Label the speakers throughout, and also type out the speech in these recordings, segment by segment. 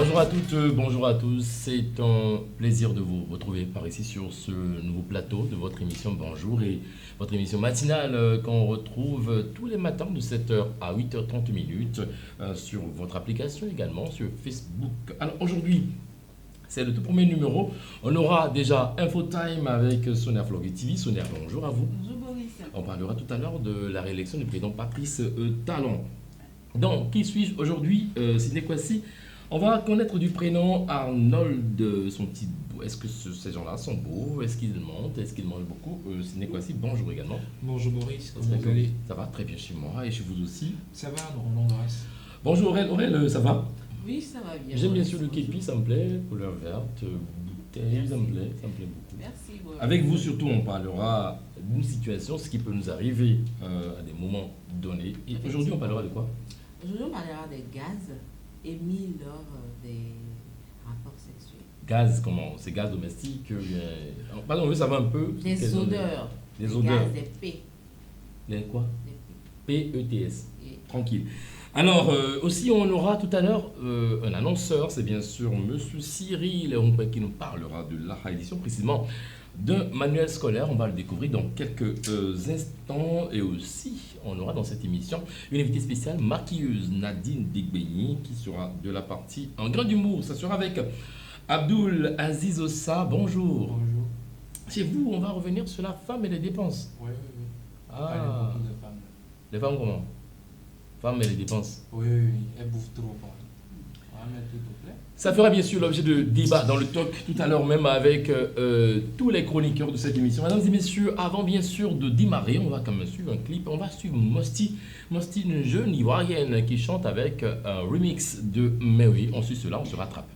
Speaker 1: Bonjour à toutes, bonjour à tous. C'est un plaisir de vous retrouver par ici sur ce nouveau plateau de votre émission Bonjour et votre émission matinale qu'on retrouve tous les matins de 7h à 8h30 minutes sur votre application également sur Facebook. Alors aujourd'hui, c'est le tout premier numéro. On aura déjà InfoTime avec Sonia Flogui TV. Sonia, bonjour à vous.
Speaker 2: Bonjour Boris.
Speaker 1: On parlera tout à l'heure de la réélection du président Patrice Talon. Donc, qui suis-je aujourd'hui, Sidney Kwasi? On va connaître du prénom Arnold, son petit. Est-ce que ces gens-là sont beaux? Est-ce qu'ils montent? Est-ce qu'ils mangent beaucoup? Sidney Kwasi, bonjour également.
Speaker 3: Bonjour Maurice, comment vous allez?
Speaker 1: Ça va très bien chez moi et chez vous aussi.
Speaker 3: Ça va, Normand Grâce.
Speaker 1: Bonjour Aurel, Aurel, ça va?
Speaker 2: Oui, ça va bien.
Speaker 1: J'aime bien sûr le képi, ça me plaît, couleur verte, bouteille, ça me plaît beaucoup.
Speaker 2: Merci Boris.
Speaker 1: Avec vous surtout, on parlera d'une situation, ce qui peut nous arriver à des moments donnés. Et aujourd'hui, on parlera de quoi?
Speaker 2: Aujourd'hui, on parlera des gaz émis lors des rapports sexuels.
Speaker 1: Gaz, comment? C'est gaz domestique Pardon, on veut savoir un peu.
Speaker 2: Des odeurs.
Speaker 1: Des odeurs.
Speaker 2: Gaz, des P.
Speaker 1: Des quoi?
Speaker 2: Des P.
Speaker 1: P-E-T-S.
Speaker 2: Et
Speaker 1: Tranquille. Alors, aussi, on aura tout à l'heure un annonceur, c'est bien sûr Monsieur Cyril Rompin qui nous parlera de la réédition précisément d'un manuel scolaire. On va le découvrir dans quelques instants. Et aussi, on aura dans cette émission une invitée spéciale, maquilleuse Nadine Degbeigny, qui sera de la partie en grand humour. Ça sera avec Abdul Aziz Ossa. Bonjour.
Speaker 3: Bonjour.
Speaker 1: Chez vous, on va revenir sur la femme et les dépenses.
Speaker 3: Oui.
Speaker 1: Ah,
Speaker 3: Beaucoup de femmes.
Speaker 1: les femmes comment? Femmes et les dépenses.
Speaker 3: Oui, elles bouffent trop. On va mettre tout au plaît.
Speaker 1: Ça fera bien sûr l'objet de débat dans le talk tout à l'heure même avec tous les chroniqueurs de cette émission. Mesdames et messieurs, avant bien sûr de démarrer, on va quand même suivre un clip. On va suivre Mosti. Mosti, une jeune ivoirienne qui chante avec un remix de Mary. On suit cela, on se rattrape.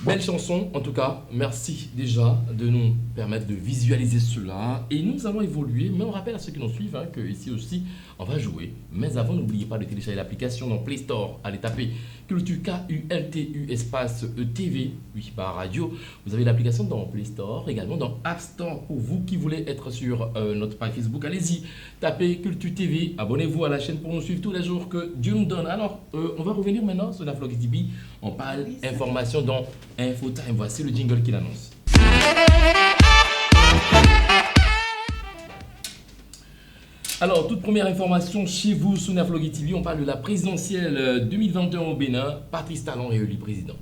Speaker 1: Belle chanson, en tout cas, merci déjà de nous permettre de visualiser cela. Et nous allons évoluer, mais on rappelle à ceux qui nous suivent que ici aussi, on va jouer. Mais avant, n'oubliez pas de télécharger l'application dans Play Store. Allez taper Culture Kultu espace TV, oui, par radio. Vous avez l'application dans Play Store, également dans App Store. Pour vous qui voulez être sur notre page Facebook, allez-y, tapez Culture TV, abonnez-vous à la chaîne pour nous suivre tous les jours que Dieu nous donne. Alors, on va revenir maintenant sur la Flogui TV. On parle information dans InfoTime. Voici le jingle qui l'annonce. Alors, toute première information chez vous, sur la Flogui TV, on parle de la présidentielle 2021 au Bénin. Patrice Talon réélu président.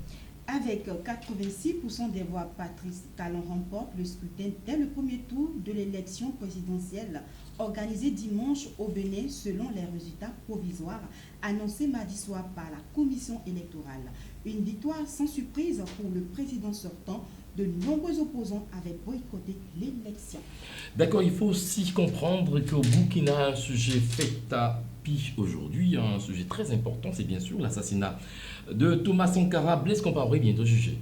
Speaker 4: Avec 86% des voix, Patrice Talon remporte le scrutin dès le premier tour de l'élection présidentielle organisée dimanche au Bénin selon les résultats provisoires annoncés mardi soir par la commission électorale. Une victoire sans surprise pour le président sortant. De nombreux opposants avaient boycotté l'élection.
Speaker 1: D'accord, il faut aussi comprendre qu'au Burkina, un sujet fait tapis aujourd'hui, un sujet très important, c'est bien sûr l'assassinat de Thomas Sankara. Blaise Compaoré bientôt jugé.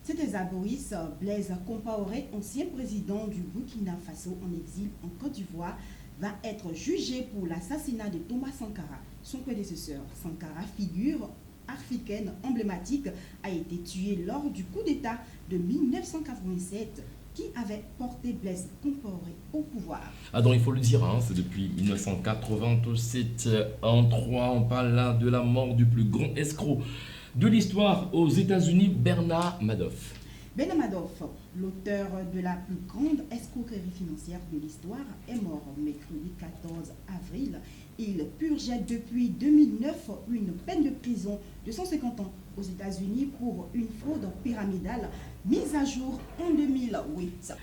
Speaker 4: C'était à Boris. Blaise Compaoré, ancien président du Burkina Faso en exil en Côte d'Ivoire, va être jugé pour l'assassinat de Thomas Sankara. Son prédécesseur, Sankara, figure africaine emblématique, a été tué lors du coup d'État de 1987 qui avait porté Blaise Compaoré au pouvoir.
Speaker 1: Ah donc il faut le dire, c'est depuis 1987 en 3, on parle là de la mort du plus grand escroc de l'histoire aux États-Unis, Bernard Madoff.
Speaker 4: Bernard Madoff, l'auteur de la plus grande escroquerie financière de l'histoire, est mort mercredi 14 avril. Il purgeait depuis 2009 une peine de prison de 150 ans aux États-Unis pour une fraude pyramidale mise à jour en 2008.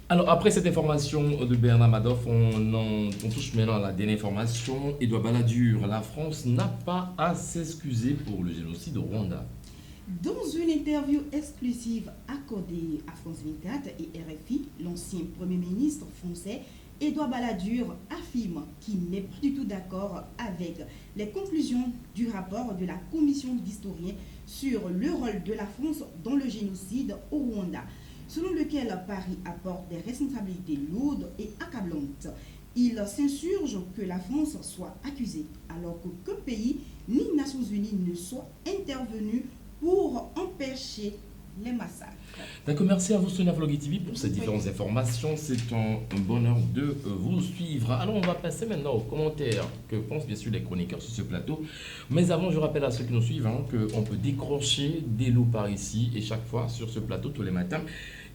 Speaker 1: Alors après cette information de Bernard Madoff, on touche maintenant à la dernière information. Edouard Balladur, la France n'a pas à s'excuser pour le génocide au Rwanda.
Speaker 4: Dans une interview exclusive accordée à France 24 et RFI, l'ancien Premier ministre français Edouard Balladur affirme qu'il n'est pas du tout d'accord avec les conclusions du rapport de la commission d'historiens sur le rôle de la France dans le génocide au Rwanda, selon lequel Paris apporte des responsabilités lourdes et accablantes. Il s'insurge que la France soit accusée, alors qu'aucun pays ni Nations Unies ne soient intervenus pour empêcher les massacres.
Speaker 1: D'accord, merci à vous Sonia Vloggy TV pour ces différentes informations. C'est un bonheur de vous suivre. Alors on va passer maintenant aux commentaires que pensent bien sûr les chroniqueurs sur ce plateau. Mais avant, je rappelle à ceux qui nous suivent qu'on peut décrocher des lots par ici et chaque fois sur ce plateau tous les matins.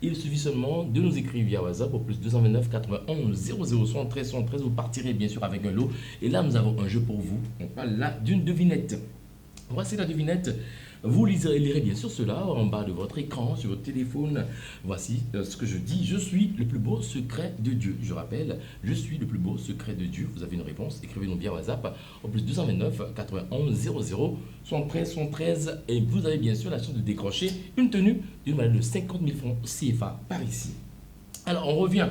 Speaker 1: Il suffit seulement de nous écrire via WhatsApp au plus 229 91 00 73 73. Vous partirez bien sûr avec un lot. Et là, nous avons un jeu pour vous. On parle là d'une devinette. Voici la devinette. Vous lirez bien sûr cela en bas de votre écran, sur votre téléphone. Voici ce que je dis. Je suis le plus beau secret de Dieu. Je rappelle, je suis le plus beau secret de Dieu. Vous avez une réponse, écrivez-nous via WhatsApp au plus 229 91 00 73 73. Et vous avez bien sûr la chance de décrocher une tenue d'une valeur de 50 000 francs CFA par ici. Alors on revient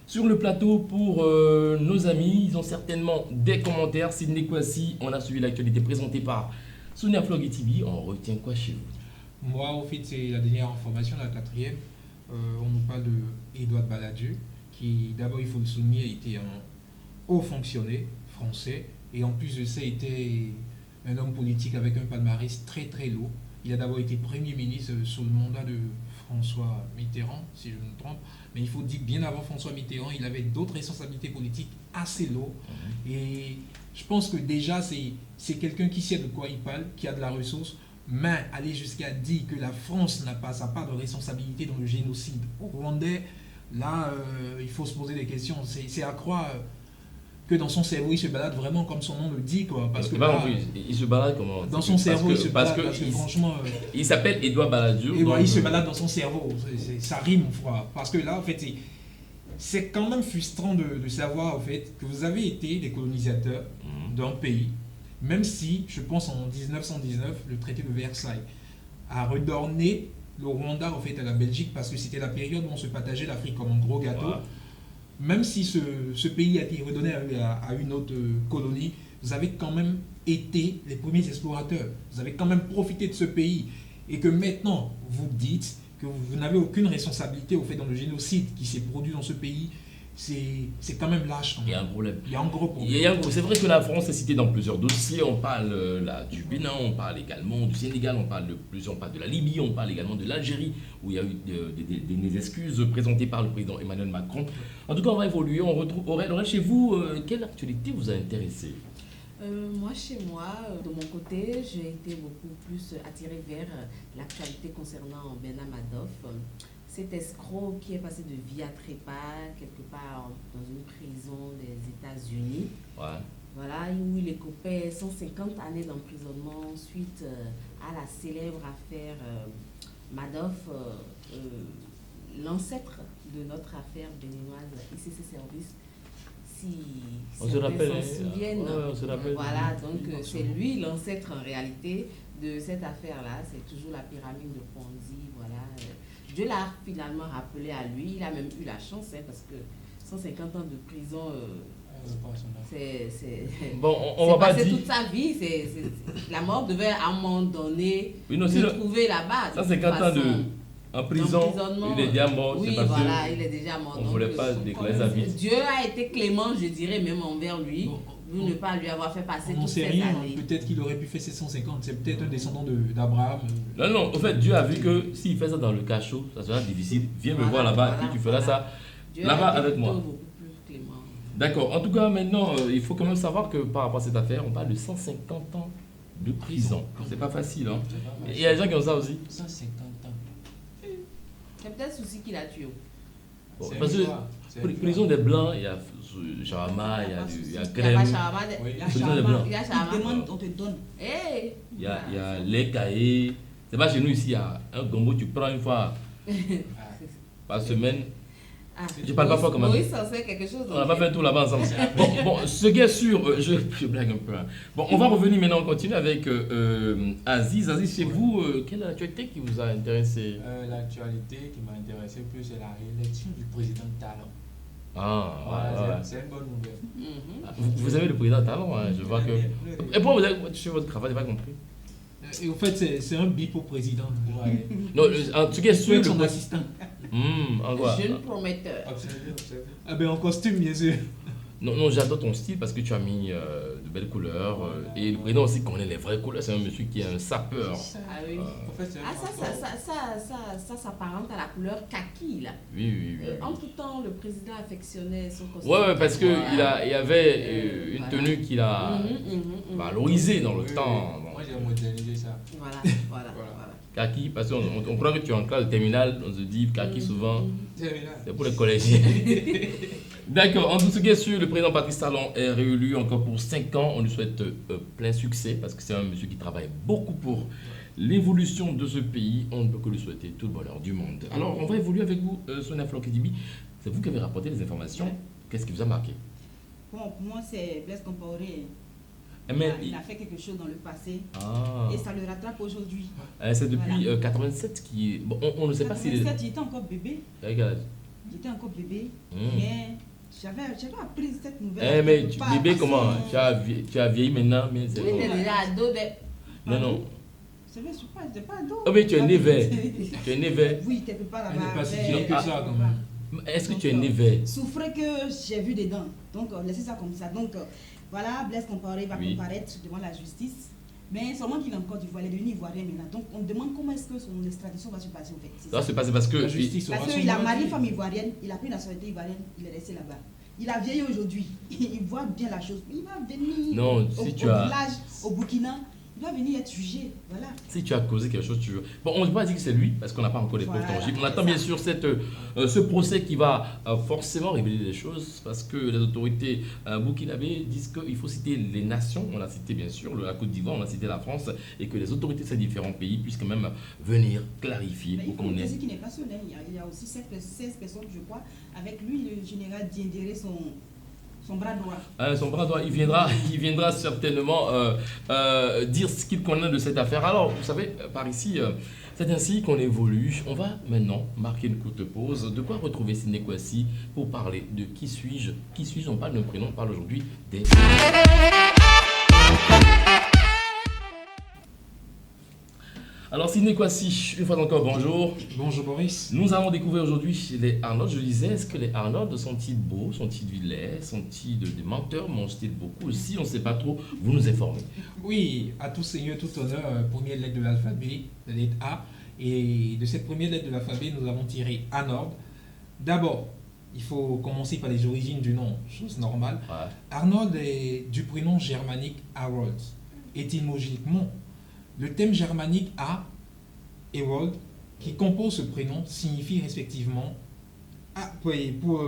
Speaker 1: sur le plateau pour nos amis. Ils ont certainement des commentaires. Sidney Kwasi, on a suivi l'actualité présentée par Sonia Vloggy TV. On retient quoi chez vous?
Speaker 3: Moi, au fait, c'est la dernière information, la quatrième. On nous parle de Edouard Balladur, qui, d'abord, il faut le souligner, était un haut fonctionnaire français. Et en plus de ça, était un homme politique avec un palmarès très très lourd. Il a d'abord été Premier ministre sous le mandat de François Mitterrand, si je ne me trompe. Mais il faut dire que bien avant François Mitterrand, il avait d'autres responsabilités politiques assez lourdes. Et je pense que déjà, c'est quelqu'un qui sait de quoi il parle, qui a de la ressource. Mais aller jusqu'à dire que la France n'a pas sa part de responsabilité dans le génocide rwandais, là, il faut se poser des questions. C'est à croire que dans son cerveau, il se balade vraiment comme son nom le dit, quoi. Parce que là,
Speaker 1: il se balade comment?
Speaker 3: Dans son cerveau, il se balade parce que franchement...
Speaker 1: il s'appelle Edouard Balladur.
Speaker 3: Et ouais, il se balade dans son cerveau. Ça rime, froid. Parce que là, en fait, c'est quand même frustrant de savoir, en fait, que vous avez été des colonisateurs d'un pays, même si, je pense, en 1919, le traité de Versailles a redorné le Rwanda, en fait, à la Belgique, parce que c'était la période où on se partageait l'Afrique comme un gros gâteau. Voilà. Même si ce pays a été redonné à une autre colonie, vous avez quand même été les premiers explorateurs. Vous avez quand même profité de ce pays. Et que maintenant, vous dites que vous n'avez aucune responsabilité au fait dans le génocide qui s'est produit dans ce pays. C'est quand même lâche. Quand même.
Speaker 1: Il y a un problème.
Speaker 3: Il y a un gros problème.
Speaker 1: C'est vrai que la France est citée dans plusieurs dossiers. On parle là, du Bénin, on parle également du Sénégal, on parle de la Libye, on parle également de l'Algérie, où il y a eu des excuses présentées par le président Emmanuel Macron. En tout cas, on va évoluer. On retrouve Aurèle. Chez vous, quelle actualité vous a intéressé?
Speaker 2: Moi, chez moi, de mon côté, j'ai été beaucoup plus attirée vers l'actualité concernant Benham Madoff. Cet escroc qui est passé de vie à trépas, quelque part dans une prison des États-Unis.
Speaker 1: Ouais.
Speaker 2: Voilà, où il écopait 150 années d'emprisonnement suite à la célèbre affaire Madoff, l'ancêtre de notre affaire béninoise ICC Service. Si
Speaker 1: on se rappelle,
Speaker 2: s'en souviennent.
Speaker 1: Ouais, on se rappelle.
Speaker 2: Voilà, donc c'est lui l'ancêtre en réalité de cette affaire-là. C'est toujours la pyramide de Ponzi, voilà. Dieu l'a finalement rappelé à lui. Il a même eu la chance, parce que 150 ans de prison, c'est
Speaker 1: bon, on va pas dire
Speaker 2: toute sa vie. La mort devait à un moment donné se trouver là-bas.
Speaker 1: 150 ans en prison, il est déjà mort.
Speaker 2: Oui, voilà, il est déjà mort.
Speaker 1: On ne voulait pas déclarer sa vie.
Speaker 2: Dieu a été clément, je dirais, même envers lui. Pour ne pas lui avoir fait passer toutes ces années.
Speaker 3: Peut-être qu'il aurait pu faire 750. C'est peut-être un descendant d'Abraham.
Speaker 1: Non, en fait, Dieu a vu que s'il fait ça dans le cachot, ça sera difficile. Viens me voir là-bas, puis tu feras ça là-bas avec moi. D'accord. En tout cas, maintenant, il faut quand même savoir que par rapport à cette affaire, on parle de 150 ans de prison. C'est pas facile, hein. Il y a des gens qui ont ça aussi.
Speaker 3: 150 ans.
Speaker 2: C'est peut-être souci qu'il a tué.
Speaker 1: Bon, parce que prison des Blancs, il y a Charama, il y a Crème.
Speaker 2: Il y a Charama,
Speaker 4: il y a Charama, on te donne.
Speaker 1: Il y a les cahiers. C'est pas chez nous ici, il y a un gombo, tu prends une fois par semaine. Je parle pas fort quand même.
Speaker 2: Oui, ça c'est quelque chose.
Speaker 1: On n'a pas fait tout là-bas ensemble. Bon, ce qui est sûr, je blague un peu. Hein. Bon, on va revenir maintenant, on continue avec Aziz. Aziz, chez vous, quelle est l'actualité qui vous a intéressé?
Speaker 5: L'actualité qui m'a intéressé plus, c'est la réélection du président Talon.
Speaker 1: Ah,
Speaker 5: c'est une bonne nouvelle.
Speaker 1: Vous avez le président Talon, hein, je vois que... Et pourquoi vous avez touché votre cravate, je n'ai pas compris.
Speaker 3: Et au fait, c'est un bip au président.
Speaker 5: Ouais.
Speaker 1: Non, en tout cas, sûr,
Speaker 3: son assistant.
Speaker 1: En quoi?
Speaker 2: Jeune prometteur.
Speaker 5: Observez.
Speaker 3: Ah ben en costume, bien sûr.
Speaker 1: Non, non, j'adore ton style parce que tu as mis de belles couleurs. Et le président aussi connaît les vraies couleurs. C'est un monsieur qui est un sapeur.
Speaker 2: Ah oui.
Speaker 5: En fait, c'est un
Speaker 2: Ah, ça s'apparente à la couleur kaki, là.
Speaker 1: Oui, oui, oui.
Speaker 2: Entre-temps, le président affectionnait son costume.
Speaker 1: Ouais, parce qu'il
Speaker 2: Voilà.
Speaker 1: y avait une tenue qu'il a valorisée dans le
Speaker 5: Oui,
Speaker 1: temps.
Speaker 5: oui.
Speaker 1: Bon.
Speaker 5: Moi, j'ai modernisé ça.
Speaker 2: Voilà, voilà,
Speaker 5: Voilà.
Speaker 2: voilà.
Speaker 1: Kaki, parce qu'on croit que tu es en classe de terminale, on se dit kaki souvent,
Speaker 5: Terminal.
Speaker 1: c'est pour les collégiens. D'accord, en tout ce qui est sûr, le président Patrice Talon est réélu encore pour 5 ans. On lui souhaite plein succès parce que c'est un monsieur qui travaille beaucoup pour l'évolution de ce pays. On ne peut que lui souhaiter tout le bonheur du monde. Alors, on va évoluer avec vous, Sonia Flokedibi. C'est vous qui avez rapporté les informations.
Speaker 2: Ouais.
Speaker 1: Qu'est-ce qui vous a marqué?
Speaker 4: Bon, pour moi, c'est Blaise Compaoré.
Speaker 1: Mais,
Speaker 4: Il a fait quelque chose dans le passé
Speaker 1: ah,
Speaker 4: et ça le rattrape aujourd'hui.
Speaker 1: c'est depuis
Speaker 4: Voilà.
Speaker 1: 87 qui est... Bon, on ne sait pas si...
Speaker 4: 87, il était encore bébé.
Speaker 1: Regarde.
Speaker 4: Il était encore bébé.
Speaker 1: Hmm.
Speaker 4: Mais j'avais appris cette nouvelle.
Speaker 1: Eh, mais
Speaker 4: quelque part,
Speaker 1: bébé,
Speaker 4: parce
Speaker 1: comment?
Speaker 4: que-
Speaker 1: Tu as vieilli maintenant, mais c'est...
Speaker 2: Oui, il est déjà ado.
Speaker 1: Non, non.
Speaker 4: C'est vrai, je ne suis pas ado.
Speaker 1: Oh, mais tu es né vert. Tu es né vert.
Speaker 4: Oui, quelque part
Speaker 3: Elle
Speaker 4: là-bas.
Speaker 3: n'est pas si
Speaker 4: vers-
Speaker 3: jeune que ça, quand même.
Speaker 1: Est-ce que tu es né vert?
Speaker 4: Souffrait que j'ai vu des dents. Donc, laissez ça comme ça. Donc, voilà, Blaise Compaoré va
Speaker 1: Oui.
Speaker 4: comparaître devant la justice. Mais seulement qu'il est encore d'Ivoire, il est devenu ivoirien maintenant. Donc, on demande comment est-ce que son extradition va se passer au fait. C'est
Speaker 1: Ça
Speaker 4: ça.
Speaker 1: c'est passé parce que...
Speaker 3: La justice aura
Speaker 4: Parce
Speaker 3: son
Speaker 4: qu'il a
Speaker 3: mot à
Speaker 4: marié une
Speaker 3: dire.
Speaker 4: femme ivoirienne, il a pris la nationalité ivoirienne, il est resté là-bas. Il a vieilli aujourd'hui, il voit bien la chose. Il va venir
Speaker 1: Non,
Speaker 4: au,
Speaker 1: si
Speaker 4: au
Speaker 1: tu as...
Speaker 4: village, au Burkina, il va venir être jugé. Voilà.
Speaker 1: Si tu as causé quelque chose, tu veux. Bon, on ne peut pas dire que c'est lui, parce qu'on n'a pas encore les preuves
Speaker 4: Voilà,
Speaker 1: tangibles. On
Speaker 4: c'est
Speaker 1: attend
Speaker 4: ça.
Speaker 1: bien sûr ce procès qui va forcément révéler des choses, parce que les autorités burkinabées disent qu'il faut citer les nations. On a cité bien sûr la Côte d'Ivoire, on a cité la France, et que les autorités de ces différents pays puissent quand même venir clarifier
Speaker 4: Mais il
Speaker 1: pour
Speaker 4: faut
Speaker 1: qu'on ait...
Speaker 4: préciser qu'il n'est pas seul. Hein. Il y a aussi 16 personnes, je crois. Avec lui, le général Diendéré, son bras droit.
Speaker 1: Son bras droit, il viendra certainement dire ce qu'il connaît de cette affaire. Alors, vous savez, par ici, c'est ainsi qu'on évolue. On va maintenant marquer une courte pause. De quoi retrouver Sidney Kwasi pour parler de qui suis-je? Qui suis-je? On parle d'un prénom, on parle aujourd'hui des... Alors, Sidney Kwasi, une fois encore, bonjour.
Speaker 3: Bonjour Boris.
Speaker 1: Nous allons découvrir aujourd'hui les Arnold. Je disais, est-ce que les Arnold sont-ils beaux, sont-ils vilains, sont-ils des menteurs, mangent-ils beaucoup? Si on ne sait pas trop, vous nous informez.
Speaker 3: Oui, à tout seigneur, tout honneur, première lettre de l'alphabet, la lettre A. Et de cette première lettre de l'alphabet, nous avons tiré Arnold. D'abord, il faut commencer par les origines du nom, chose normale.
Speaker 1: Ouais.
Speaker 3: Arnold est du prénom germanique Harold. Étymologiquement, le thème germanique A, Harold, qui compose ce prénom, signifie respectivement, pour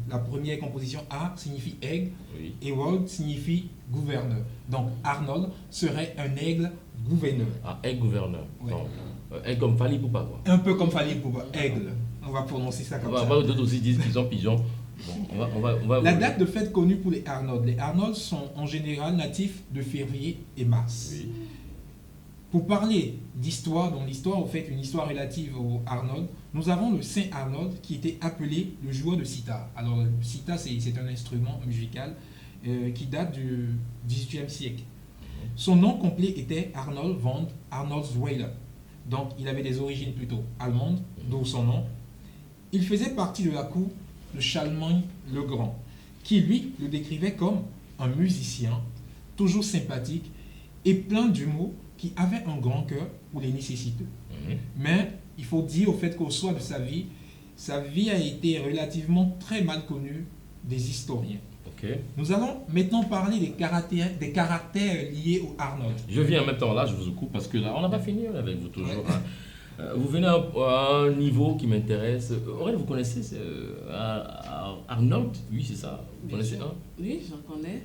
Speaker 3: la première composition, A signifie aigle,
Speaker 1: Oui.
Speaker 3: Harold signifie gouverneur. Donc Arnold serait un aigle gouverneur.
Speaker 1: Ah, aigle gouverneur.
Speaker 3: Ouais.
Speaker 1: Non. Aigle comme Fali Poupa, quoi.
Speaker 3: Un peu comme Fali Poupa, aigle. On va prononcer ça comme ça.
Speaker 1: D'autres aussi disent qu'ils sont pigeons. Bon, on va
Speaker 3: La date de fête connue pour les Arnold. Les Arnold sont en général natifs de février et mars.
Speaker 1: Oui.
Speaker 3: Pour parler d'histoire, dans l'histoire, en fait, une histoire relative au Arnold, nous avons le Saint Arnold qui était appelé le joueur de sitar. Alors, le sitar, c'est un instrument musical qui date du XVIIIe siècle. Son nom complet était Arnold von Arnoldsweiler. Donc, il avait des origines plutôt allemandes, d'où son nom. Il faisait partie de la cour de Charlemagne le Grand, qui lui le décrivait comme un musicien, toujours sympathique et plein d'humour, qui avait un grand cœur pour les nécessiteux.
Speaker 1: Mhm.
Speaker 3: Mais il faut dire au fait qu'au soir de sa vie a été relativement très mal connue des historiens.
Speaker 1: Ok.
Speaker 3: Nous allons maintenant parler des caractères liés au Arnold.
Speaker 1: Je viens en même temps là, je vous coupe parce que là, on n'a pas fini avec vous toujours. Hein. Vous venez à un niveau qui m'intéresse. Aurèle, vous connaissez Arnold? Oui, c'est ça. Vous
Speaker 2: Bien
Speaker 1: connaissez
Speaker 2: sûr.
Speaker 1: un?
Speaker 2: Oui, j'en connais.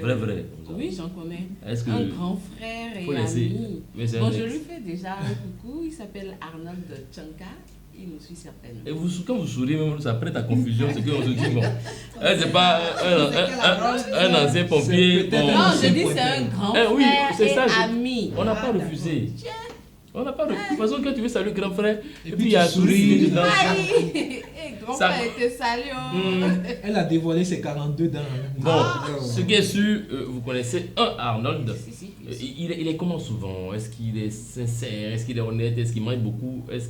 Speaker 1: Vrai.
Speaker 2: Oui, j'en connais.
Speaker 1: Est-ce que...
Speaker 2: Un grand frère et
Speaker 1: Faut laisser.
Speaker 2: ami.
Speaker 1: Mais c'est
Speaker 2: Bon,
Speaker 1: un
Speaker 2: je
Speaker 1: ex.
Speaker 2: lui fais déjà un coucou. Il s'appelle Arnold Tchanka. Il nous suit certainement.
Speaker 1: Et vous, quand vous souriez, même, ça prête à confusion. C'est qu'on se dit, bon, c'est pas un ancien pompier.
Speaker 3: C'est peut-être
Speaker 1: bon.
Speaker 3: un
Speaker 2: Non,
Speaker 3: ancien
Speaker 2: je dis
Speaker 3: pointeur.
Speaker 2: c'est un grand
Speaker 1: Eh oui,
Speaker 2: frère
Speaker 1: c'est
Speaker 2: et
Speaker 1: ça,
Speaker 2: ami.
Speaker 1: On n'a pas
Speaker 4: Ah,
Speaker 1: refusé. On n'a pas refusé. De toute façon, quand tu veux saluer grand frère, et
Speaker 3: puis
Speaker 1: puis il y a
Speaker 3: tu
Speaker 1: sourire
Speaker 3: souris.
Speaker 1: dedans.
Speaker 2: Aïe! Et grand
Speaker 1: Ça-
Speaker 2: frère était salut.
Speaker 3: Elle a dévoilé ses 42 dents.
Speaker 1: Bon, ce qui est sûr, vous connaissez un Arnold.
Speaker 2: Si.
Speaker 1: Il est comment souvent? Est-ce qu'il est sincère? Est-ce qu'il est honnête? Est-ce qu'il mange beaucoup? Est-ce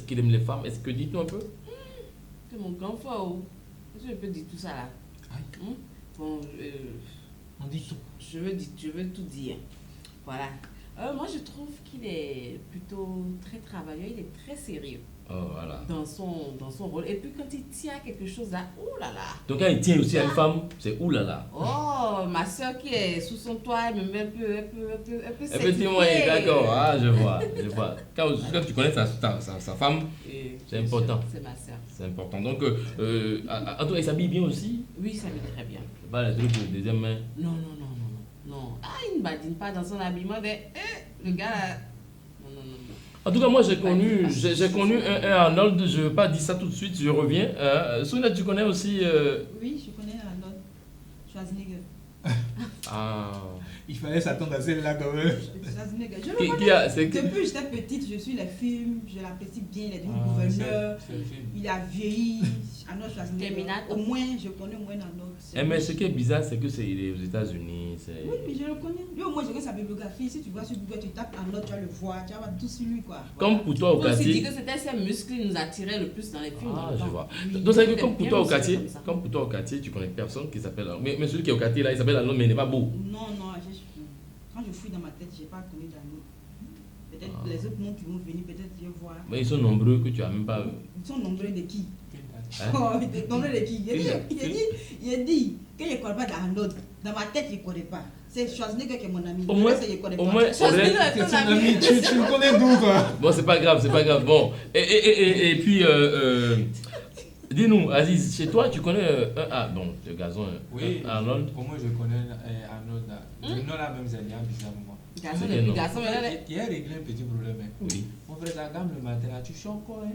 Speaker 1: qu'il aime les femmes? Est-ce que dites-nous un peu?
Speaker 2: C'est mon grand frère. Oh. Est-ce que je peux dire tout ça là?
Speaker 3: Aïe.
Speaker 2: Bon,
Speaker 3: On dit tout.
Speaker 2: je veux tout dire. Voilà. Moi, je trouve qu'il est plutôt très travailleur, il est très sérieux
Speaker 1: Oh, voilà.
Speaker 2: dans son rôle. Et puis, quand il tient à quelque chose là, oh là là.
Speaker 1: Donc quand il tient aussi à une femme, c'est oulala.
Speaker 2: Oh, ma soeur qui est sous son toit, elle me met un peu
Speaker 1: Effectivement,
Speaker 2: certifiée.
Speaker 1: d'accord. Ah, je vois. Quand tu connais sa femme,
Speaker 2: Et
Speaker 1: c'est
Speaker 2: bien
Speaker 1: important.
Speaker 2: sûr, c'est ma soeur.
Speaker 1: c'est important. Donc, en tout cas, il s'habille bien aussi.
Speaker 2: Oui, ça me très bien.
Speaker 1: C'est pas les trucs de deuxième main.
Speaker 2: Non. Ah, il ne badine pas dans son habillement, mais le gars là. Non.
Speaker 1: En tout cas, moi, j'ai connu un Arnold. Je ne veux pas dire ça tout de suite, je reviens. Sonia, tu connais aussi.
Speaker 4: Oui, je connais Arnold Schwarzenegger.
Speaker 1: Ah.
Speaker 3: Il fallait s'attendre à celle-là quand même.
Speaker 4: Schwarzenegger. Je le
Speaker 1: Qui
Speaker 4: connais.
Speaker 1: a,
Speaker 4: Depuis que j'étais petite, je suis les films, je l'apprécie bien, il est devenu gouverneur,
Speaker 5: C'est le film.
Speaker 4: il a vieilli. Arnold Schwarzenegger.
Speaker 2: Terminator.
Speaker 4: Au moins, je connais au moins Arnold.
Speaker 1: mais ce qui est bizarre, c'est que il est aux États-Unis.
Speaker 4: Oui, mais je le connais. Lui, au moins, je connais sa bibliographie. Si tu vois sur Google, tu tapes Arnold, tu vas le voir, tu vas voir tout sur lui, quoi.
Speaker 1: Comme pour toi au
Speaker 2: On aussi dit
Speaker 1: quartier.
Speaker 2: que c'était ses muscles qui nous attiraient le plus dans les films.
Speaker 1: Ah,
Speaker 2: dans le
Speaker 1: je
Speaker 2: temps.
Speaker 1: vois.
Speaker 2: Oui.
Speaker 1: Donc, c'est que
Speaker 2: C'était
Speaker 1: comme pour
Speaker 2: bien
Speaker 1: toi au
Speaker 2: aussi
Speaker 1: quartier,
Speaker 2: comme ça.
Speaker 1: tu connais personne qui s'appelle Arnold. Mais celui qui est au quartier là, il s'appelle Arnold, mais il n'est pas beau.
Speaker 4: Non, quand je fouille dans ma tête, je n'ai pas connu d'Arnold. Peut-être
Speaker 1: Ah.
Speaker 4: les autres noms qui vont venir, peut-être je vais voir.
Speaker 1: Mais ils sont nombreux que tu as même pas.
Speaker 4: Ils sont nombreux de qui?
Speaker 1: Hein?
Speaker 4: Oh, nombreux de qui? Il a dit que je ne connais pas d'Arnold. Dans ma tête, je ne connais pas. C'est Schwarzenegger qui est mon ami.
Speaker 1: Au
Speaker 4: Le
Speaker 1: moins-
Speaker 4: reste, je ne connais
Speaker 1: au
Speaker 4: pas.
Speaker 1: moins-
Speaker 2: Schwarzenegger est
Speaker 3: C'est
Speaker 2: ton
Speaker 3: son
Speaker 2: ami.
Speaker 3: ami, tu le connais d'où toi?
Speaker 1: Bon, c'est pas grave. Bon, et puis, dis-nous, Aziz, chez toi, tu connais bon, le gazon,
Speaker 5: Oui,
Speaker 1: Arnold.
Speaker 5: Pour moi, je connais Arnold. Là. Le nom là même, c'est bien bizarre pour moi.
Speaker 2: Garçon
Speaker 1: C'est
Speaker 2: depuis
Speaker 1: bien,
Speaker 2: garçon, mais là,
Speaker 5: Il a réglé un petit problème. Hein.
Speaker 1: Oui.
Speaker 5: Mon frère, la dame le matin là, tu chantes encore. Hein.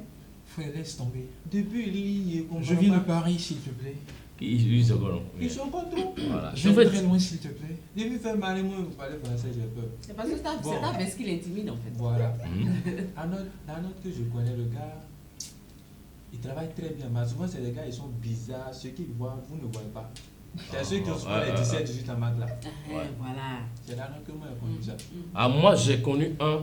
Speaker 3: Frère, laisse tomber.
Speaker 5: Depuis il lit,
Speaker 3: Je viens de Paris, s'il te plaît.
Speaker 1: Il se colon.
Speaker 5: Il chante encore trop.
Speaker 1: Voilà.
Speaker 3: Je
Speaker 1: En
Speaker 3: viens
Speaker 1: fait,
Speaker 3: très loin, s'il te plaît.
Speaker 5: Depuis faire mal, moi, vous parlez français, j'ai peur.
Speaker 2: c'est parce que
Speaker 5: Bon.
Speaker 2: c'est ta veste qui l'intimide en fait.
Speaker 5: Voilà.
Speaker 1: mhm.
Speaker 5: Arnold que je connais, le gars, il travaille très bien. Mais souvent, c'est des gars, ils sont bizarres. Ceux qui voient, vous ne voyez pas. C'est ceux qui ont souvent les 17, 18 en maths là.
Speaker 2: Voilà.
Speaker 5: C'est l'Arnold que moi, j'ai connu ça.
Speaker 1: Ah, moi, j'ai connu un.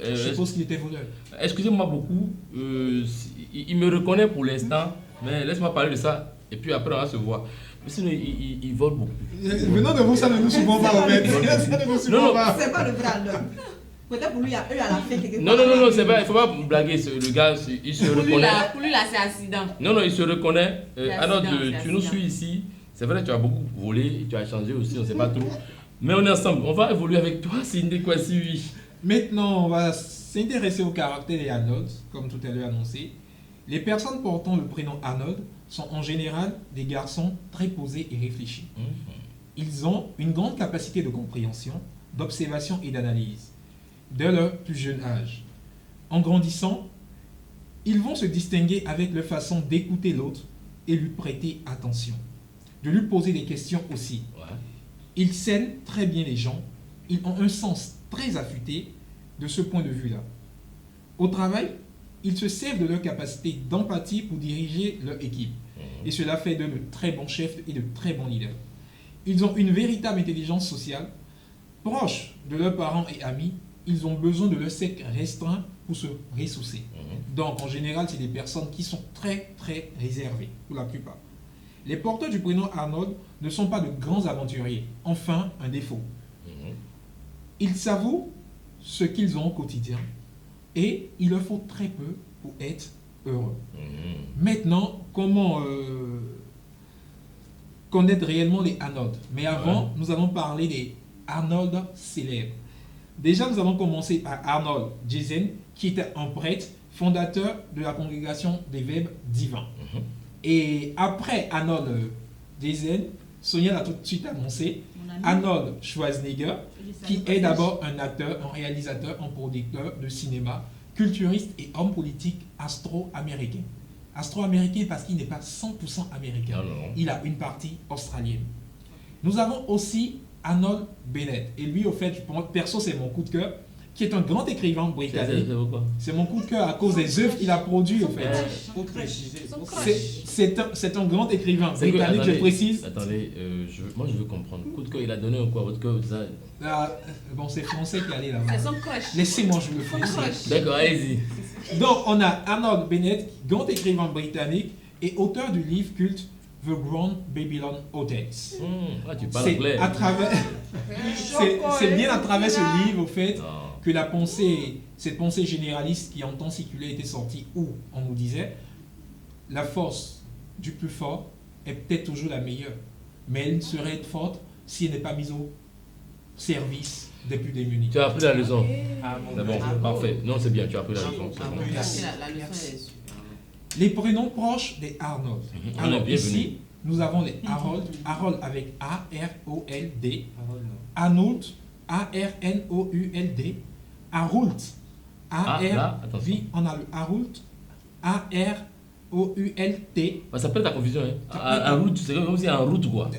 Speaker 3: Je suppose qu'il était voleur.
Speaker 1: Excusez-moi beaucoup. Il me reconnaît pour l'instant, mais laisse-moi parler de ça. Et puis après, on va se voir. Mais sinon, il vole beaucoup.
Speaker 3: Venant de vous, ça ne nous souvent pas, en fait. Ça ne nous
Speaker 1: Non,
Speaker 3: souvent
Speaker 1: non.
Speaker 3: pas.
Speaker 4: C'est pas le vrai Arnold. Peut-être pour lui, il y a eux à la fin quelque
Speaker 1: Non,
Speaker 4: part.
Speaker 1: non, c'est pas, il faut pas blaguer. Le gars, il se reconnaît.
Speaker 2: Pour lui là, c'est accident.
Speaker 1: Non, il se reconnaît.
Speaker 2: C'est
Speaker 1: Alors,
Speaker 2: accident, c'est
Speaker 1: tu nous
Speaker 2: accident.
Speaker 1: suis ici. C'est vrai, tu as beaucoup volé, tu as changé aussi, on ne sait pas trop. Mais on est ensemble. On va évoluer avec toi, Cindy Kwasi, oui.
Speaker 3: Maintenant, on va s'intéresser au caractère des Arnold, comme tout à l'heure annoncé. Les personnes portant le prénom Arnold sont en général des garçons très posés et réfléchis. Ils ont une grande capacité de compréhension, d'observation et d'analyse dès leur plus jeune âge. En grandissant, ils vont se distinguer avec leur façon d'écouter l'autre et lui prêter attention, de lui poser des questions aussi.
Speaker 1: Ouais.
Speaker 3: Ils scènent très bien les gens, ils ont un sens très affûté de ce point de vue-là. Au travail, ils se servent de leur capacité d'empathie pour diriger leur équipe. Et cela fait d'eux de très bons chefs et de très bons leaders. Ils ont une véritable intelligence sociale. Proches de leurs parents et amis, ils ont besoin de leur cercle restreint pour se ressourcer. Donc, en général, c'est des personnes qui sont très, très réservées, pour la plupart. Les porteurs du prénom Arnold ne sont pas de grands aventuriers. Enfin, un défaut. Ils s'avouent ce qu'ils ont au quotidien et il leur faut très peu pour être heureux. Maintenant, comment connaître réellement les Arnold? Mais avant, nous allons parler des Arnold célèbres. Déjà, nous allons commencer par Arnold Janssen, qui était un prêtre, fondateur de la congrégation des Verbes divins. Et après Arnold Janssen, Sonia l'a tout de suite annoncé,
Speaker 4: Mon ami,
Speaker 3: Arnold Schwarzenegger,
Speaker 4: je salue
Speaker 3: qui
Speaker 4: parce
Speaker 3: est
Speaker 4: que
Speaker 3: d'abord un acteur, un réalisateur, un producteur de cinéma, culturiste et homme politique astro-américain. Astro-américain parce qu'il n'est pas 100% américain.
Speaker 1: Non.
Speaker 3: Il a une partie australienne. Nous avons aussi Arnold Bennett. Et lui, au fait, perso, c'est mon coup de cœur, qui est un grand écrivain britannique.
Speaker 1: C'est pourquoi?
Speaker 3: C'est mon coup de cœur à cause des œuvres qu'il a produites, au fait.
Speaker 5: Faut préciser.
Speaker 2: Son
Speaker 5: faut
Speaker 2: crush.
Speaker 5: préciser.
Speaker 3: C'est un grand écrivain
Speaker 1: C'est que-
Speaker 3: britannique, je
Speaker 1: attendez,
Speaker 3: précise.
Speaker 1: Attendez, moi je veux comprendre. Coup de cœur, il a donné quoi? Votre cœur, ça.
Speaker 3: Ah, bon, c'est français qui allait là-bas.
Speaker 2: C'est son crush.
Speaker 3: Laissez-moi jouer le
Speaker 2: Son
Speaker 3: français.
Speaker 2: crush.
Speaker 1: D'accord, allez-y.
Speaker 3: Donc, on a Arnold Bennett, grand écrivain britannique et auteur du livre culte The Grand Babylon Hotels.
Speaker 1: Tu parles
Speaker 3: C'est
Speaker 1: anglais.
Speaker 3: à travers, c'est bien à travers ce livre, au fait,
Speaker 1: Non.
Speaker 3: que cette pensée généraliste qui entend circuler était sortie, où on nous disait la force du plus fort est peut-être toujours la meilleure, mais elle serait forte si elle n'est pas mise au service des plus démunis.
Speaker 1: Tu as appris la leçon.
Speaker 5: Ah, mon
Speaker 1: C'est bon,
Speaker 5: Dieu.
Speaker 1: parfait. Non, c'est bien, tu as appris la leçon. c'est bon.
Speaker 3: Merci.
Speaker 2: La leçon est super.
Speaker 3: Les prénoms proches des Arnold.
Speaker 1: On est
Speaker 3: Alors
Speaker 1: bienvenus.
Speaker 3: ici, nous avons les Harold, Harold avec A-R-O-L-D,
Speaker 5: Parole, non.
Speaker 3: Arnold, A-R-N-O-U-L-D, Harold,
Speaker 1: Ah, là, attention.
Speaker 3: Oui, on a le Harold, A-R-O-U-L-T.
Speaker 1: Ça peut être ta confusion. Hein. En route, c'est comme si en route quoi.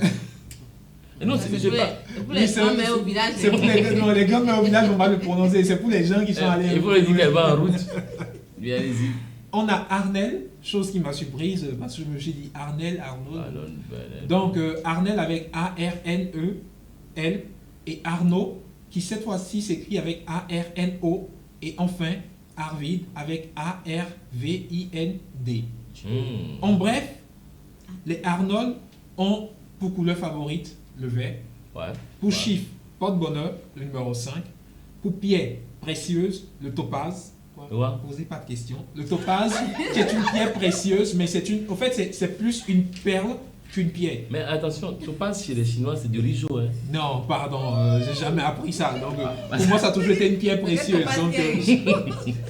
Speaker 1: Et non,
Speaker 2: C'est
Speaker 1: je sais
Speaker 2: pour
Speaker 1: pas.
Speaker 2: les
Speaker 3: Oui, c'est-
Speaker 2: grands-mères au village.
Speaker 3: C'est pour les, non, les grands-mères au village, on va le prononcer. C'est pour les gens qui sont allés.
Speaker 1: Il faut lui dire qu'elle va en route. Bien, allez-y.
Speaker 3: On a Arnel, chose qui m'a surprise parce que je me suis dit Arnel, Arnold.
Speaker 1: Ah, non, ben,
Speaker 3: Donc Arnel avec A-R-N-E-L et Arnaud qui cette fois-ci s'écrit avec A-R-N-O et enfin Arvid avec A-R-V-I-N-D. En bref, les Arnold ont pour couleur favorite le vert,
Speaker 1: Ouais.
Speaker 3: pour
Speaker 1: Ouais.
Speaker 3: chiffre porte-bonheur le numéro 5, pour pierre précieuse le topaz.
Speaker 1: Ouais.
Speaker 3: Posez pas de questions. Le topaz, qui est une pierre précieuse, mais c'est une. Au fait, c'est plus une perle qu'une pierre.
Speaker 1: Mais attention, topaz chez les Chinois, c'est du rijo. Hein.
Speaker 3: Non, pardon, j'ai jamais appris ça. Donc, pour moi, ça a toujours été une pierre précieuse. Donc,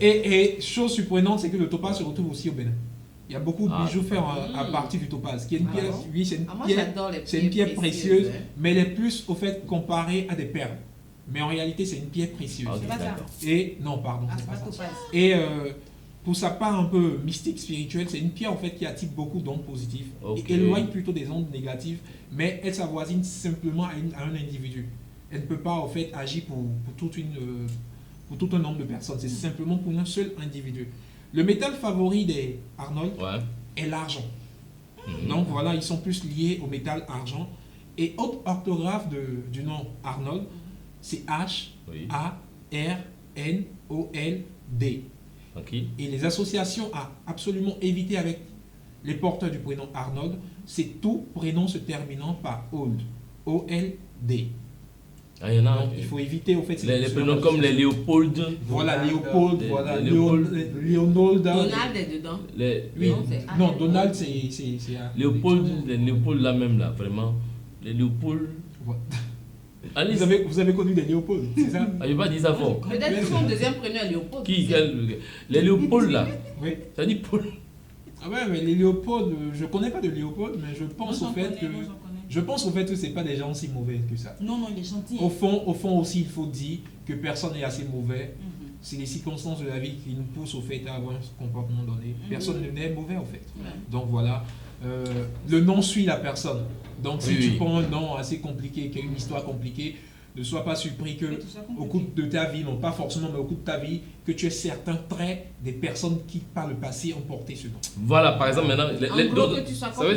Speaker 3: et chose surprenante, c'est que le topaz se retrouve aussi au Bénin. Il y a beaucoup de
Speaker 1: Ah.
Speaker 3: bijoux faits à partir du topaz, qui est une
Speaker 5: Ah
Speaker 3: pierre.
Speaker 5: bon?
Speaker 3: Oui, c'est une
Speaker 2: Ah, moi
Speaker 3: pierre.
Speaker 2: j'adore les
Speaker 3: C'est une pierre précieuse,
Speaker 2: hein.
Speaker 3: mais elle est plus au fait comparée à des perles. Mais en réalité, c'est une pierre précieuse.
Speaker 1: Ah, ok,
Speaker 4: C'est pas ça.
Speaker 1: d'accord.
Speaker 3: Et non, pardon,
Speaker 4: Ah,
Speaker 3: c'est
Speaker 4: c'est
Speaker 3: pas
Speaker 4: pas
Speaker 3: ça.
Speaker 4: topaz.
Speaker 3: Et pour sa part un peu mystique, spirituelle, c'est une pierre en fait qui attire beaucoup d'ondes positives
Speaker 1: Ok.
Speaker 3: et éloigne plutôt des ondes négatives, mais elle s'avoisine simplement à un individu. Elle ne peut pas en fait agir pour tout un nombre de personnes, c'est simplement pour un seul individu. Le métal favori des Arnold
Speaker 1: Ouais.
Speaker 3: est l'argent.
Speaker 1: Mhm.
Speaker 3: Donc voilà, ils sont plus liés au métal argent. Et autre orthographe du nom Arnold, c'est
Speaker 1: Oui.
Speaker 3: H-A-R-N-O-L-D.
Speaker 1: Ok.
Speaker 3: Et les associations à absolument éviter avec les porteurs du prénom Arnold, c'est tout prénom se terminant par old. O-L-D.
Speaker 1: Ah, il y en a.
Speaker 3: Donc, il faut éviter au fait ces
Speaker 1: Les prénoms comme les Léopold.
Speaker 3: Voilà, Léopold,
Speaker 1: Les-
Speaker 3: voilà,
Speaker 1: les Léopold.
Speaker 3: Léonolda.
Speaker 2: Donald est dedans.
Speaker 3: Oui,
Speaker 2: Non, c'est
Speaker 3: non,
Speaker 2: Arnold.
Speaker 3: Donald, c'est
Speaker 1: Léopold, les Léopold là même là, vraiment. Les Léopold.
Speaker 3: Voilà.
Speaker 1: Allez,
Speaker 3: Vous avez connu des Léopold, c'est ça?
Speaker 1: Ah, je vais pas dire ça fort.
Speaker 2: Peut-être que son deuxième prénom est Léopold.
Speaker 1: Qui les Léopold là.
Speaker 3: Oui.
Speaker 1: Ça dit Paul.
Speaker 3: Ah ouais, mais les Léopold, je connais pas de Léopold, mais je pense au fait que c'est pas des gens si mauvais que ça.
Speaker 4: Non, non, il est gentil.
Speaker 3: Au fond aussi, il faut dire que personne n'est assez mauvais. C'est les circonstances de la vie qui nous poussent au fait à avoir un comportement donné. Personne n'est mauvais en fait. Donc voilà, le nom suit la personne. Donc si
Speaker 1: Oui,
Speaker 3: tu
Speaker 1: oui.
Speaker 3: prends un nom assez compliqué, qui a une histoire compliquée, ne sois pas surpris que au cours de ta vie, non pas forcément, mais au cours de ta vie, que tu aies certains traits des personnes qui par le passé ont porté ce nom.
Speaker 1: Voilà, par exemple, maintenant,
Speaker 2: En gros, que tu sois
Speaker 1: ça veut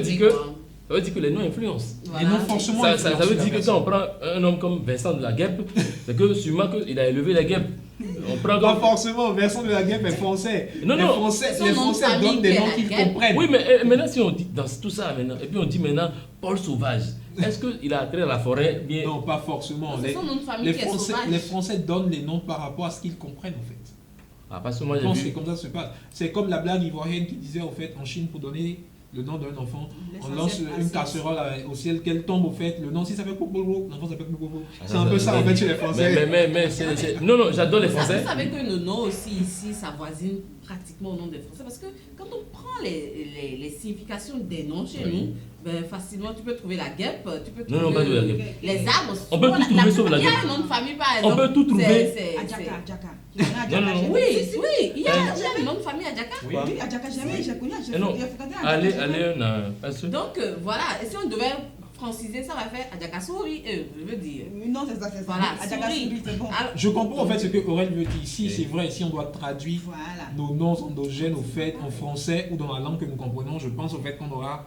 Speaker 1: dire que les noms influencent.
Speaker 3: Et non forcément.
Speaker 1: Ça
Speaker 3: influencer
Speaker 1: veut
Speaker 3: la
Speaker 1: dire que
Speaker 3: personne.
Speaker 1: quand on prend un homme comme Vincent de la Guêpe, c'est que sûrement qu'il a élevé la Guêpe. On prend
Speaker 3: Pas
Speaker 1: comme...
Speaker 3: forcément, Vincent de la Guêpe est français.
Speaker 1: Non,
Speaker 3: les
Speaker 1: non.
Speaker 3: Français,
Speaker 2: C'est son
Speaker 3: les
Speaker 2: nom de
Speaker 3: Français
Speaker 2: famille
Speaker 3: donnent des
Speaker 2: qui est
Speaker 3: noms
Speaker 2: la
Speaker 3: qu'ils
Speaker 2: Guêpe.
Speaker 3: comprennent.
Speaker 1: Oui, mais maintenant, si on dit dans tout ça, maintenant, et puis on dit maintenant Paul Sauvage, est-ce qu'il a trait à la forêt bien?
Speaker 3: Non, pas forcément.
Speaker 2: C'est son nom de famille qui est sauvage.
Speaker 3: Les Français donnent les noms par rapport à ce qu'ils comprennent en fait.
Speaker 1: Ah, parce que moi
Speaker 3: Je pense que
Speaker 1: j'ai
Speaker 3: c'est
Speaker 1: vu.
Speaker 3: comme ça que ça se passe. C'est comme la blague ivoirienne qui disait au fait en Chine pour donner le nom d'un enfant, on lance une casserole au ciel, qu'elle tombe au fait, le nom si ça fait popo, l'enfant s'appelle popo. C'est un peu ça en fait chez les Français.
Speaker 1: Mais non, non, j'adore les
Speaker 2: Vous
Speaker 1: Français.
Speaker 2: savez que nos noms aussi ici s'avoisinent pratiquement au nom des Français parce que quand on prend les significations des noms chez
Speaker 1: Oui.
Speaker 2: nous, ben, facilement tu peux trouver la guêpe, tu peux
Speaker 1: Non,
Speaker 2: trouver
Speaker 1: non, pas de la Guêpe.
Speaker 2: les arbres.
Speaker 1: On peut tout trouver sauf la
Speaker 2: Il y a
Speaker 1: Guêpe.
Speaker 2: un nom de famille par
Speaker 1: On
Speaker 2: exemple.
Speaker 1: peut tout trouver.
Speaker 4: Adjaka.
Speaker 1: Non, non, non.
Speaker 2: Oui, il y a un nom de famille à Djaka.
Speaker 3: Oui.
Speaker 4: Oui, Adjaka, jamais, j'ai connu.
Speaker 1: Eh non. Allez, on a pas sûr.
Speaker 2: Donc voilà, et si on devait franciser, ça va faire Adjaka Souri, je veux dire.
Speaker 4: Non, c'est ça, c'est ça.
Speaker 2: Voilà,
Speaker 4: Adjaka,
Speaker 2: souris.
Speaker 4: c'est bon.
Speaker 2: Alors,
Speaker 3: Je comprends en fait ce que Aurel veut dire ici,
Speaker 1: Oui.
Speaker 3: c'est vrai, si on doit traduire
Speaker 4: Voilà.
Speaker 3: nos noms endogènes au fait en français ou dans la langue que nous comprenons, je pense au fait qu'on aura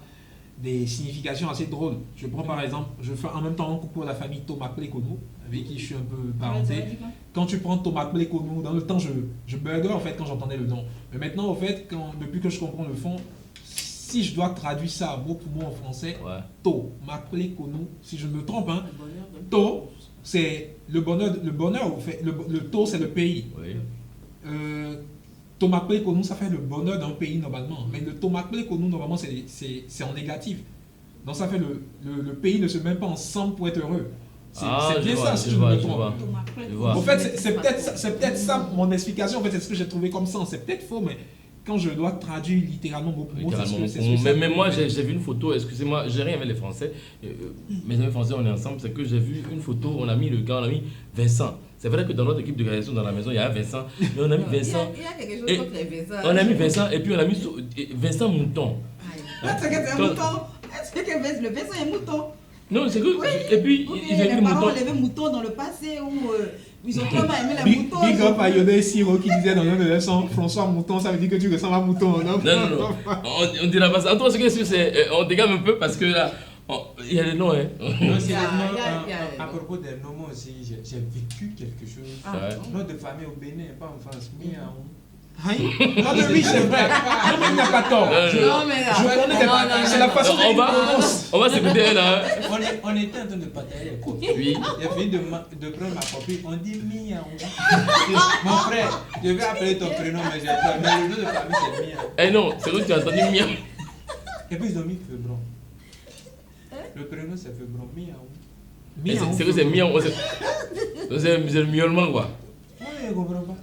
Speaker 3: des significations assez drôles. Je prends par exemple, je fais en même temps un coup pour la famille Thomas Pléconou, avec qui je suis un peu parenté. Quand tu prends Thomas Pléconou, dans le temps je buguais en fait quand j'entendais le nom. Mais maintenant au fait, depuis que je comprends le fond, si je dois traduire ça mot pour mot en français,
Speaker 1: Ouais.
Speaker 3: To, m'appeler Konou, si je me trompe, hein,
Speaker 2: Le bonheur d'un
Speaker 3: To, c'est le bonheur, en fait, le To, c'est le pays.
Speaker 1: Oui.
Speaker 3: Tomakple Konou, ça fait le bonheur d'un pays normalement. Mais le Tomakple Konou, normalement, c'est en négatif. Donc ça fait le pays ne se met pas ensemble pour être heureux. C'est bien ça, si je ne me trompe.
Speaker 1: Je vois.
Speaker 3: En fait, c'est peut-être ça mon explication. En fait, c'est ce que j'ai trouvé comme sens. C'est peut-être faux, mais quand je dois traduire littéralement mot pour mot,
Speaker 1: Littéralement.
Speaker 3: c'est ce que
Speaker 1: Mais moi, j'ai vu une photo, excusez-moi, j'ai rien avec les Français. Mes amis français, on est ensemble, c'est que j'ai vu une photo, on a mis le gars, on a mis Vincent. C'est vrai que dans notre équipe de réalisation dans la maison, il y a un Vincent, mais on a mis Vincent.
Speaker 2: Il y a quelque chose
Speaker 1: Et
Speaker 2: contre les Vincent.
Speaker 1: On a mis Vincent et puis on a mis Vincent Mouton.
Speaker 2: Aïe.
Speaker 4: Est-ce que c'est un mouton? Est-ce que le Vincent est mouton?
Speaker 1: Non, c'est que.
Speaker 4: Oui.
Speaker 1: Et puis,
Speaker 4: Ou
Speaker 1: ils
Speaker 4: bien
Speaker 1: ont mis
Speaker 4: les parents
Speaker 1: Mouton.
Speaker 4: ont élevé mouton dans le passé où ils ont tellement aimé les
Speaker 3: Big,
Speaker 4: moutons.
Speaker 3: big up à Yodé Siro qui disait dans l'un de leurs sons, François Mouton, ça veut dire que tu ressembles à Mouton. Non,
Speaker 1: Non. On dira pas ça. En tout cas, ce qui est sûr, c'est. On dégamme un peu parce que là, il y a des noms, hein.
Speaker 5: Non,
Speaker 2: Il y a-
Speaker 5: sérieusement,
Speaker 2: il y a-
Speaker 5: à propos des noms aussi, j'ai vécu quelque chose.
Speaker 2: Ah,
Speaker 1: Ouais.
Speaker 2: bon.
Speaker 5: Nom de famille au Bénin, pas en France, Miaou.
Speaker 3: Non, mais oui, c'est vrai. Non, mais il n'a pas tort.
Speaker 2: Non, mais là.
Speaker 3: Je connais des
Speaker 2: Non,
Speaker 3: c'est la façon dont
Speaker 1: On
Speaker 3: il prononce.
Speaker 1: va s'écouter un là.
Speaker 5: On était en train de partager les copies.
Speaker 1: Oui.
Speaker 5: J'ai fini de prendre ma copie, on dit Miaou. Mon frère, je vais appeler ton prénom, mais j'ai peur. Mais le nom de famille c'est Miaou.
Speaker 1: Eh non, c'est vrai que tu as entendu miam.
Speaker 5: Et puis ils ont mis Febron. Le prénom c'est Febron, Miaou.
Speaker 1: C'est que c'est miam. C'est le miaulement quoi.
Speaker 5: Moi je comprends pas.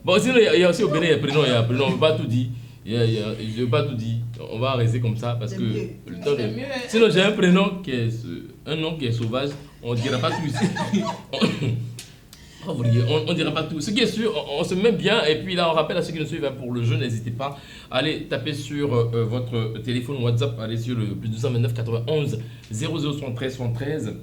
Speaker 1: Bon, sinon, il y a aussi au Bénin, il y a prénom, on ne va pas tout dire. Je ne vais pas tout dire. On va rester comme ça parce
Speaker 4: C'est
Speaker 1: que.
Speaker 4: mieux.
Speaker 1: Le temps de...
Speaker 2: C'est mieux.
Speaker 1: Sinon, j'ai un prénom qui est. Un nom qui est sauvage. On ne dira pas tout ici. On ne dira pas tout. Ce qui est sûr, on se met bien. Et puis là, on rappelle à ceux qui nous suivent hein, pour le jeu, n'hésitez pas. Allez taper sur votre téléphone WhatsApp. Allez sur le plus 229 91 0073 73.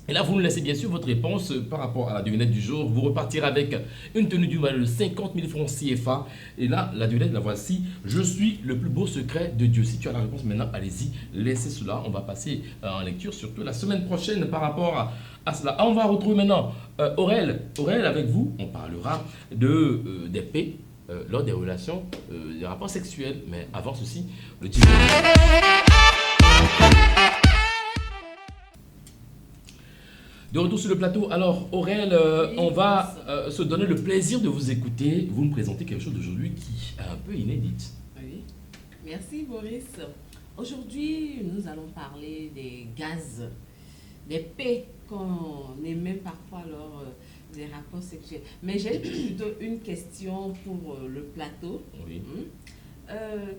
Speaker 1: Et là, vous nous laissez bien sûr votre réponse par rapport à la devinette du jour. Vous repartirez avec une tenue d'une valeur de 50 000 francs CFA. Et là, la devinette, la voici. Je suis le plus beau secret de Dieu. Si tu as la réponse maintenant, allez-y, laissez cela. On va passer en lecture, surtout la semaine prochaine par rapport à cela. Ah, on va retrouver maintenant Aurel. Aurel, avec vous, on parlera des paix lors des relations, des rapports sexuels. Mais avant ceci, le jingle. De retour sur le plateau, alors Aurel,
Speaker 2: Oui,
Speaker 1: on va se donner le plaisir de vous écouter. Vous me présentez quelque chose d'aujourd'hui qui est un peu inédit.
Speaker 2: Oui. Merci Boris. Aujourd'hui, nous allons parler des gaz, des paix qu'on émet parfois lors des rapports sexuels. Mais j'ai plutôt une question pour le plateau.
Speaker 1: Oui.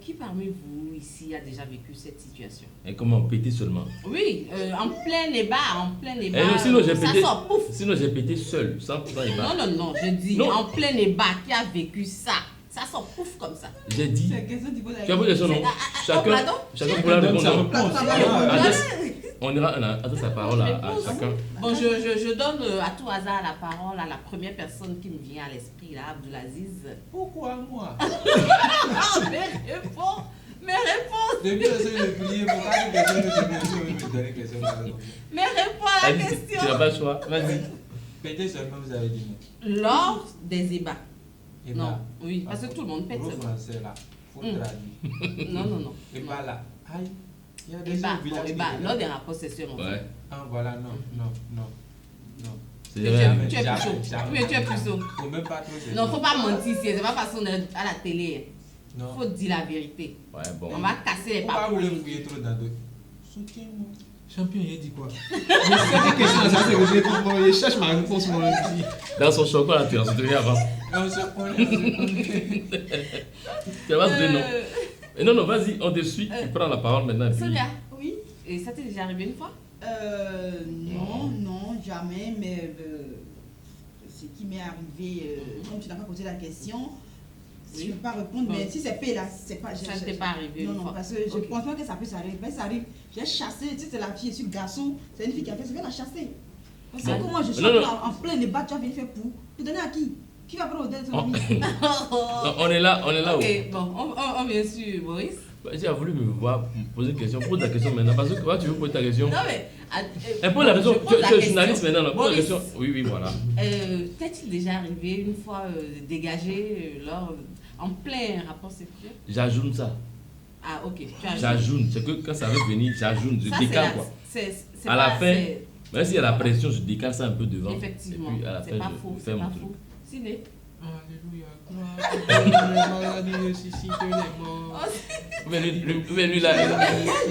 Speaker 2: Qui parmi vous ici a déjà vécu cette situation?
Speaker 1: Et comment péter seulement?
Speaker 2: Oui, en plein débat,
Speaker 1: Eh non, sinon j'ai
Speaker 2: ça
Speaker 1: pété.
Speaker 2: sort pouf.
Speaker 1: Sinon j'ai pété seul, 100% et
Speaker 2: Non, non, je dis
Speaker 1: Non.
Speaker 2: en plein débat, qui a vécu ça? Ça sort pouf comme ça.
Speaker 1: J'ai dit.
Speaker 4: C'est la question du
Speaker 1: Tu as posé son nom.
Speaker 2: pardon?
Speaker 1: Chacun pour la
Speaker 3: Donne sa
Speaker 1: répondre.
Speaker 3: réponse.
Speaker 1: On ira adresse la parole à chacun.
Speaker 2: Bon, je donne à tout hasard la parole à la première personne qui me vient à l'esprit, là, Abdulaziz.
Speaker 5: Pourquoi moi?
Speaker 2: Ah, mais réponds!
Speaker 5: Depuis le seuil de prier, pourquoi une question de me donner question de
Speaker 2: Mais réponds à la
Speaker 1: Vas-y,
Speaker 2: question!
Speaker 1: tu n'as pas le choix. Vas-y.
Speaker 5: Péter seulement, vous avez dit non.
Speaker 2: Lors des débats.
Speaker 5: Et
Speaker 2: Non,
Speaker 5: bah,
Speaker 2: oui, parce que tout le monde pète
Speaker 5: gros
Speaker 2: seulement.
Speaker 5: français là, faut traduire.
Speaker 2: Non, non, non.
Speaker 5: Et bah là, aïe, il y a
Speaker 2: Et
Speaker 5: des gens
Speaker 2: bah,
Speaker 5: au village qui
Speaker 2: lors
Speaker 5: disent,
Speaker 2: des rapports sexuels, on fait.
Speaker 1: Ouais.
Speaker 5: ah voilà, non, non, non, non.
Speaker 1: C'est
Speaker 2: Mais
Speaker 1: vrai.
Speaker 2: tu es
Speaker 5: Jamais,
Speaker 2: plus chaud.
Speaker 5: jamais.
Speaker 2: Mais tu es plus chaud.
Speaker 5: Faut même pas trop se
Speaker 2: Non,
Speaker 5: dire.
Speaker 2: faut pas mentir ici, c'est pas parce qu'on est à la télé.
Speaker 5: Non.
Speaker 2: Faut dire la vérité.
Speaker 1: Ouais, bon.
Speaker 2: On va casser les
Speaker 5: Pourquoi vous
Speaker 2: papouilles.
Speaker 5: voulez fouiller trop dans d'autres? Soutiens-moi.
Speaker 3: Champion, il a dit quoi? Mais cette question, ça c'est osé comment il cherche ma réponse, moi aussi.
Speaker 1: Dans son chocolat, là, tu as soutenu avant.
Speaker 5: On se connaît.
Speaker 1: Tu vas se dire non. Et non, vas-y, on te suit. Tu prends la parole maintenant. et puis-
Speaker 2: Sonia,
Speaker 4: Oui.
Speaker 2: et ça t'est déjà arrivé une fois?
Speaker 4: Non, jamais, mais ce qui m'est arrivé, comme tu n'as pas posé la question, je ne peux pas répondre, mais si c'est paix là, c'est pas.
Speaker 2: Ça ne t'est pas arrivé
Speaker 4: Non,
Speaker 2: une
Speaker 4: non,
Speaker 2: fois?
Speaker 4: parce que je
Speaker 2: Ok.
Speaker 4: pense pas que ça puisse arriver. Mais ça arrive, j'ai chassé, tu sais, c'est la fille, je suis garçon, c'est une fille qui a fait ce qu'elle a chassé. Parce que
Speaker 1: Non.
Speaker 4: comment je suis
Speaker 1: Non, non.
Speaker 4: en plein débat, tu as venir faire pour donner à qui? Qui va prendre au deuil de son
Speaker 1: Oh.
Speaker 4: ami?
Speaker 1: Non, on est là.
Speaker 2: Ok, bon, on vient sur Boris.
Speaker 1: Tu as voulu me voir me poser une question. Pose la question maintenant. Parce que toi, tu veux poser ta question.
Speaker 2: Non, mais.
Speaker 1: Et pose la question.
Speaker 2: je pose
Speaker 1: Tu
Speaker 2: la
Speaker 1: es
Speaker 2: question.
Speaker 1: journaliste maintenant. Pose la
Speaker 2: Boris,
Speaker 1: question. Oui, voilà.
Speaker 2: T'est-il déjà arrivé une fois dégagé lors, en plein rapport sexuel?
Speaker 1: J'ajoute ça.
Speaker 2: Ah, ok. Tu as
Speaker 1: J'ajoute. C'est que quand ça veut venir, j'ajoute. Je
Speaker 2: Ça,
Speaker 1: décale quoi.
Speaker 2: c'est
Speaker 1: À la
Speaker 2: pas-
Speaker 1: fin,
Speaker 2: c'est-
Speaker 1: même s'il y a la pression, je décale ça un peu devant.
Speaker 2: Effectivement,
Speaker 1: Et puis à la
Speaker 2: c'est
Speaker 1: fin,
Speaker 2: pas
Speaker 1: je
Speaker 2: faux,
Speaker 1: fais
Speaker 2: c'est
Speaker 1: mon
Speaker 2: pas
Speaker 1: truc.
Speaker 2: faux. Ciné.
Speaker 3: Alléluia, gloire, les maladies ressuscitent les morts.
Speaker 1: Mais lui là.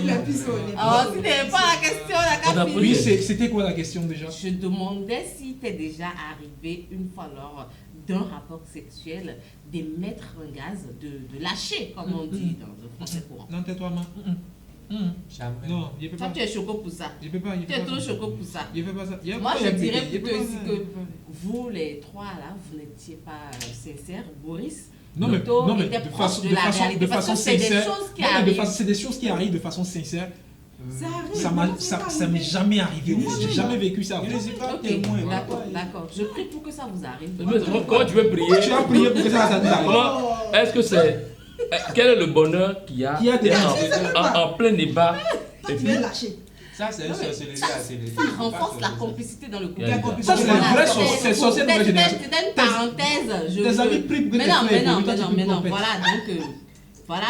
Speaker 4: Il a pu sonner.
Speaker 2: Oh, Ciné, pas la question, la
Speaker 1: On a
Speaker 2: café.
Speaker 3: Oui, c'était quoi la question déjà?
Speaker 2: Je demandais si t'es déjà arrivé une fois lors d'un rapport sexuel d'émettre un gaz, de lâcher, comme on dit dans le français courant.
Speaker 3: Non, tais-toi, maman.
Speaker 5: Jamais.
Speaker 3: Non, je peux
Speaker 2: Toi,
Speaker 3: pas.
Speaker 2: tu es choco pour ça.
Speaker 3: Je peux pas.
Speaker 2: Tu es trop choco pour ça.
Speaker 3: Je peux pas ça.
Speaker 2: Moi, je dirais plutôt ici que vous, les trois, là, vous n'étiez pas sincères. Boris,
Speaker 3: Non mais,
Speaker 2: plutôt,
Speaker 3: non, mais
Speaker 2: était
Speaker 3: de
Speaker 2: proche
Speaker 3: façon,
Speaker 2: de
Speaker 3: de
Speaker 2: la
Speaker 3: façon,
Speaker 2: réalité.
Speaker 3: de
Speaker 2: Parce
Speaker 3: façon
Speaker 2: que c'est des
Speaker 3: sincère.
Speaker 2: choses qui
Speaker 3: Non, mais
Speaker 2: arrivent.
Speaker 3: c'est des choses qui arrivent de façon sincère.
Speaker 4: Ça arrive,
Speaker 3: Ça
Speaker 4: moi,
Speaker 3: ça m'est jamais arrivé.
Speaker 5: Oui,
Speaker 3: J'ai
Speaker 5: oui.
Speaker 3: jamais vécu ça.
Speaker 5: Je ne suis pas
Speaker 2: Ok,
Speaker 5: témoin.
Speaker 2: d'accord, d'accord. Je prie pour que ça vous arrive.
Speaker 1: Mais comment tu veux prier?
Speaker 3: Tu as prié pour que ça nous arrive.
Speaker 1: Comment est-ce que c'est. Quel est le bonheur qu'il y a
Speaker 3: Qui a des-
Speaker 1: en plein débat?
Speaker 4: Toi, tu veux lâcher.
Speaker 5: Ça, c'est une sorcellerie à télé.
Speaker 2: Ça renforce la complicité dans le couple.
Speaker 1: Yeah,
Speaker 3: Ça, c'est la vraie
Speaker 2: C'était-
Speaker 3: sorcière de la génération.
Speaker 2: C'était une parenthèse.
Speaker 3: Tes amis prient pour que
Speaker 2: Mais
Speaker 3: tes
Speaker 2: non,
Speaker 3: frères
Speaker 2: mais non,
Speaker 3: évoluent, toi,
Speaker 2: mais
Speaker 3: tu
Speaker 2: non,
Speaker 3: pries
Speaker 2: mais
Speaker 3: pour
Speaker 2: non.
Speaker 3: ton
Speaker 2: Voilà, donc, voilà,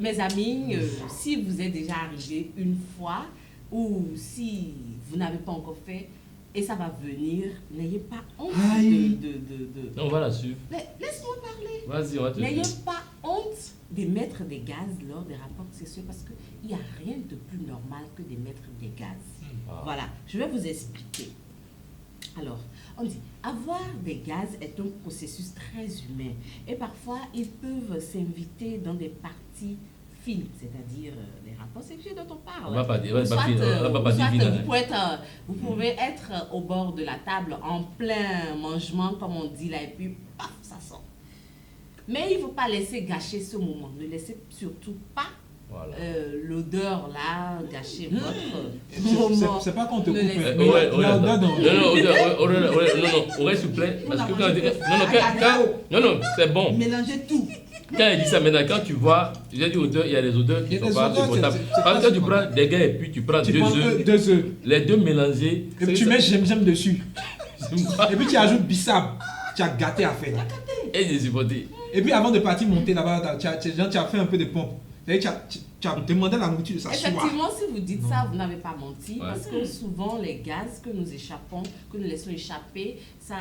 Speaker 2: mes amis, si vous êtes déjà arrivé une fois, ou si vous n'avez pas encore fait, et ça va venir, n'ayez pas honte
Speaker 3: Aïe.
Speaker 2: de...
Speaker 1: Non, on va la suivre.
Speaker 2: Laisse-moi parler.
Speaker 1: Vas-y, on va te
Speaker 2: N'ayez
Speaker 1: suivre.
Speaker 2: pas honte d'émettre des gaz lors des rapports sexuels parce qu'il n'y a rien de plus normal que d'émettre des gaz.
Speaker 1: Ah.
Speaker 2: Voilà, je vais vous expliquer. Alors, on dit, avoir des gaz est un processus très humain et parfois ils peuvent s'inviter dans des parties fines, c'est-à-dire les rapports sexuels dont on parle.
Speaker 1: On va pas dire,
Speaker 2: Ou soit,
Speaker 1: on va pas
Speaker 2: ou soit,
Speaker 1: dire fine,
Speaker 2: vous pouvez être au bord de la table en plein mangement, comme on dit là, et puis paf, ça sort. Mais il ne faut pas laisser gâcher ce moment. Ne laissez surtout pas
Speaker 1: Voilà.
Speaker 2: l'odeur là gâcher votre
Speaker 3: C'est-
Speaker 2: moment.
Speaker 3: C'est pas qu'on te coupe.
Speaker 2: Ne laissez-
Speaker 3: mais
Speaker 1: Ouais,
Speaker 3: là, là, dans-
Speaker 1: Aurel, s'il vous plaît. Parce que quand non, c'est bon.
Speaker 4: Mélangez tout.
Speaker 1: Quand il dit ça maintenant, quand tu vois, j'ai dit odeur, il y a des odeurs qui
Speaker 3: Il y a
Speaker 1: ne sont
Speaker 3: des
Speaker 1: pas
Speaker 3: odeurs,
Speaker 1: supportables.
Speaker 3: c'est
Speaker 1: Parce que
Speaker 3: pas
Speaker 1: quand tu prends des gars et puis tu prends
Speaker 3: Tu
Speaker 1: deux
Speaker 3: prends
Speaker 1: œufs,
Speaker 3: 2 œufs.
Speaker 1: les deux mélangés.
Speaker 3: Et puis tu mets j'aime dessus. Et puis tu ajoutes bissap. Tu as gâté à faire.
Speaker 1: Et j'ai supporté.
Speaker 3: Et puis avant de partir monter là-bas, tu as fait un peu de pompe. C'est-à-dire, tu as demandé la nourriture de s'asseoir.
Speaker 2: Effectivement, si vous dites ça, vous n'avez pas menti,
Speaker 1: Ouais.
Speaker 2: parce que souvent les gaz que nous échappons, que nous laissons échapper, ça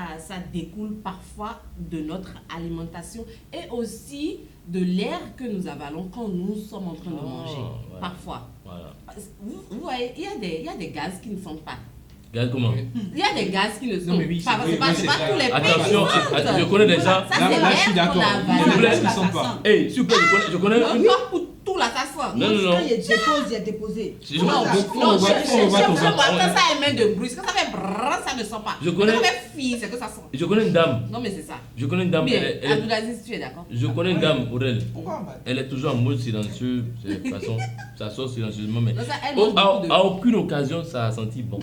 Speaker 2: découle parfois de notre alimentation et aussi de l'air que nous avalons quand nous sommes en train de manger.
Speaker 1: ouais.
Speaker 2: Parfois.
Speaker 1: Voilà.
Speaker 2: Vous voyez, il y a des gaz qui ne sont pas.
Speaker 1: Regarde comment.
Speaker 2: Il y a des gaz qui ne sont
Speaker 3: Non, mais oui,
Speaker 2: pas.
Speaker 3: c'est-
Speaker 2: C'est pas,
Speaker 3: oui,
Speaker 2: c'est pas
Speaker 3: c'est
Speaker 2: tous les
Speaker 3: clair.
Speaker 2: pays
Speaker 1: Attention,
Speaker 2: qui sentent.
Speaker 1: je connais des gens.
Speaker 2: Ça,
Speaker 3: Là,
Speaker 2: c'est
Speaker 3: là, je suis
Speaker 2: l'air qu'on
Speaker 3: d'accord.
Speaker 2: avale.
Speaker 1: S'il vous plaît.
Speaker 3: Ils sont pas.
Speaker 1: Hey, s'il vous plaît, je connais une.
Speaker 2: Encore pour tout là, ça sent.
Speaker 1: Non, non, non.
Speaker 4: Quand il dépose, il est déposé.
Speaker 1: Je-
Speaker 2: Non,
Speaker 3: on
Speaker 2: non,
Speaker 3: va-
Speaker 2: je
Speaker 3: on va ton
Speaker 2: vois
Speaker 3: ventre.
Speaker 2: quand ça émet de bruit, quand ça fait brrr, ça ne sent pas.
Speaker 1: Je connais-
Speaker 2: Quand ça fait fille, c'est que ça sent.
Speaker 1: Je connais une dame.
Speaker 2: Non, mais c'est ça.
Speaker 1: Je connais une dame.
Speaker 2: Bien,
Speaker 1: elle-
Speaker 2: Abdulaziz, tu es d'accord?
Speaker 1: je connais une dame, Aurel.
Speaker 5: Pourquoi on m'a
Speaker 1: Elle est toujours en mode silencieux. De toute façon, ça sort silencieusement. Mais
Speaker 2: Non, ça, elle mange beaucoup de-
Speaker 1: à aucune occasion, ça a senti bon.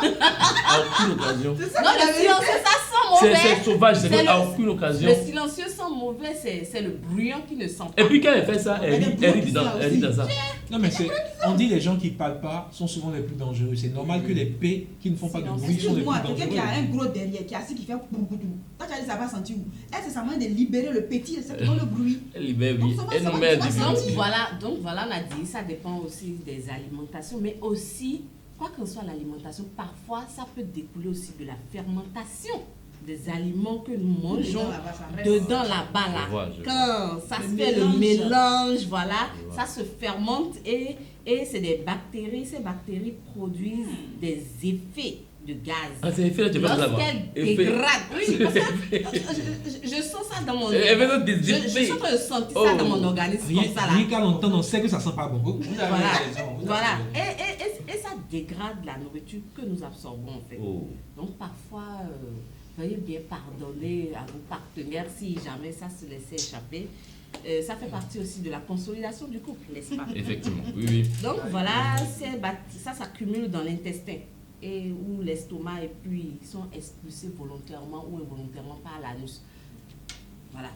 Speaker 1: À aucune occasion.
Speaker 2: Non, le silencieux, ça sent
Speaker 1: C'est
Speaker 2: mauvais.
Speaker 1: sauvage,
Speaker 2: C'est
Speaker 1: c'est
Speaker 2: le-
Speaker 1: à aucune occasion.
Speaker 2: Le silencieux sent mauvais, c'est le bruyant qui ne sent pas.
Speaker 1: Et puis quand elle fait ça, elle rit dans ça.
Speaker 3: Non, mais c'est. On dit les gens qui parlent pas sont souvent les plus dangereux. C'est normal que les P qui ne font pas de bruit sont les plus
Speaker 4: Excuse-moi, quelqu'un qui a
Speaker 3: dangereux.
Speaker 4: un gros derrière, qui est assis, qui fait boum. Toi, tu as dit, ça va sentir où? Elle, c'est sa manière de libérer le petit, c'est pour le bruit.
Speaker 1: Elle libère,
Speaker 4: Donc,
Speaker 1: oui.
Speaker 4: ça va,
Speaker 1: Elle
Speaker 4: ça
Speaker 1: nous
Speaker 4: va,
Speaker 1: met à
Speaker 4: ça va
Speaker 1: difficulté.
Speaker 4: sentir.
Speaker 2: Donc voilà, on a dit, ça dépend aussi des alimentations, mais aussi, quoi que soit l'alimentation, parfois ça peut découler aussi de la fermentation des aliments que nous mangeons
Speaker 4: là-bas, ça reste.
Speaker 2: dedans là-bas là.
Speaker 1: Je vois, je
Speaker 2: Quand ça
Speaker 4: Le
Speaker 2: se fait le
Speaker 4: mélange.
Speaker 2: mélange, voilà,
Speaker 1: Je vois.
Speaker 2: ça se fermente et c'est des bactéries, ces bactéries produisent des effets de gaz.
Speaker 1: Ah, c'est effet là, tu fais ça là.
Speaker 2: Lorsqu'elles dégradent, oui, parce que je sens ça dans mon
Speaker 1: Elle fait des
Speaker 2: je
Speaker 1: effets.
Speaker 2: suis en train de sentir ça
Speaker 1: Oh.
Speaker 2: dans mon organisme
Speaker 3: Rien
Speaker 2: comme ça là.
Speaker 3: rien qu'à l'entendre, on sait que ça sent pas bon.
Speaker 5: Vous avez
Speaker 2: Voilà,
Speaker 5: raison. vous avez
Speaker 2: voilà.
Speaker 5: raison.
Speaker 2: Et ça dégrade la nourriture que nous absorbons en fait.
Speaker 1: Oh.
Speaker 2: Donc parfois, veuillez bien pardonner à vos partenaires si jamais ça se laissait échapper. Ça fait partie aussi de la consolidation du couple, n'est-ce pas?
Speaker 1: Effectivement, oui, oui.
Speaker 2: Donc voilà, ça s'accumule dans l'intestin et où l'estomac et puis ils sont expulsés volontairement ou involontairement par l'anus. Voilà.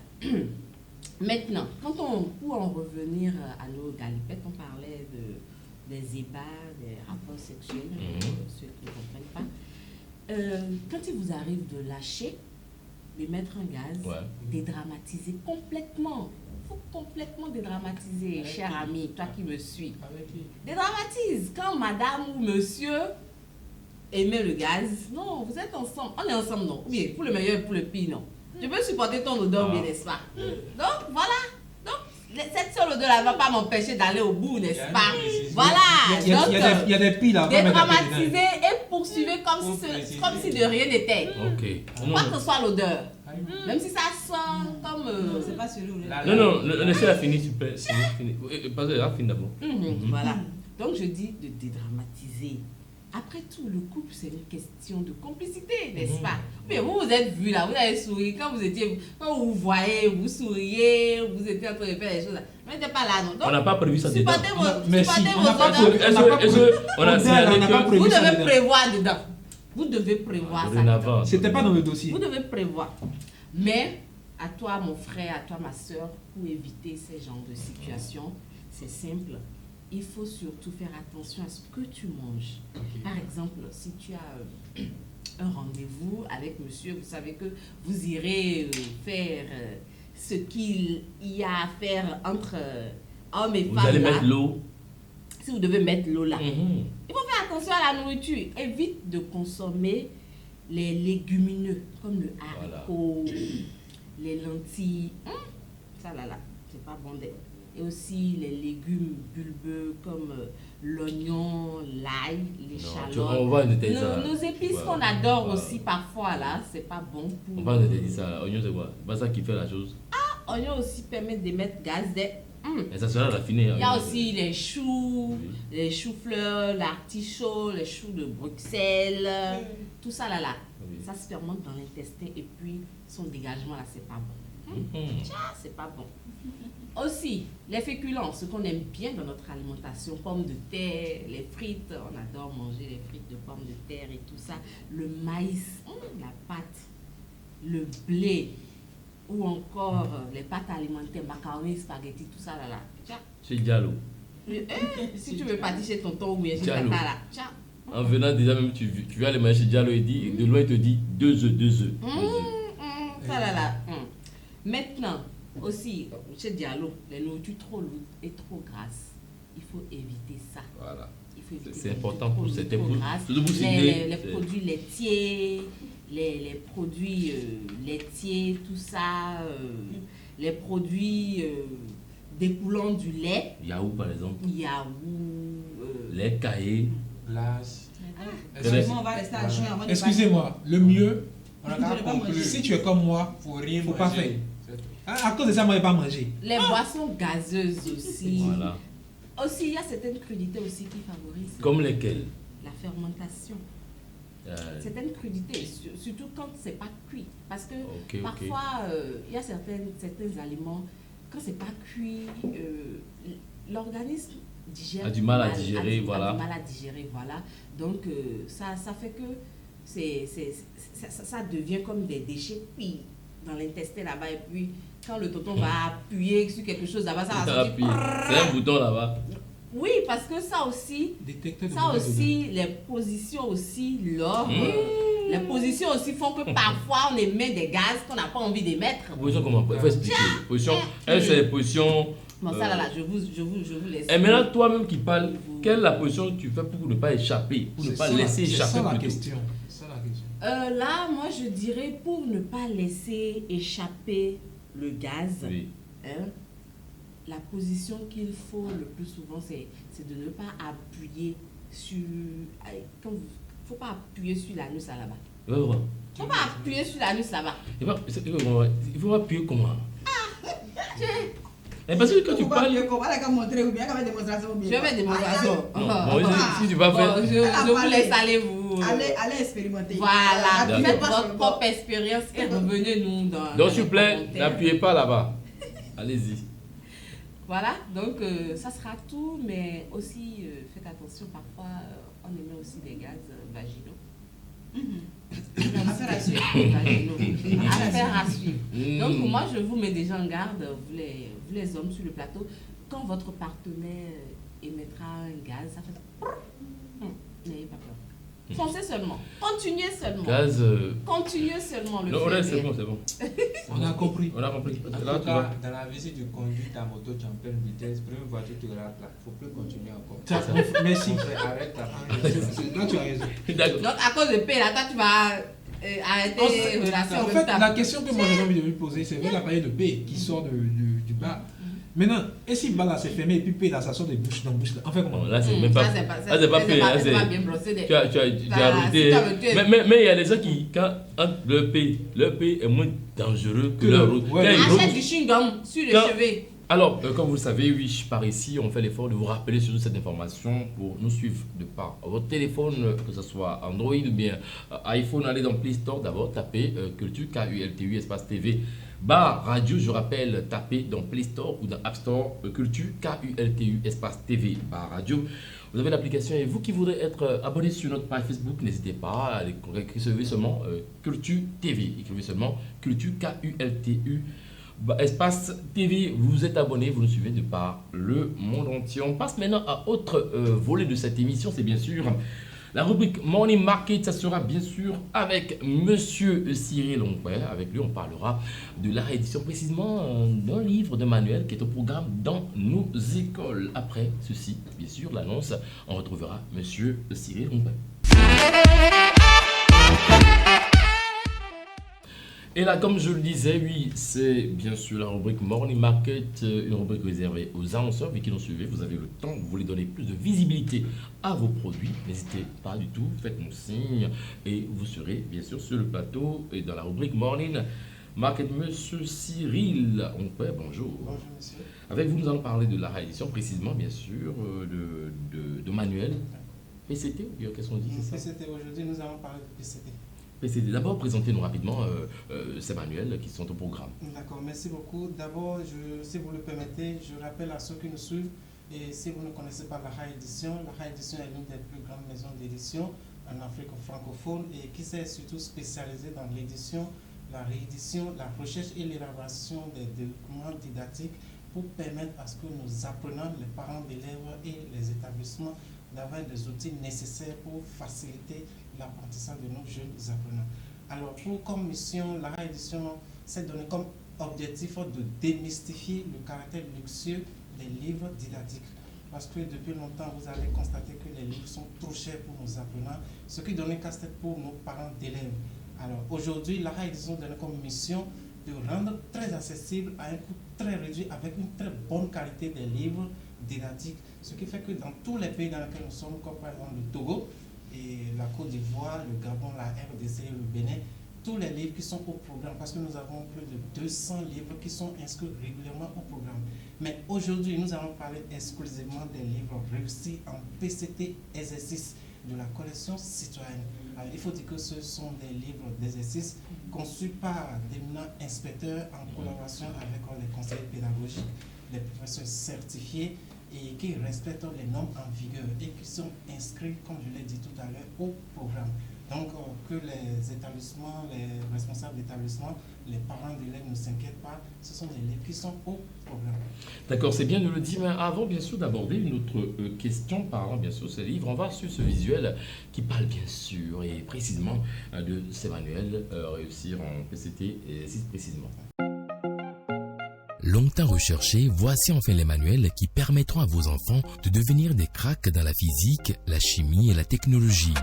Speaker 2: Maintenant, pour en revenir à nos galipettes, on parlait des ébats, des rapports sexuels, ceux qui ne comprennent pas. Quand il vous arrive de lâcher, de mettre un gaz,
Speaker 1: Ouais.
Speaker 2: dédramatiser complètement. faut complètement dédramatiser,
Speaker 5: Avec
Speaker 2: cher
Speaker 5: qui?
Speaker 2: ami, toi qui me suis.
Speaker 5: Avec qui?
Speaker 2: Dédramatise. Quand madame ou monsieur aimait le gaz, non, vous êtes ensemble. On est ensemble, non. Oui, pour le meilleur et pour le pire, non. Tu peux supporter ton odeur, oui, n'est-ce pas? Donc, voilà. Donc, cette seule odeur-là ne va pas m'empêcher d'aller au bout, n'est-ce pas? Voilà.
Speaker 3: Il y a-
Speaker 2: Donc,
Speaker 3: il y a des piles là. on va mettre un peu dedans.
Speaker 2: dédramatiser et poursuivre comme si de rien n'était.
Speaker 1: Ok. Non,
Speaker 2: Pas que ce soit l'odeur.
Speaker 5: Ah oui.
Speaker 2: Même si ça sent comme...
Speaker 4: Non, c'est pas celui où
Speaker 5: Là,
Speaker 1: non, laissez la finir, s'il vous plaît. Fini. Parce que la fin d'abord.
Speaker 2: Voilà. Donc je dis de dédramatiser. Après tout, le couple, c'est une question de complicité, n'est-ce pas? Mais vous vous êtes vus là, vous avez souri. Quand vous voyez, vous souriez, vous étiez en train de faire les choses là. Mais n'êtes pas là, non? Donc,
Speaker 1: On n'a pas prévu ça dedans.
Speaker 2: supportez vos,
Speaker 3: Mais si,
Speaker 2: supportez
Speaker 3: on
Speaker 2: vos
Speaker 3: n'a pas
Speaker 2: odeurs.
Speaker 1: On a
Speaker 3: On
Speaker 1: signalé
Speaker 3: n'a pas
Speaker 1: que.
Speaker 3: prévu.
Speaker 2: Vous
Speaker 3: ça
Speaker 2: devez
Speaker 3: dedans.
Speaker 2: prévoir dedans. Vous devez prévoir ça. dedans.
Speaker 1: Dorénavant.
Speaker 3: C'était pas dans le dossier.
Speaker 2: Vous devez prévoir. Mais à toi, mon frère, à toi, ma soeur, pour éviter ces genres de situations, c'est simple. Il faut surtout faire attention à ce que tu manges. Par exemple, si tu as un rendez-vous avec monsieur, vous savez que vous irez faire ce qu'il y a à faire entre hommes et
Speaker 1: Vous
Speaker 2: femmes.
Speaker 1: allez
Speaker 2: là.
Speaker 1: mettre l'eau.
Speaker 2: Si vous devez mettre l'eau là.
Speaker 1: Mhm.
Speaker 2: Il faut faire attention à la nourriture. Évite de consommer les légumineux comme le haricot, les lentilles. Ça là, c'est pas bon. Et aussi les légumes bulbeux comme l'oignon, l'ail, les
Speaker 1: On
Speaker 2: chalotes.
Speaker 1: va détailler ça.
Speaker 2: Nos épices
Speaker 1: Ouais.
Speaker 2: qu'on adore
Speaker 1: Ouais.
Speaker 2: aussi parfois là, c'est pas bon
Speaker 1: On
Speaker 2: pour.
Speaker 1: va détailler ça. Oignon, c'est quoi? C'est pas ça qui fait la chose.
Speaker 2: Oignon aussi permet d'émettre gaz.
Speaker 1: Et ça sera raffiné.
Speaker 2: Il y a aussi les choux,
Speaker 1: Oui.
Speaker 2: les choux-fleurs, l'artichaut, les choux de Bruxelles, tout ça là.
Speaker 1: Oui.
Speaker 2: Ça se fermente dans l'intestin et puis son dégagement là, c'est pas bon.
Speaker 1: Mhm.
Speaker 2: Ah, c'est pas bon. Aussi, les féculents, ce qu'on aime bien dans notre alimentation, pommes de terre, les frites, on adore manger les frites de pommes de terre et tout ça, le maïs, la pâte, le blé, ou encore les pâtes alimentaires, macaroni, spaghetti, tout ça là. Tiens,
Speaker 1: Chez Diallo.
Speaker 2: si tu veux partir chez tonton ou bien chez
Speaker 1: Diallo.
Speaker 2: tata là, tiens.
Speaker 1: En venant déjà, même tu vas aller manger chez Diallo et de loin, il te dit 2 œufs, 2 œufs.
Speaker 2: Ça là. Maintenant, aussi, chez Diallo, les nourritures trop lourdes et trop grasses, il faut éviter ça.
Speaker 1: Voilà.
Speaker 2: Il faut éviter
Speaker 1: C'est
Speaker 2: les
Speaker 1: important
Speaker 2: nourritures
Speaker 1: pour
Speaker 2: trop
Speaker 1: certains
Speaker 2: lourdes,
Speaker 1: pour-
Speaker 2: trop grasses.
Speaker 1: surtout pour
Speaker 2: les
Speaker 1: cibler,
Speaker 2: produits laitiers, les produits laitiers, tout ça, les produits découlant du lait,
Speaker 1: Yahoo, par exemple.
Speaker 2: yaourt,
Speaker 1: Les cahiers.
Speaker 5: Glace.
Speaker 4: Excusez-moi, on va rester à juin avant de
Speaker 3: Excusez-moi, le mieux,
Speaker 5: On a
Speaker 4: Je
Speaker 5: qu'à
Speaker 4: n'ai pas
Speaker 5: conclure.
Speaker 4: mangé.
Speaker 3: si tu es comme moi,
Speaker 5: Faut rien
Speaker 3: faut pas
Speaker 5: manger.
Speaker 3: faire.
Speaker 5: C'est tout.
Speaker 3: À cause de ça, moi, je n'ai pas mangé.
Speaker 2: les boissons gazeuses aussi.
Speaker 1: Voilà.
Speaker 2: Aussi, il y a certaines crudités aussi qui favorisent
Speaker 1: Comme lesquels.
Speaker 2: la fermentation. Certaines crudités, surtout quand c'est pas cuit. Parce que
Speaker 1: Ok, ok.
Speaker 2: parfois, il y a certains aliments, quand c'est pas cuit, l'organisme digère
Speaker 1: A du mal à digérer, voilà.
Speaker 2: A du mal à digérer, voilà. Donc, ça fait que ça devient comme des déchets puis dans l'intestin là-bas. Et puis, quand le tonton va appuyer sur quelque chose là-bas, ça va
Speaker 1: Ça
Speaker 2: sortir.
Speaker 1: appuie. C'est un bouton là-bas.
Speaker 2: Oui, parce que ça aussi,
Speaker 3: Détecteur de
Speaker 2: ça
Speaker 3: mauvaise
Speaker 2: aussi, les positions aussi, l'or, les positions aussi font que parfois on émet des gaz qu'on n'a pas envie d'émettre.
Speaker 1: Position comment? Il faut expliquer. Position. Elle, c'est les positions.
Speaker 2: Bon, ça là, je vous laisse.
Speaker 1: Et maintenant, toi-même qui parles, quelle est la position que tu fais pour ne pas échapper, pour ne
Speaker 3: C'est
Speaker 1: pas
Speaker 3: ça,
Speaker 1: laisser
Speaker 3: c'est
Speaker 1: échapper
Speaker 3: ça la
Speaker 1: plutôt.
Speaker 3: question. C'est ça la question.
Speaker 2: Là, moi, je dirais pour ne pas laisser échapper le gaz,
Speaker 1: Oui.
Speaker 2: hein, la position qu'il faut le plus souvent, c'est de ne pas appuyer sur... Il ne faut pas appuyer sur l'anus là-bas.
Speaker 1: Ouais, ouais.
Speaker 2: Il ne faut pas appuyer sur l'anus là-bas.
Speaker 1: Il faut appuyer comment? Et parce que quand tu parles.
Speaker 4: montrer ou bien qu'à démonstration ou
Speaker 2: Je
Speaker 4: bien.
Speaker 2: vais mettre des démonstrations.
Speaker 1: Non, bon, si tu vas
Speaker 2: Bon,
Speaker 1: faire.
Speaker 2: je vous laisse aller vous...
Speaker 4: Allez expérimenter.
Speaker 2: Voilà,
Speaker 1: D'accord.
Speaker 2: faites votre propre expérience et revenez-nous dans
Speaker 1: Donc,
Speaker 2: les
Speaker 1: s'il vous plaît,
Speaker 2: commentaires.
Speaker 1: n'appuyez pas là-bas. Allez-y.
Speaker 2: Voilà, donc ça sera tout, mais aussi faites attention, parfois on émet aussi des gaz vaginaux.
Speaker 4: Affaire à suivre.
Speaker 2: Vaginaux. Affaire à suivre.
Speaker 1: Mm.
Speaker 2: Donc moi je vous mets déjà en garde, vous les hommes sur le plateau, quand votre partenaire émettra un gaz, ça fait... N'ayez pas peur. Foncez seulement. Continuez seulement.
Speaker 1: Gaz.
Speaker 2: Continuez seulement.
Speaker 1: Non, ouais, c'est bon, c'est bon.
Speaker 3: On a compris.
Speaker 1: On a compris.
Speaker 5: En
Speaker 1: Là,
Speaker 5: tout
Speaker 1: tu
Speaker 5: cas,
Speaker 1: vois.
Speaker 5: dans la visite du conduit ta moto, tu es en pleine vitesse, première voiture te rate là. Faut plus continuer encore.
Speaker 3: Merci.
Speaker 5: Mon frère, arrête là.
Speaker 3: Là, tu as raison.
Speaker 1: D'accord.
Speaker 2: Donc, à cause de paix, là, toi, tu vas arrêter les relations
Speaker 3: En
Speaker 2: avec
Speaker 3: fait,
Speaker 2: ta...
Speaker 3: la question que moi j'ai envie de lui poser, c'est vrai, l'appareil de paix qui sort du bar. Maintenant, et si le bar là s'est fermé et puis paix là, ça sort des bouches dans bouche là. En fait, comment?
Speaker 1: Bon, là, c'est même pas.
Speaker 2: Ça, c'est pas...
Speaker 1: Là, c'est pas fait. Là,
Speaker 2: c'est pas
Speaker 1: c'est.
Speaker 2: bien brossé.
Speaker 1: Tu as arrêté. Mais il y a des gens qui, quand entre le P est moins dangereux que la route.
Speaker 3: Ouais.
Speaker 1: Quand ils roulent-
Speaker 2: Achète du chewing-gum sur les
Speaker 1: Quand-
Speaker 2: cheveux.
Speaker 1: Alors, comme vous le savez, oui, par ici, on fait l'effort de vous rappeler surtout cette information pour nous suivre de par votre téléphone, que ce soit Android ou bien iPhone. Allez dans Play Store, d'abord, tapez Culture, Kultu, espace TV, barre radio. Je rappelle, tapez dans Play Store ou dans App Store, Culture, Kultu, espace TV, barre radio. Vous avez l'application et vous qui voudrez être abonné sur notre page Facebook, n'hésitez pas à écrivez seulement Culture TV. Écrivez seulement Culture, Kultu. Espace TV, vous êtes abonné, vous nous suivez de par le monde entier. On passe maintenant à autre volet de cette émission, c'est bien sûr la rubrique Morning Market. Ça sera bien sûr avec Monsieur Cyril Onkwe. Avec lui, on parlera de la réédition précisément d'un livre de manuel qui est au programme dans nos écoles. Après ceci, bien sûr, l'annonce, on retrouvera Monsieur Cyril Onkwe. Et là, comme je le disais, oui, c'est bien sûr la rubrique Morning Market, une rubrique réservée aux annonceurs. Vu qu'ils nous suivez, vous avez le temps, vous voulez donner plus de visibilité à vos produits. N'hésitez pas du tout, faites-nous signe et vous serez bien sûr sur le plateau et dans la rubrique Morning Market. Monsieur Cyril Onkwe, bonjour.
Speaker 6: Bonjour monsieur.
Speaker 1: Avec vous, nous allons parler de la réédition, précisément bien sûr, de manuel PCT, ou bien qu'est-ce qu'on dit, c'est ça?
Speaker 6: PCT, aujourd'hui nous allons parler de PCT.
Speaker 1: PCT. D'abord, présentez-nous rapidement ces manuels qui sont au programme.
Speaker 6: D'accord, merci beaucoup. D'abord, si vous le permettez, je rappelle à ceux qui nous suivent, et si vous ne connaissez pas la réédition est l'une des plus grandes maisons d'édition en Afrique francophone et qui s'est surtout spécialisée dans l'édition, la réédition, la recherche et l'élaboration des documents didactiques pour permettre à ce que nos apprenants, les parents d'élèves et les établissements d'avoir des outils nécessaires pour faciliter l'apprentissage de nos jeunes apprenants. Alors, comme mission, la réédition s'est donné comme objectif de démystifier le caractère luxueux des livres didactiques. Parce que depuis longtemps, vous avez constaté que les livres sont trop chers pour nos apprenants, ce qui donnait casse-tête pour nos parents d'élèves. Alors, aujourd'hui, la réédition donne comme mission de rendre très accessible à un coût très réduit avec une très bonne qualité des livres didactiques. Ce qui fait que dans tous les pays dans lesquels nous sommes, comme par exemple le Togo, et la Côte d'Ivoire, le Gabon, la RDC, le Bénin, tous les livres qui sont au programme, parce que nous avons plus de 200 livres qui sont inscrits régulièrement au programme. Mais aujourd'hui, nous allons parler exclusivement des livres réussis en PCT exercice de la collection citoyenne. Alors, il faut dire que ce sont des livres d'exercice conçus par d'éminents inspecteurs en collaboration avec les conseillers pédagogiques, les professeurs certifiés et qui respectent les normes en vigueur et qui sont inscrits, comme je l'ai dit tout à l'heure, au programme. Donc, que les établissements, les responsables d'établissements, les parents d'élèves ne s'inquiètent pas, ce sont des livres qui sont au programme.
Speaker 1: D'accord, c'est bien de le dire, mais avant bien sûr d'aborder une autre question parlant bien sûr de ces livres, on va sur ce visuel qui parle bien sûr et précisément de ces manuels réussir en PCT et si précisément.
Speaker 7: Longtemps recherchés, voici enfin les manuels qui permettront à vos enfants de devenir des cracks dans la physique, la chimie et la technologie.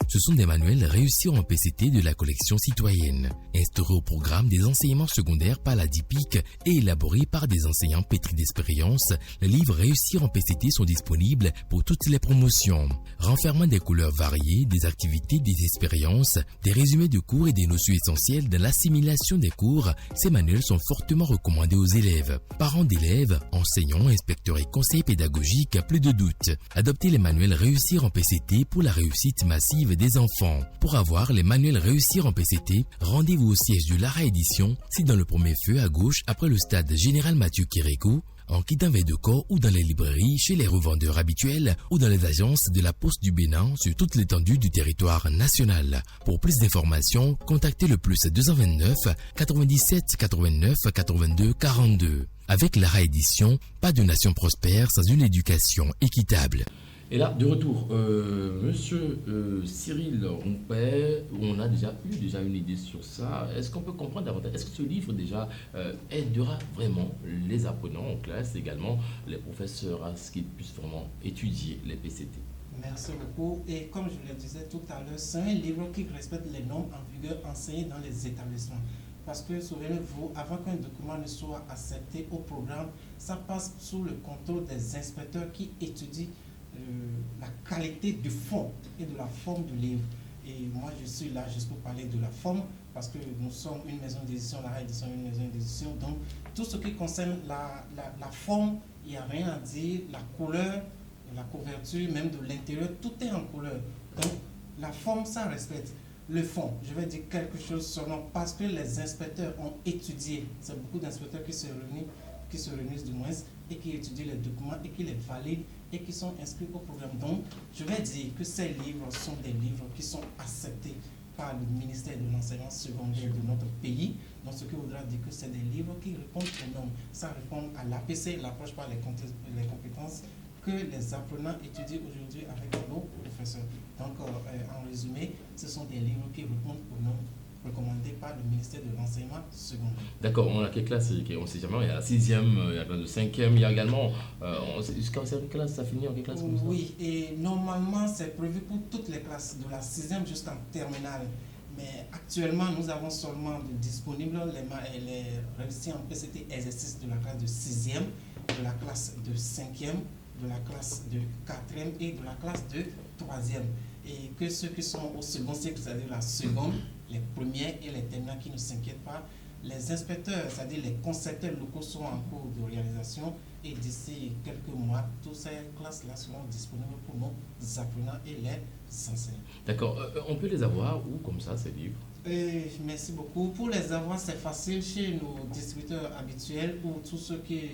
Speaker 7: Ce sont des manuels réussir en PCT de la collection citoyenne, instaurés au programme des enseignements secondaires par la DIPIC et élaborés par des enseignants pétris d'expérience. Les livres réussir en PCT sont disponibles pour toutes les promotions, renfermant des couleurs variées, des activités, des expériences, des résumés de cours et des notions essentielles dans l'assimilation des cours. Ces manuels sont fortement recommandés aux élèves, parents d'élèves, enseignants, inspecteurs et conseillers pédagogiques. Plus de doute, adoptez les manuels réussir en PCT pour la réussite massive des enfants. Pour avoir les manuels réussir en PCT, rendez-vous au siège de la réédition, c'est dans le premier feu à gauche après le stade Général Mathieu Kérékou, en quittant Védecor ou dans les librairies, chez les revendeurs habituels ou dans les agences de la Poste du Bénin sur toute l'étendue du territoire national. Pour plus d'informations, contactez le plus 229 97 89 82 42. Avec la réédition, pas de nation prospère sans une éducation équitable.
Speaker 1: Et là, de retour, monsieur Cyril Rompet, on a déjà eu une idée sur ça. Est-ce qu'on peut comprendre davantage? Est-ce que ce livre déjà aidera vraiment les apprenants en classe, également les professeurs, à ce qu'ils puissent vraiment étudier les PCT?
Speaker 6: Merci beaucoup. Et comme je le disais tout à l'heure, c'est un livre qui respecte les normes en vigueur enseignées dans les établissements. Parce que, souvenez-vous, avant qu'un document ne soit accepté au programme, ça passe sous le contrôle des inspecteurs qui étudient la qualité du fond et de la forme du livre. Et moi, je suis là juste pour parler de la forme, parce que nous sommes une maison d'édition, la réédition est une maison d'édition. Donc, tout ce qui concerne la forme, il n'y a rien à dire. La couleur, la couverture, même de l'intérieur, tout est en couleur. Donc, la forme, ça respecte. Le fond, je vais dire quelque chose seulement parce que les inspecteurs ont étudié. C'est beaucoup d'inspecteurs qui se réunissent du moins, et qui étudient les documents et qui les valident et qui sont inscrits au programme. Donc, je vais dire que ces livres sont des livres qui sont acceptés par le ministère de l'enseignement secondaire de notre pays. Donc, ce qui voudra dire que c'est des livres qui répondent aux normes. Ça répond à l'APC, l'approche par les compétences que les apprenants étudient aujourd'hui avec nos professeurs. Donc, en résumé, ce sont des livres qui répondent aux normes recommandées par le ministère de l'enseignement secondaire.
Speaker 1: D'accord, on a quelle classe? On ne sait jamais, il y a la 6e, il y a la classe de 5e, il y a également, jusqu'à quelle classe ça finit, en quelle classe?
Speaker 6: Oui, et normalement c'est prévu pour toutes les classes, de la 6e jusqu'en terminale. Mais actuellement, nous avons seulement disponibles les réussis en PCT exercices de la classe de 6e, de la classe de 5e, de la classe de 4e et de la classe de 3e. Et que ceux qui sont au second cycle, c'est-à-dire la seconde, les premières et les terminales qui ne s'inquiètent pas, les inspecteurs, c'est-à-dire les concepteurs locaux sont en cours de réalisation et d'ici quelques mois, toutes ces classes-là seront disponibles pour nos apprenants et les enseignants.
Speaker 1: D'accord, on peut les avoir où comme ça, ces livres?
Speaker 6: Merci beaucoup. Pour les avoir, c'est facile chez nos distributeurs habituels ou tous ceux qui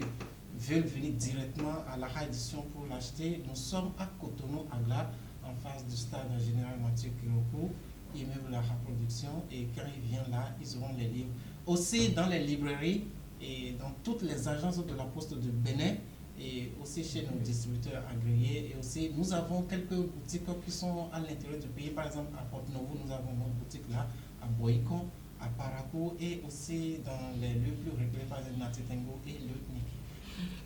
Speaker 6: veulent venir directement à la réédition pour l'acheter. Nous sommes à Cotonou, à Gla, en face du stade général Mathieu Kiroko, immeuble la reproduction, et quand ils viennent là, ils auront les livres. Aussi dans les librairies et dans toutes les agences de la Poste de Bénin, et aussi chez nos distributeurs agréés, et aussi nous avons quelques boutiques qui sont à l'intérieur du pays. Par exemple à Porto-Novo, nous avons notre boutique là, à Boïcon, à Parakou, et aussi dans les lieux plus réguliers, par exemple Natitengo et le Niki.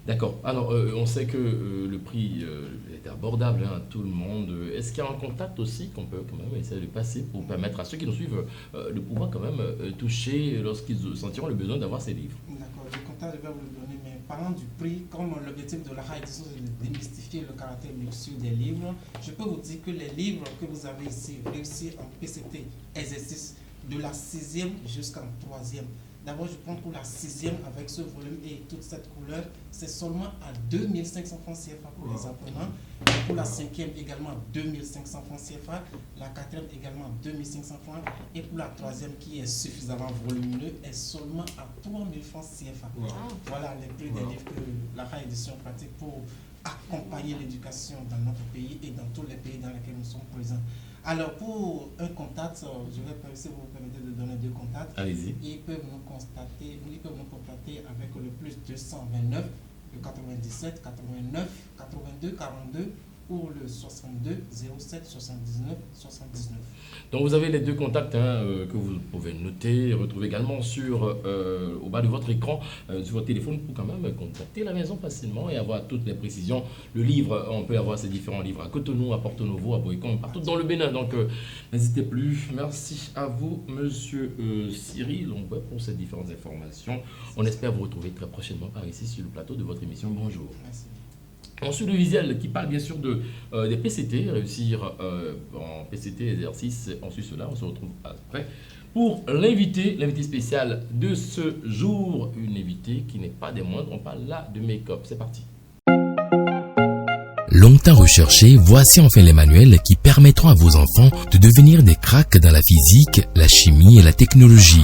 Speaker 1: D'accord. Alors, on sait que le prix est abordable à tout le monde. Est-ce qu'il y a un contact aussi qu'on peut quand même essayer de passer pour permettre à ceux qui nous suivent de pouvoir quand même toucher lorsqu'ils sentiront le besoin d'avoir ces livres?
Speaker 6: D'accord. Le contact, je vais vous le donner. Mais parlant du prix, comme l'objectif de la réédition, c'est de démystifier le caractère luxueux des livres, je peux vous dire que les livres que vous avez ici, réussis en PCT exercice de la 6e jusqu'en 3e. D'abord, je prends pour la 6e avec ce volume et toute cette couleur, c'est seulement à 2500 francs CFA pour les apprenants. Et pour la 5e également 2500 francs CFA, la 4e également 2500 francs, et pour la 3e qui est suffisamment volumineux est seulement à 3000 francs CFA. Voilà les prix des livres que la réédition pratique pour accompagner l'éducation dans notre pays et dans tous les pays dans lesquels nous sommes présents. Alors, pour un contact, je vais, si vous me permettez de donner deux contacts.
Speaker 1: Allez-y.
Speaker 6: Ils peuvent nous contacter avec le plus 229, le 97, 89, 82, 42 ou le 62 07 79 79.
Speaker 1: Donc vous avez les deux contacts que vous pouvez noter, retrouver également au bas de votre écran, sur votre téléphone, pour quand même contacter la maison facilement et avoir toutes les précisions. Le livre, on peut avoir ces différents livres à Cotonou, à Porto-Novo, à Boïcon, partout dans le Bénin. Donc n'hésitez plus. Merci à vous, monsieur Cyril, pour ces différentes informations. On espère vous retrouver très prochainement par ici sur le plateau de votre émission. Bonjour.
Speaker 6: Merci.
Speaker 1: Ensuite, le visuel qui parle bien sûr des PCT, réussir en PCT exercice. Ensuite, cela, on se retrouve après pour l'invité spécial de ce jour. Une invitée qui n'est pas des moindres, on parle là de make-up. C'est parti.
Speaker 7: Longtemps recherché, voici enfin les manuels qui permettront à vos enfants de devenir des cracks dans la physique, la chimie et la technologie.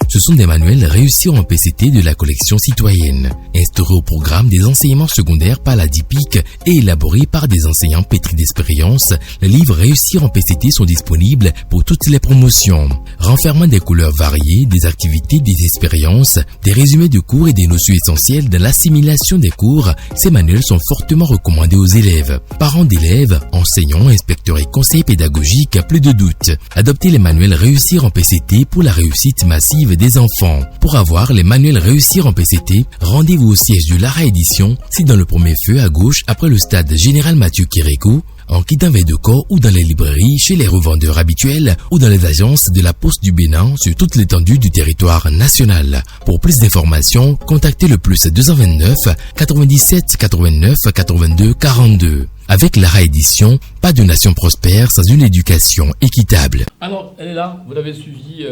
Speaker 7: Ce sont des manuels réussir en PCT de la collection citoyenne. Instaurés au programme des enseignements secondaires par la DIPIC et élaborés par des enseignants pétris d'expérience, les livres réussir en PCT sont disponibles pour toutes les promotions. Renfermant des couleurs variées, des activités, des expériences, des résumés de cours et des notions essentielles de l'assimilation des cours, ces manuels sont fortement recommandés aux élèves. Parents d'élèves, enseignants, inspecteurs et conseillers pédagogiques, plus de doute. Adoptez les manuels réussir en PCT pour la réussite massive des enfants. Pour avoir les manuels réussir en PCT, rendez-vous au siège de Lara Édition, c'est dans le premier feu à gauche après le stade Général Mathieu Kérékou, en quittant Védecor ou dans les librairies, chez les revendeurs habituels ou dans les agences de la Poste du Bénin sur toute l'étendue du territoire national. Pour plus d'informations, contactez le plus 229 97 89 82 42. Avec Lara Édition, pas de nation prospère sans une éducation équitable.
Speaker 1: Alors, elle est là, vous l'avez suivi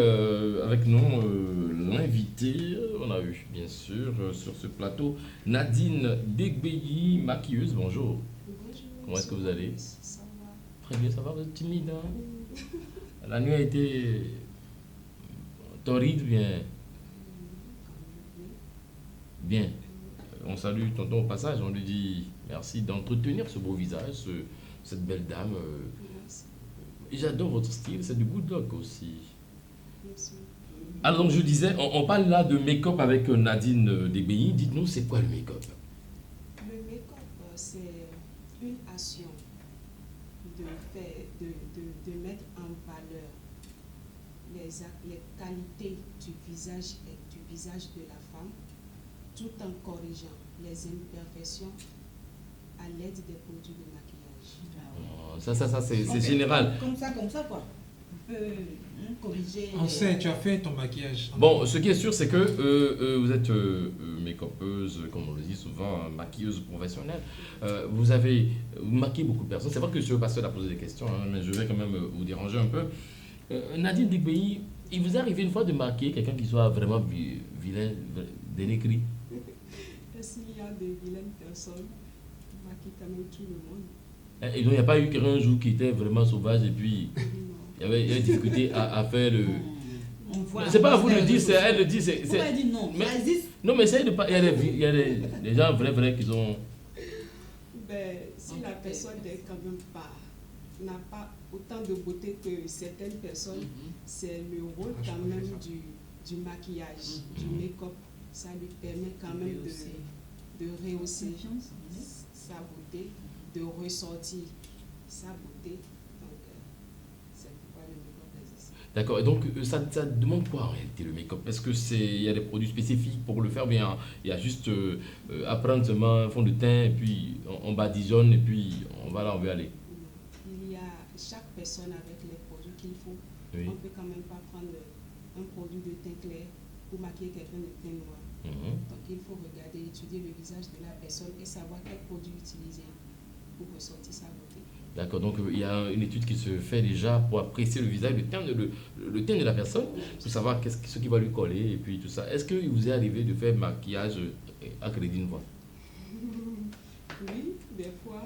Speaker 1: avec nous, l'invité. On a eu, bien sûr, sur ce plateau, Nadine Degbeyi, maquilleuse. Bonjour.
Speaker 8: Bonjour.
Speaker 1: Comment est-ce que vous allez?
Speaker 8: Ça va.
Speaker 1: Très bien, ça va, vous êtes timide, hein? La nuit a été torride, bien. Bien. On salue tonton au passage, on lui dit merci d'entretenir ce beau visage, cette belle dame.
Speaker 8: Merci.
Speaker 1: Et j'adore votre style, c'est du good luck aussi.
Speaker 8: Merci.
Speaker 1: Alors, donc je disais, on parle là de make-up avec Nadine Degbeyi. Dites-nous, c'est quoi le make-up?
Speaker 8: Le make-up, c'est une action de mettre en valeur les qualités du visage de la femme, tout en corrigeant les imperfections à l'aide des produits de maquillage.
Speaker 1: Oh, ça c'est général.
Speaker 4: Comme ça, quoi. On peut corriger.
Speaker 3: On sait, tu as fait ton maquillage.
Speaker 1: Bon, ce qui est sûr, c'est que vous êtes make-upeuse, comme on le dit souvent, maquilleuse professionnelle. Vous maquillez beaucoup de personnes. C'est vrai que je veux passer à poser des questions, hein, mais je vais quand même vous déranger un peu. Nadine Degbeyi, il vous est arrivé une fois de maquiller quelqu'un qui soit vraiment vilain, dénigri?
Speaker 8: S'il y a des vilaines personnes, on maquille quand même tout le monde.
Speaker 1: Et donc, il n'y a pas eu un jour qui était vraiment sauvage et puis il y avait une difficulté à faire le... C'est pas à vous de le dire, c'est elle le dit.
Speaker 4: Pourquoi elle dit non?
Speaker 1: Mais,
Speaker 4: Ça existe.
Speaker 1: non, mais essayez de pas... Il y a des gens vrais qui ont...
Speaker 8: Ben, si la personne n'est quand même n'a pas autant de beauté que certaines personnes, c'est le rôle quand même du maquillage, du make-up. Ça lui permet quand même de rehausser sa beauté, de ressortir sa beauté. Donc, c'est pourquoi le make-up existe.
Speaker 1: D'accord, et donc ça demande quoi en réalité le make-up? Est-ce qu'il y a des produits spécifiques pour le faire? Bien, il y a juste à prendre seulement un fond de teint et puis on badigeonne et puis on va là, on veut aller.
Speaker 8: Il y a chaque personne avec les produits qu'il faut.
Speaker 1: Oui.
Speaker 8: On ne peut quand même pas prendre un produit de teint clair pour maquiller quelqu'un de teint noir. Donc il faut regarder, étudier le visage de la personne et savoir quel produit utiliser pour ressortir sa beauté.
Speaker 1: D'accord, donc il y a une étude qui se fait déjà pour apprécier le visage, le teint de la personne, pour savoir ce qui va lui coller et puis tout ça. Est-ce qu'il vous est arrivé de faire maquillage à crédit une fois?
Speaker 8: Oui, des fois,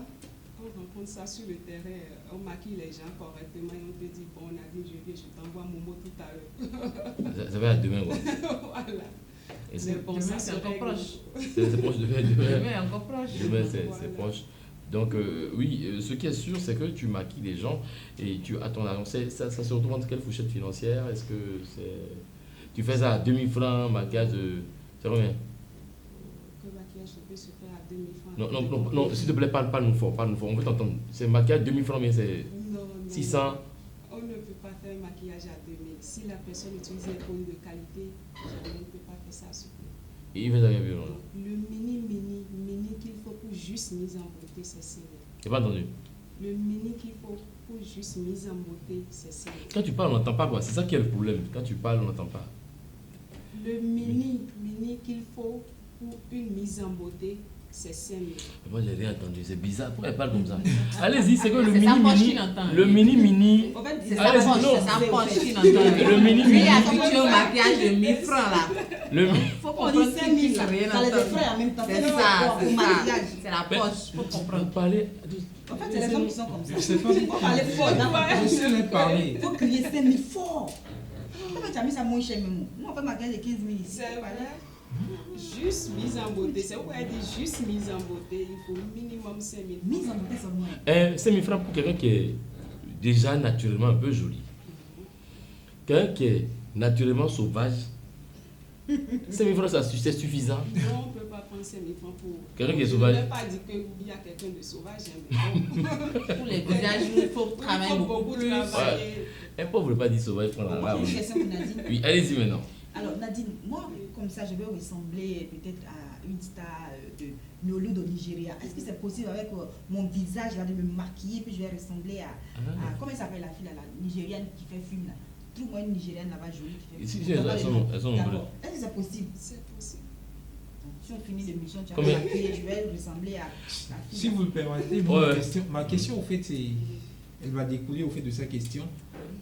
Speaker 8: on rencontre ça sur le terrain, on maquille les gens correctement et on te dit, bon, on a dit, je t'envoie Momo tout à l'heure.
Speaker 1: Ça va à demain, quoi.
Speaker 8: Voilà.
Speaker 1: Et
Speaker 8: C'est bon, ça
Speaker 2: c'est
Speaker 8: se
Speaker 2: encore
Speaker 8: règle.
Speaker 2: proche.
Speaker 1: c'est proche demain.
Speaker 2: Demain, encore proche.
Speaker 1: Demain, c'est
Speaker 8: Voilà.
Speaker 1: proche. Donc, oui, ce qui est sûr, c'est que tu maquilles les gens et tu as ton agence. Ça se retrouve entre quelle fourchette financière? Est-ce que tu fais ça à 2000 francs, maquillage, c'est combien?
Speaker 8: Que le maquillage peut se faire à 2000 francs.
Speaker 1: Non, s'il te plaît, parle-nous fort, on veut t'entendre. C'est maquillage 2000 francs, mais c'est
Speaker 8: Non,
Speaker 1: 600.
Speaker 8: On ne peut pas faire un maquillage à 2000. Si la personne utilise des produits de qualité, on ne peut pas faire ça sur lui.
Speaker 1: Et il va arriver.
Speaker 8: Donc, le mini qu'il faut pour juste mise en beauté, c'est serré.
Speaker 1: J'ai pas entendu.
Speaker 8: Le mini qu'il faut pour juste mise en beauté, c'est serré.
Speaker 1: Quand tu parles, on n'entend pas quoi. C'est ça qui est le problème. Quand tu parles, on n'entend pas.
Speaker 8: Le mini qu'il faut pour une mise en beauté, c'est 5 000.
Speaker 1: Moi, j'ai rien entendu. C'est bizarre. Pourquoi elle parle comme ça? Allez-y, c'est que le
Speaker 2: C'est sa poche
Speaker 1: mini.
Speaker 2: qu'il entend.
Speaker 1: Le mini.
Speaker 4: En fait,
Speaker 2: C'est
Speaker 1: Allez-y,
Speaker 2: sa poche,
Speaker 1: non.
Speaker 2: c'est sa poche qu'il entend.
Speaker 1: Le mini.
Speaker 2: Lui est habitué au maquillage de 1000 francs là.
Speaker 1: Le
Speaker 2: Faut
Speaker 4: on
Speaker 2: comprendre
Speaker 4: dit 5 000
Speaker 2: qu'il
Speaker 4: là.
Speaker 2: n'a rien
Speaker 4: Ça les
Speaker 2: entendu.
Speaker 4: effraie en même temps.
Speaker 2: C'est
Speaker 4: C'est
Speaker 2: ça,
Speaker 4: au
Speaker 2: c'est
Speaker 4: maquillage.
Speaker 2: ça. C'est la poche, faut
Speaker 1: Vous
Speaker 2: comprendre.
Speaker 1: parlez.
Speaker 4: En fait, c'est les hommes qui sont comme ça.
Speaker 3: Je sais pas.
Speaker 4: Il faut parler fort.
Speaker 3: Je sais les parler.
Speaker 4: Il faut crier 5 000 fort. Pourquoi tu as mis ça moins cher même? Nous, on fait maquillage de 15 000 ici.
Speaker 8: C'est vrai. Juste mise en beauté. C'est pourquoi elle dit juste mise en beauté. Il faut minimum 5 000.
Speaker 4: Mise en beauté seulement.
Speaker 1: 5 000 francs pour quelqu'un qui est déjà naturellement un peu joli. Quelqu'un qui est naturellement sauvage, 5 000 francs, c'est suffisant.
Speaker 8: Non, on ne peut pas prendre 5 000 francs pour.
Speaker 1: Quelqu'un qui est sauvage.
Speaker 8: Je ne vais pas dire qu'il y a quelqu'un de sauvage. Hein,
Speaker 2: Pour les visages, il faut travailler
Speaker 8: il faut
Speaker 2: beaucoup plus.
Speaker 8: travailler.
Speaker 1: Un pauvre ne veut pas dire sauvage, prendre la
Speaker 4: J'ai
Speaker 1: rame.
Speaker 4: une question pour Nadine.
Speaker 1: Oui, allez-y maintenant.
Speaker 4: Alors Nadine, moi comme ça je vais ressembler peut-être à une star de Nollywood au Nigeria. Est-ce que c'est possible avec mon visage là de me maquiller puis je vais ressembler à comment elle s'appelle la fille là, la Nigériane qui fait film là? Trouve-moi une Nigériane là-bas jolie qui fait
Speaker 1: Ici,
Speaker 4: film.
Speaker 1: elles sont nombreuses.
Speaker 4: D'accord. Est-ce que c'est possible?
Speaker 8: C'est possible.
Speaker 4: Si on finit l'émission, tu vas
Speaker 1: Combien?
Speaker 4: me maquiller, je vais ressembler à la fille.
Speaker 3: Si
Speaker 4: là.
Speaker 3: vous le permettez,
Speaker 1: Ouais.
Speaker 3: ma question au fait, elle va découler au fait de sa question.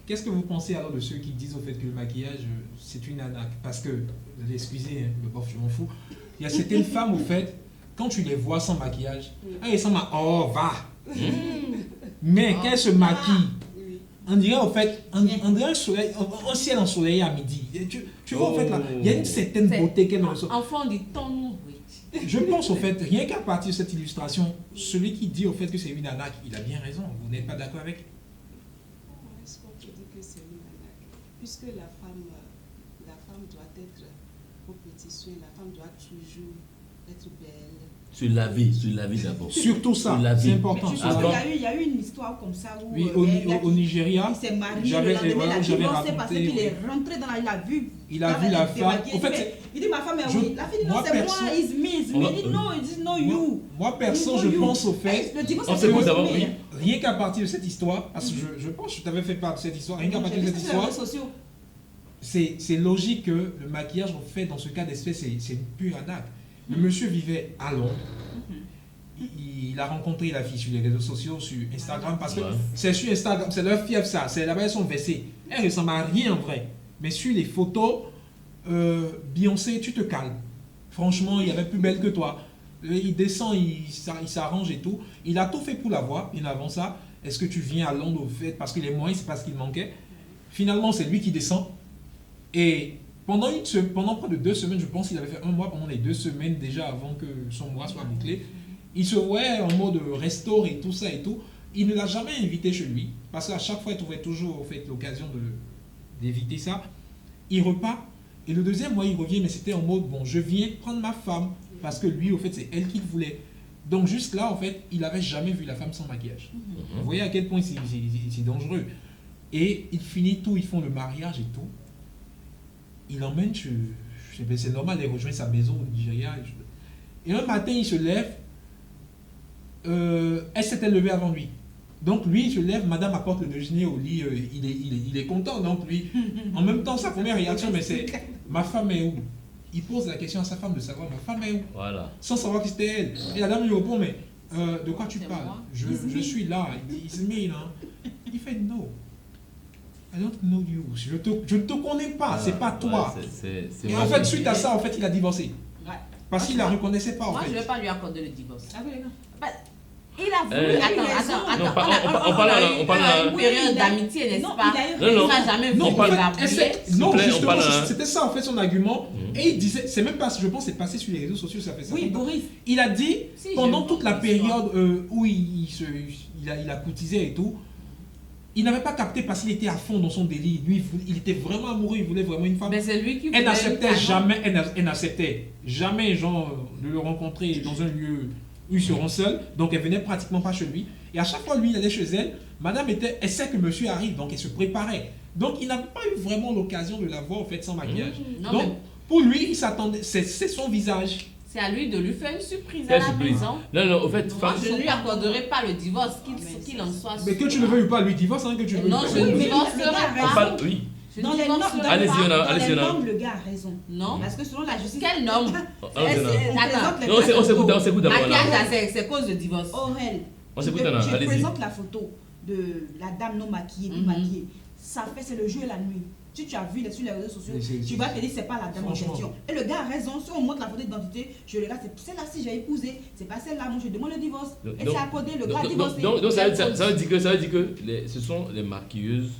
Speaker 3: Qu'est-ce que vous pensez alors de ceux qui disent au fait que le maquillage c'est une arnaque? Parce que, excusez, le bof, je m'en fous. Il y a certaines femmes au fait, quand tu les vois sans maquillage, elles ressemblent à oh va. Mais quand elles se maquillent,
Speaker 8: Oui.
Speaker 3: on dirait au fait, on dirait un ciel ensoleillé à midi. Tu vois au fait là, il y a une certaine beauté qu'elle reçoit.
Speaker 2: Enfant du temps, oui.
Speaker 3: Je pense au fait, rien qu'à partir de cette illustration, celui qui dit au fait que c'est une arnaque, il a bien raison. Vous n'êtes pas d'accord avec?
Speaker 8: Est-ce qu'on peut dire que c'est une arnaque? Puisque la femme doit être au petit soin, la femme doit toujours être belle.
Speaker 1: Se laver d'abord.
Speaker 3: Surtout ça,
Speaker 1: Se laver.
Speaker 3: c'est
Speaker 4: Mais
Speaker 3: important.
Speaker 4: tu sais
Speaker 1: Avant-
Speaker 4: qu'il y a eu une histoire comme ça où
Speaker 3: Oui,
Speaker 4: un gars
Speaker 3: au
Speaker 4: qui-
Speaker 3: Nigeria,
Speaker 4: il s'est marié,
Speaker 3: j'avais-
Speaker 4: le lendemain,
Speaker 3: voilà,
Speaker 4: il a
Speaker 3: j'avais
Speaker 4: divorcé parce
Speaker 3: raconté,
Speaker 4: qu'il
Speaker 3: oui.
Speaker 4: est rentré dans la... Il a vu...
Speaker 3: il a vu la femme. En fait,
Speaker 4: il dit ma femme est
Speaker 3: je-
Speaker 4: oui. La fille dit non,
Speaker 3: moi,
Speaker 4: c'est moi,
Speaker 3: perso-
Speaker 4: it's me, it's
Speaker 1: On va-
Speaker 4: me. Il dit non, il dit non, you.
Speaker 3: moi perso,
Speaker 4: You,
Speaker 3: je
Speaker 4: you.
Speaker 3: pense au fait,
Speaker 4: Le divorce,
Speaker 1: On
Speaker 4: c'est
Speaker 1: s'écoute
Speaker 4: moi,
Speaker 1: d'abord,
Speaker 4: mais-
Speaker 1: oui.
Speaker 3: rien qu'à partir de cette histoire, parce que je pense que je t'avais fait part de cette histoire, rien qu'à partir de
Speaker 4: J'ai
Speaker 3: cette
Speaker 4: vu ça sur les
Speaker 3: histoire,
Speaker 4: réseaux sociaux.
Speaker 3: c'est logique que le maquillage, en fait, dans ce cas d'espèce, c'est une pure arnaque. Le monsieur vivait à Londres. Il a rencontré la fille sur les réseaux sociaux, sur Instagram, parce que
Speaker 1: Ouais.
Speaker 3: c'est sur Instagram, c'est leur fief ça, c'est là-bas elles sont versées. Elle ressemble à rien en vrai. Mais sur les photos, Beyoncé, tu te calmes. Franchement, il y avait plus belle que toi. Il descend, il s'arrange et tout. Il a tout fait pour la voir, bien avant ça. Est-ce que tu viens à Londres au fait parce que les moyens, c'est parce qu'il manquait. Finalement, c'est lui qui descend. Et pendant près de 2 semaines, je pense qu'il avait fait 1 mois pendant les 2 semaines déjà avant que son mois soit bouclé. Il se voyait en mode restaure et tout ça et tout. Il ne l'a jamais invité chez lui parce qu'à chaque fois, il trouvait toujours en fait, l'occasion d'éviter ça. Il repart et le deuxième mois, il revient, mais c'était en mode bon, je viens prendre ma femme parce que lui, au fait, c'est elle qu'il voulait. Donc, jusque là, en fait, il n'avait jamais vu la femme sans maquillage. Vous voyez à quel point c'est dangereux. Et il finit tout, ils font le mariage et tout. Il emmène, c'est normal, il rejoint sa maison au Nigeria. Et un matin, il se lève. Elle s'était levée avant lui. Donc lui, il se lève, madame apporte le déjeuner au lit, il est content. Donc lui, en même temps, sa première réaction, mais c'est ma femme est où? Il pose la question à sa femme de savoir ma femme est où?
Speaker 1: Voilà.
Speaker 3: Sans savoir que c'était elle. Et la dame lui répond, mais de quoi tu
Speaker 2: C'est
Speaker 3: parles?
Speaker 2: moi.
Speaker 3: Je suis là. Il dit, it's me, là. Il fait, no. I don't know you. Je ne te connais pas, c'est pas toi.
Speaker 1: C'est
Speaker 3: Et en fait, suite à ça, en fait, il a divorcé.
Speaker 4: Ouais.
Speaker 3: Parce qu'il la reconnaissait pas, en
Speaker 2: Moi, je ne
Speaker 3: fait.
Speaker 2: vais pas lui accorder le divorce.
Speaker 4: Ah oui, d'accord.
Speaker 2: Bah, il a voulu.
Speaker 1: Euh,
Speaker 2: Attends.
Speaker 1: Non, on parle
Speaker 2: a eu une période
Speaker 4: il a-
Speaker 2: d'amitié, n'est-ce
Speaker 4: non,
Speaker 2: pas?
Speaker 4: il a eu
Speaker 1: Non, non.
Speaker 2: Il n'a jamais vu
Speaker 3: Non,
Speaker 1: On parle-
Speaker 3: en
Speaker 2: la
Speaker 3: fait,
Speaker 2: bouillie.
Speaker 3: non,
Speaker 1: plaît, on
Speaker 3: justement,
Speaker 1: parle à-
Speaker 3: c'était ça en fait son argument. Et il disait, c'est même pas, je pense, c'est passé sur les réseaux sociaux, ça fait ça.
Speaker 4: Oui, Boris.
Speaker 3: Il a dit,
Speaker 2: Si,
Speaker 3: pendant
Speaker 2: je
Speaker 3: toute
Speaker 2: vois
Speaker 3: la
Speaker 2: l'histoire.
Speaker 3: période où il a courtisé et tout, il n'avait pas capté parce qu'il était à fond dans son délit. Lui, il était vraiment amoureux, il voulait vraiment une femme.
Speaker 2: Mais c'est lui qui
Speaker 3: Elle
Speaker 2: voulait
Speaker 3: n'acceptait
Speaker 2: une
Speaker 3: jamais, elle n'acceptait jamais, genre, de le rencontrer dans un lieu où ils seront seuls. Donc elle venait pratiquement pas chez lui. Et à chaque fois, lui, il allait chez elle. Madame elle sait que monsieur arrive, donc elle se préparait. Donc il n'avait pas eu vraiment l'occasion de la voir, en fait, sans maquillage.
Speaker 2: Non,
Speaker 3: Donc,
Speaker 2: mais
Speaker 3: pour lui, il s'attendait, c'est son visage.
Speaker 2: c'est à lui de lui faire une surprise
Speaker 1: Quelle
Speaker 2: à la
Speaker 1: surprise?
Speaker 2: maison.
Speaker 1: Non, au fait,
Speaker 2: Moi,
Speaker 1: femme.
Speaker 2: je ne lui accorderai pas le divorce, qu'il en soit.
Speaker 3: Mais que tu le veuilles ou pas, lui divorce, hein, que tu le veuilles
Speaker 2: Non,
Speaker 3: ou pas.
Speaker 2: je ne
Speaker 4: Oui, mais
Speaker 2: divorcerai
Speaker 4: le gars a
Speaker 1: On
Speaker 4: raison.
Speaker 2: pas.
Speaker 1: parle, oui.
Speaker 2: Je
Speaker 4: Dans
Speaker 2: ne
Speaker 4: les normes,
Speaker 2: divorcerai
Speaker 1: Allez-y,
Speaker 2: pas.
Speaker 1: on a-
Speaker 4: dans
Speaker 1: allez-y,
Speaker 4: les
Speaker 1: on a-
Speaker 4: normes, le gars a raison.
Speaker 2: Non.
Speaker 4: Parce que selon la justice...
Speaker 2: Quel norme?
Speaker 1: On
Speaker 4: on présente les
Speaker 1: Non, on s'écoute d'abord.
Speaker 2: Maquillage,
Speaker 1: là.
Speaker 2: là, c'est cause de divorce.
Speaker 4: Aurel,
Speaker 1: On s'écoute maintenant,
Speaker 4: je
Speaker 1: allez-y.
Speaker 4: présente la photo de la dame non maquillée,
Speaker 2: Mhm.
Speaker 4: maquillée. Ça fait, c'est le jour et la nuit. Si tu as vu sur les réseaux sociaux,
Speaker 3: Oui,
Speaker 4: tu vas te dire c'est pas la dame en
Speaker 3: Franchement.
Speaker 4: question. Et le gars a raison. Si on montre la photo d'identité, je regarde, c'est celle-là si j'ai épousé, c'est pas celle-là. Moi je demande le divorce. Et c'est accordé, le gars a divorcé.
Speaker 1: Donc, ça veut dire que ce sont les maquilleuses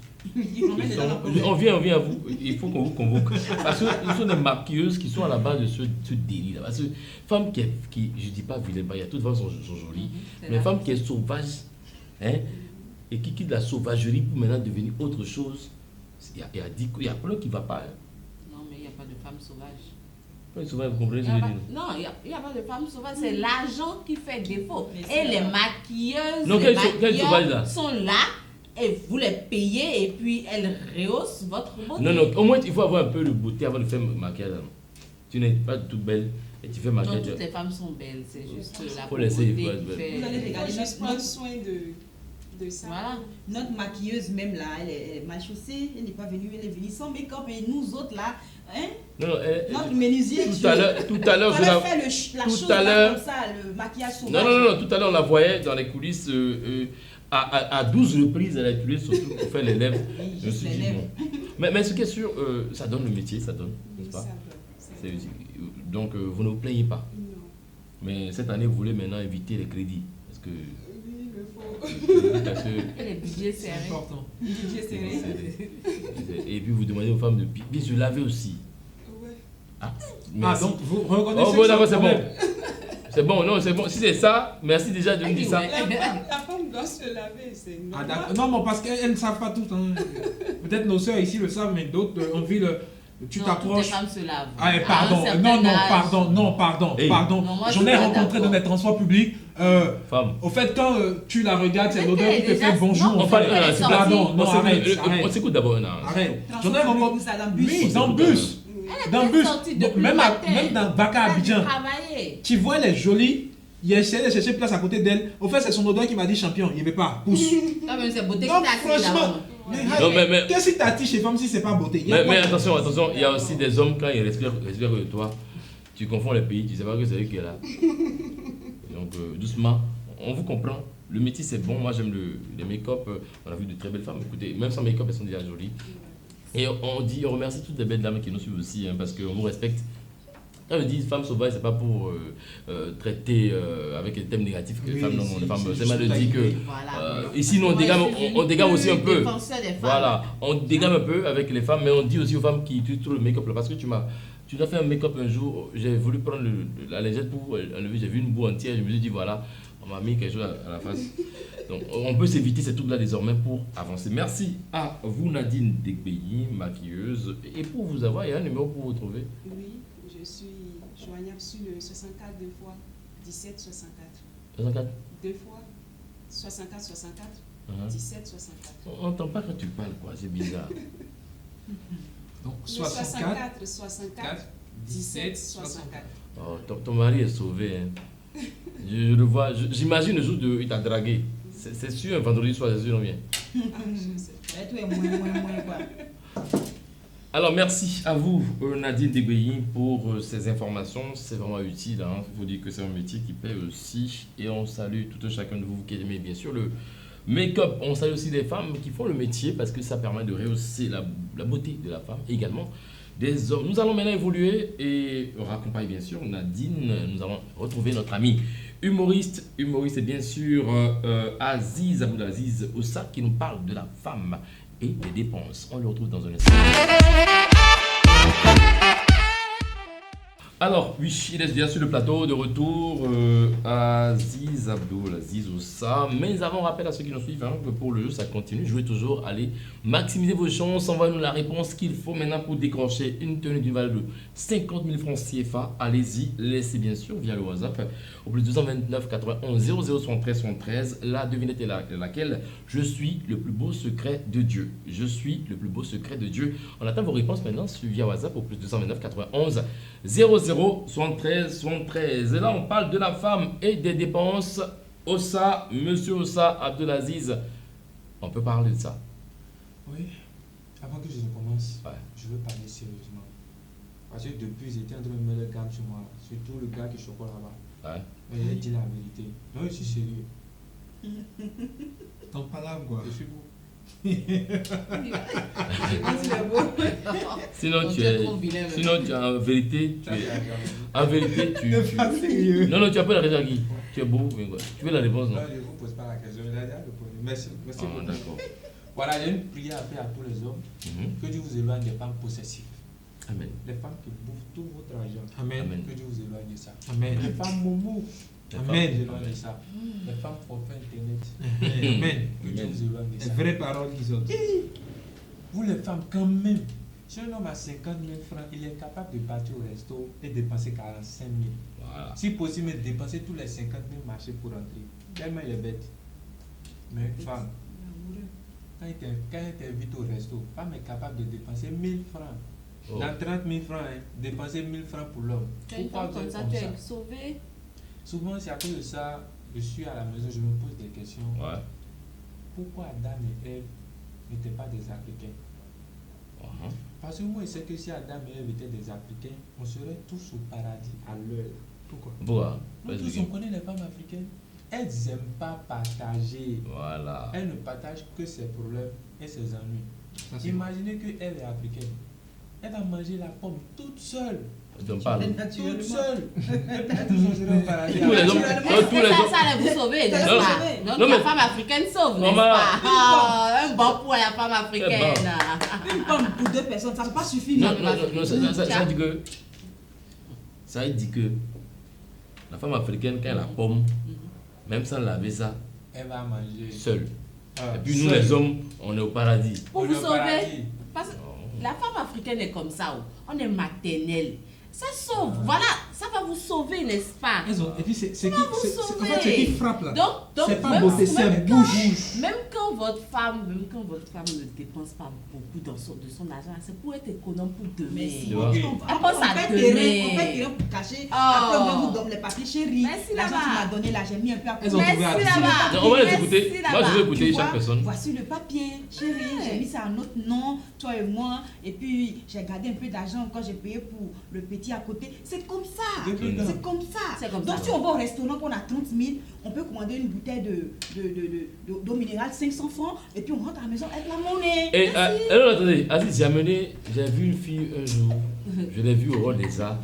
Speaker 1: On vient à vous. Il faut qu'on vous convoque. Parce que ce sont des maquilleuses qui sont à la base de ce délit-là. Parce que femme qui je ne dis pas vilaine, il y a toutes les femmes sont jolies, mais femme qui est sauvage, hein, et qui quitte la sauvagerie pour maintenant devenir autre chose, il y a plein qui ne va pas. Hein.
Speaker 2: Non, mais il n'y a pas de femme sauvage.
Speaker 1: Souvent, vous comprenez ce que je dis.
Speaker 2: Non, il n'y a pas de femme sauvage, c'est l'argent qui fait défaut. Et les maquilleuses,
Speaker 1: Non,
Speaker 2: les
Speaker 1: quelle sauvage, là?
Speaker 2: maquilleurs sont là et vous les payez et puis elles rehaussent votre beauté.
Speaker 1: Non, au moins il faut avoir un peu de beauté avant de faire maquillage. Tu n'es pas toute belle et tu fais
Speaker 2: Non,
Speaker 1: maquillage.
Speaker 2: toutes les femmes sont belles, c'est juste la
Speaker 1: Faut
Speaker 2: beauté
Speaker 1: laisser,
Speaker 2: qui
Speaker 1: faut
Speaker 2: fait...
Speaker 8: Vous allez regarder, juste prendre soin de ça.
Speaker 2: Voilà.
Speaker 4: Notre maquilleuse même là, elle est mal chaussée, elle n'est pas venue, elle est venue sans make-up et nous autres là, hein,
Speaker 1: Non,
Speaker 4: notre menuisier,
Speaker 1: tout à l'heure, je la...
Speaker 4: faire la chose
Speaker 1: tout à
Speaker 4: là,
Speaker 1: l'heure-
Speaker 4: comme ça, le maquillage sauvage.
Speaker 1: Non, tout à l'heure on la voyait dans les coulisses à 12 reprises, elle a utilisé surtout pour faire les lèvres.
Speaker 4: Oui,
Speaker 1: Je me
Speaker 4: juste
Speaker 1: suis
Speaker 4: les
Speaker 1: dit,
Speaker 4: lèvres.
Speaker 1: bon. Mais ce qui est sûr, ça donne le métier, ça donne, n'est-ce
Speaker 8: Ça
Speaker 1: pas?
Speaker 8: va.
Speaker 1: Donc vous ne vous plaignez pas.
Speaker 8: Non.
Speaker 1: Mais cette année, vous voulez maintenant éviter les crédits. Parce que...
Speaker 8: Oui, il faut.
Speaker 1: Parce que
Speaker 2: Et les budgets
Speaker 3: C'est
Speaker 2: serrés.
Speaker 3: important.
Speaker 2: Budgets serrés.
Speaker 1: et puis vous demandez aux femmes de bien se laver aussi.
Speaker 8: Ouais.
Speaker 3: Ah,
Speaker 1: Merci.
Speaker 3: donc vous reconnaissez
Speaker 1: Oh, bon,
Speaker 3: que
Speaker 1: d'accord,
Speaker 3: un
Speaker 1: c'est bon.
Speaker 3: problème.
Speaker 1: C'est bon, non, c'est bon. Si c'est ça, merci déjà de me dire ça.
Speaker 8: La femme doit se laver, c'est
Speaker 3: Ah,
Speaker 8: normal.
Speaker 3: d'accord. Non, mais parce qu'elles ne savent pas toutes. Hein. Peut-être nos sœurs ici le savent, mais d'autres ont envie de. Tu
Speaker 2: Non, toutes les
Speaker 3: t'approches.
Speaker 2: femmes se lavent.
Speaker 3: Ah,
Speaker 2: À un
Speaker 3: pardon,
Speaker 2: certain
Speaker 3: non,
Speaker 2: âge.
Speaker 3: pardon.
Speaker 1: Hey.
Speaker 3: Pardon.
Speaker 2: Non, moi, je
Speaker 3: J'en
Speaker 2: suis
Speaker 3: ai
Speaker 2: pas
Speaker 3: rencontré dans
Speaker 2: d'accord.
Speaker 3: les transports publics.
Speaker 1: Femme.
Speaker 3: Au fait, quand tu la regardes, c'est
Speaker 2: Mais
Speaker 3: l'odeur qui
Speaker 2: elle
Speaker 3: te
Speaker 2: est
Speaker 3: fait
Speaker 2: déjà-
Speaker 3: bonjour.
Speaker 2: non,
Speaker 3: on
Speaker 1: Enfin,
Speaker 3: fait,
Speaker 2: elle est sortie.
Speaker 3: pardon, non, arrête.
Speaker 1: On s'écoute d'abord. Non.
Speaker 3: Arrête. J'en ai
Speaker 4: Transport public,
Speaker 3: rencontré.
Speaker 4: ça, dans le bus.
Speaker 3: Oui, dans le bus. Dans le
Speaker 2: Elle est
Speaker 3: bus.
Speaker 2: sortie
Speaker 3: Donc,
Speaker 2: depuis
Speaker 3: même,
Speaker 2: le matin.
Speaker 3: même dans Baka
Speaker 2: Elle a
Speaker 3: Abidjan.
Speaker 2: travaillé.
Speaker 3: Tu vois, elle est jolie. Il a essayé de chercher place à côté d'elle. Au fait, c'est son odeur qui m'a dit champion. Il ne veut pas. Pousse.
Speaker 2: Non, mais c'est beauté qui
Speaker 3: Non,
Speaker 2: t'a
Speaker 3: franchement.
Speaker 1: Non, mais-
Speaker 3: Qu'est-ce qui t'attire chez femme si c'est pas beauté? Il y a
Speaker 1: Mais
Speaker 3: quoi-
Speaker 1: attention, il y a aussi des hommes, quand ils respirent de toi, tu confonds les pays, tu sais pas que c'est eux qui est là. Donc, doucement, on vous comprend. Le métier, c'est bon. Moi, j'aime les make-up. On a vu de très belles femmes. Écoutez, même sans make-up, elles sont déjà jolies. Et on remercie toutes les belles dames qui nous suivent aussi, hein, parce qu'on vous respecte. Quand je dis femme sauvage, c'est pas pour traiter avec des thèmes négatifs que les
Speaker 3: Oui,
Speaker 1: femmes, non,
Speaker 3: si,
Speaker 1: les femmes,
Speaker 3: si,
Speaker 1: c'est mal de
Speaker 3: juste
Speaker 1: dire que.
Speaker 2: Voilà.
Speaker 1: Ici, nous, on dégame aussi un peu.
Speaker 2: Défenseur des femmes.
Speaker 1: Voilà, on dégame un peu avec les femmes, mais on dit aussi aux femmes qui utilisent trop le make-up là, parce que tu as fait un make-up un jour, j'ai voulu prendre la lingette pour enlever, j'ai vu une boue entière, je me suis dit voilà, on m'a mis quelque chose à la face. Donc on peut s'éviter ces trucs là désormais pour avancer. Merci à vous Nadine Degbeyi, maquilleuse, et pour vous avoir, il y a un numéro pour vous trouver.
Speaker 8: Oui, je suis joignable sur le 64 2 fois 17 64.
Speaker 1: 64.
Speaker 8: 2 fois 64 64
Speaker 1: Uh-huh.
Speaker 8: 17 64.
Speaker 1: On n'entend pas quand tu parles quoi, c'est bizarre.
Speaker 3: Donc,
Speaker 8: Le
Speaker 3: 64,
Speaker 8: 64 17 64.
Speaker 1: Oh, ton mari est sauvé. Hein. Je le vois, j'imagine le jour où il t'a dragué. C'est sûr, un vendredi soir, c'est sûr, on vient.
Speaker 8: Ah, je sais pas.
Speaker 4: Ouais, tout est moins, quoi.
Speaker 1: Alors merci à vous Nadine Degbeyi pour ces informations, c'est vraiment utile, hein. Il faut dire que c'est un métier qui paie aussi et on salue tout un chacun de vous qui aimez bien sûr le make-up, on salue aussi les femmes qui font le métier parce que ça permet de rehausser la beauté de la femme et également des hommes. Nous allons maintenant évoluer et raccompagner bien sûr Nadine, nous allons retrouver notre ami humoriste et bien sûr Aziz Abdelaziz Oussa qui nous parle de la femme et des dépenses. On le retrouve dans un instant. Alors, oui, il est bien sur le plateau de retour Aziz Abdelaziz Oussa. Mais avant, rappel à ceux qui nous suivent que pour le jeu, ça continue. Jouez toujours, allez, maximiser vos chances. Envoyez-nous la réponse qu'il faut maintenant pour décrocher une tenue d'une valeur de 50 000 francs CFA. Allez-y, laissez bien sûr via le WhatsApp au plus 229 91 00 73 73. La devinette est laquelle? Je suis le plus beau secret de Dieu. Je suis le plus beau secret de Dieu. On attend vos réponses maintenant via WhatsApp au plus 229 91 00 73 73. Et là, on parle de la femme et des dépenses. Oussa, monsieur Oussa Abdelaziz, on peut parler de ça.
Speaker 5: Oui, avant que je ne commence,
Speaker 1: Ouais.
Speaker 5: je veux parler sérieusement. Parce que depuis, j'étais en train de me mettre le gamme sur moi, surtout le gars qui chocolat là-bas.
Speaker 1: Ouais.
Speaker 5: Mais il a dit la vérité. Non, je suis sérieux.
Speaker 3: t'en parles quoi.
Speaker 5: Je suis beau.
Speaker 1: Sinon,
Speaker 2: Donc,
Speaker 1: tu
Speaker 2: tu es
Speaker 1: es.
Speaker 2: trop vilain,
Speaker 1: Sinon, en vérité, tu
Speaker 5: Ça,
Speaker 1: es.
Speaker 5: c'est agréable.
Speaker 1: En vérité, tu.
Speaker 3: T'es pas sérieux.
Speaker 1: Non, tu as pas la raison, Guy. Tu es beau. Mais quoi. Tu veux la réponse, non?
Speaker 5: Non, je ne vous pose pas la question. Il a déjà répondu. Merci. Merci
Speaker 1: Ah,
Speaker 5: beaucoup.
Speaker 1: d'accord.
Speaker 5: Voilà, il y a une prière à faire à tous les hommes. Que Dieu vous éloigne des femmes possessives.
Speaker 1: Amen.
Speaker 5: Les femmes qui bouffent tout votre argent.
Speaker 3: Amen.
Speaker 1: Amen.
Speaker 5: Que Dieu vous éloigne de ça.
Speaker 3: Amen.
Speaker 5: Les femmes moumou.
Speaker 3: Amen.
Speaker 5: Que Dieu vous éloigne de ça. Les femmes profanes internet.
Speaker 3: Amen.
Speaker 5: Que Dieu vous éloigne de
Speaker 3: Les
Speaker 5: ça.
Speaker 3: vraies paroles qu'ils ont.
Speaker 5: Vous les femmes, quand même, si un homme a 50 000 francs, il est capable de partir au resto et dépenser 45 000.
Speaker 1: Voilà.
Speaker 5: Si possible, mais dépenser tous les 50 000 marchés pour rentrer. Tellement il est bête. Mais une femme, quand elle t'invite au resto, la femme est capable de dépenser 1000 francs.
Speaker 1: Oh.
Speaker 5: Dans 30 000 francs, hein, dépenser 1000 francs pour l'homme.
Speaker 2: Tu as une
Speaker 5: Pourquoi
Speaker 2: femme
Speaker 5: vous
Speaker 2: comme
Speaker 5: êtes
Speaker 2: ça,
Speaker 5: comme
Speaker 2: tu es
Speaker 5: ça?
Speaker 2: sauvé.
Speaker 5: Souvent, c'est à cause de ça, je suis à la maison, je me pose des questions.
Speaker 1: Ouais.
Speaker 5: Pourquoi Adam et Ève n'étaient pas des Africains? Parce que moi, je sais que si Adam et Ève étaient des Africains, on serait tous au paradis à l'heure. Pourquoi?
Speaker 1: Pourquoi?
Speaker 5: Nous tous, on connaît les femmes africaines. Elles n'aiment pas partager.
Speaker 1: Voilà.
Speaker 5: Elles ne partagent que ses problèmes et ses ennuis.
Speaker 3: Ça, c'est
Speaker 5: Imaginez qu'elle est africaine. Elle va manger la pomme toute seule.
Speaker 1: Donc, parle.
Speaker 5: Toute seule. Et tous on serait au paradis.
Speaker 1: Tous les hommes. Tous les hommes.
Speaker 2: Ça allait vous sauver, n'est-ce
Speaker 1: Non,
Speaker 2: pas?
Speaker 4: non,
Speaker 2: Donc
Speaker 1: non,
Speaker 2: la
Speaker 1: mais-
Speaker 2: femme africaine sauve, n'est-ce
Speaker 1: Maman.
Speaker 2: pas? Ah, un bon pour la femme africaine.
Speaker 4: Une pomme pour 2 personnes, ça ne peut pas suffire.
Speaker 1: Non, ça dit que. Ça dit que. La femme africaine, quand elle a la pomme, même sans laver ça,
Speaker 5: Elle va manger.
Speaker 1: seule.
Speaker 5: Ah,
Speaker 1: Et puis nous,
Speaker 5: seule.
Speaker 1: les hommes, on est au paradis.
Speaker 2: Pour
Speaker 5: On
Speaker 2: vous
Speaker 5: est au
Speaker 2: sauver.
Speaker 5: paradis.
Speaker 2: Parce que la femme africaine est comme ça. On est maternelle. Ça sauve. Voilà, ça va vous sauver, n'est-ce pas?
Speaker 3: Elles ont, et puis c'est qui,
Speaker 2: va vous
Speaker 3: en
Speaker 2: sauver.
Speaker 3: fait, ce qui frappe là.
Speaker 2: Donc
Speaker 3: C'est pas
Speaker 2: même-
Speaker 3: beauté, c'est
Speaker 2: même
Speaker 3: bouche.
Speaker 2: Même quand votre femme ne dépense pas beaucoup de son argent, c'est pour être économe pour demain.
Speaker 4: Merci.
Speaker 1: Tu vois.
Speaker 2: Elle pense à
Speaker 4: On fait
Speaker 2: demain.
Speaker 4: terrain pour cacher.
Speaker 2: Oh.
Speaker 4: Après, on va vous donner les papiers chéris.
Speaker 2: Merci,
Speaker 4: L'argent
Speaker 2: là-bas.
Speaker 4: que tu m'as donné là, j'ai mis un peu à
Speaker 3: Elles ont
Speaker 4: côté.
Speaker 3: trouvé à
Speaker 2: Merci
Speaker 3: dessus.
Speaker 2: là-bas.
Speaker 1: Donc, on va les
Speaker 2: Merci
Speaker 1: écouter. Moi, je
Speaker 2: là-bas.
Speaker 1: vais écouter
Speaker 4: Tu
Speaker 1: chaque
Speaker 4: vois,
Speaker 1: personne.
Speaker 4: Voici le papier, chérie, j'ai mis ça à notre nom, toi et moi, et puis j'ai gardé un peu d'argent quand j'ai payé pour le petit à côté. C'est comme ça.
Speaker 5: Depuis quand?
Speaker 4: C'est comme ça.
Speaker 2: C'est comme
Speaker 4: Donc
Speaker 2: ça.
Speaker 4: si on va au restaurant, qu'on a 30 000, on peut commander une bouteille d'eau minérale 500 francs, et puis on rentre à la maison avec la monnaie.
Speaker 1: Et
Speaker 4: Merci.
Speaker 1: alors, attendez, Aziz, j'ai vu une fille un jour, je l'ai vue au rôle des arts.